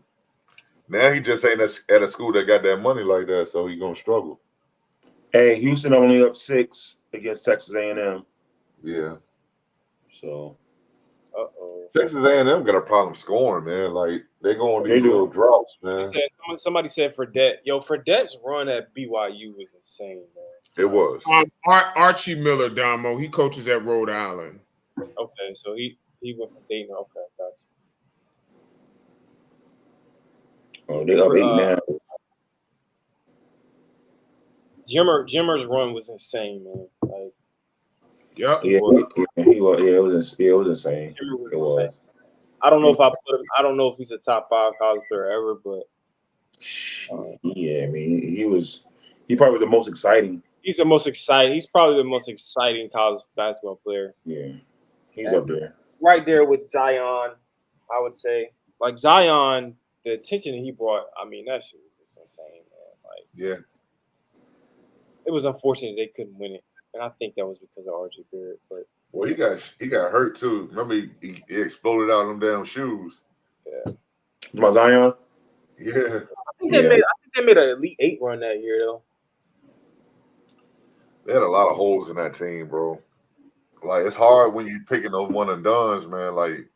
Speaker 1: Now he just ain't at a school that got that money like that, so he gonna struggle.
Speaker 4: Hey, Houston only up 6 against Texas A&M.
Speaker 1: Yeah,
Speaker 4: So
Speaker 1: Texas A&M got a problem scoring, man. Like they go on
Speaker 4: They
Speaker 1: these
Speaker 4: do.
Speaker 1: little droughts, man.
Speaker 2: Somebody said Fredette. Yo, Fredette's run at BYU was insane, man.
Speaker 1: It was.
Speaker 3: Archie Miller, Damo. He coaches at Rhode Island.
Speaker 2: Okay, so he went from Dayton. Okay, gotcha.
Speaker 4: they up 8 now.
Speaker 2: Jimmer's run was insane, man. Like
Speaker 3: Yep.
Speaker 4: Yeah, he was. Yeah, it was insane.
Speaker 2: Jimmer was
Speaker 4: It
Speaker 2: insane.
Speaker 4: was.
Speaker 2: I don't know if I put him. I don't know if he's a top 5 college player ever, but
Speaker 4: Yeah, I mean, he probably was the most exciting.
Speaker 2: he's the most exciting. He's probably the most exciting college basketball player.
Speaker 4: Yeah, he's up there.
Speaker 2: Right there with Zion, I would say. Like Zion, the attention he brought, I mean, that shit was just insane, man. Like
Speaker 1: Yeah.
Speaker 2: it was unfortunate they couldn't win it. And I think that was because of RJ Barrett. But
Speaker 1: Well, he got hurt too. Remember, he exploded out of them damn shoes.
Speaker 4: My Zion.
Speaker 1: Yeah.
Speaker 2: I think they made an Elite 8 run that year, though.
Speaker 1: They had a lot of holes in that team, bro. Like it's hard when you picking those one and dones, man. Like it's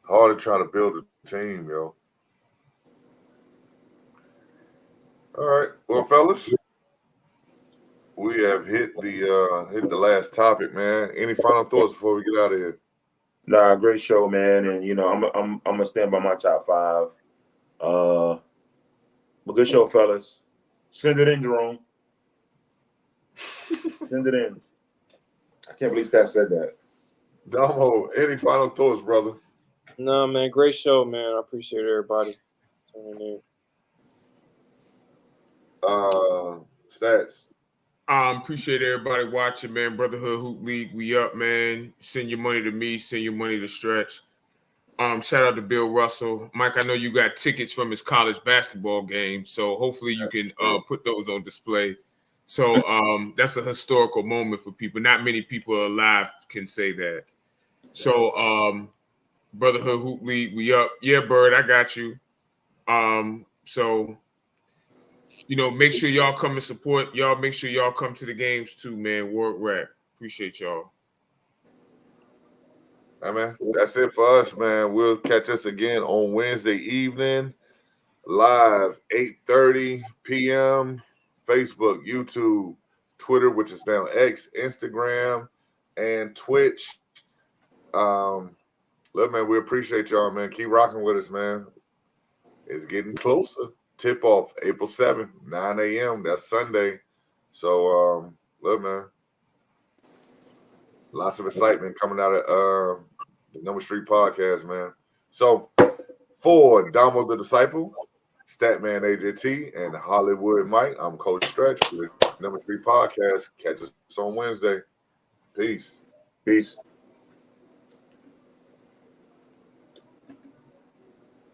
Speaker 1: hard to try to build a team, yo. All right, well, fellas, we have hit the last topic, man. Any final thoughts before we get out of here?
Speaker 4: Nah, great show, man. And you know, I'm gonna stand by my top 5. But good show, fellas. Send it in, Jerome. Send it in. I can't believe Stat said that.
Speaker 1: Damo, any final thoughts, brother?
Speaker 2: No, man, great show, man. I appreciate everybody tuning in.
Speaker 1: Stats.
Speaker 3: Appreciate everybody watching, man. Brotherhood Hoop League, we up, man. Send your money to me. Send your money to Stretch. Shout out to Bill Russell. Mike, I know you got tickets from his college basketball game, so hopefully you can put those on display. So that's a historical moment for people. Not many people alive can say that. So Brotherhood Hoop League, we up. Yeah, Bird, I got you. So make sure y'all come and support. Y'all make sure y'all come to the games too, man. Work rap. Appreciate y'all.
Speaker 1: All right, man. That's it for us, man. We'll catch us again on Wednesday evening, live 8:30 p.m. Facebook, YouTube, Twitter, which is now X, Instagram, and Twitch. Look, man, we appreciate y'all, man. Keep rocking with us, man. It's getting closer. Tip off April 7th, 9 a.m. That's Sunday. So, look, man. Lots of excitement coming out of the Number Street podcast, man. So, for Damo the Disciple, Statman AJT, and Hollywood Mike, I'm Coach Stretch with Number Street podcast. Catch us on Wednesday. Peace.
Speaker 4: Peace.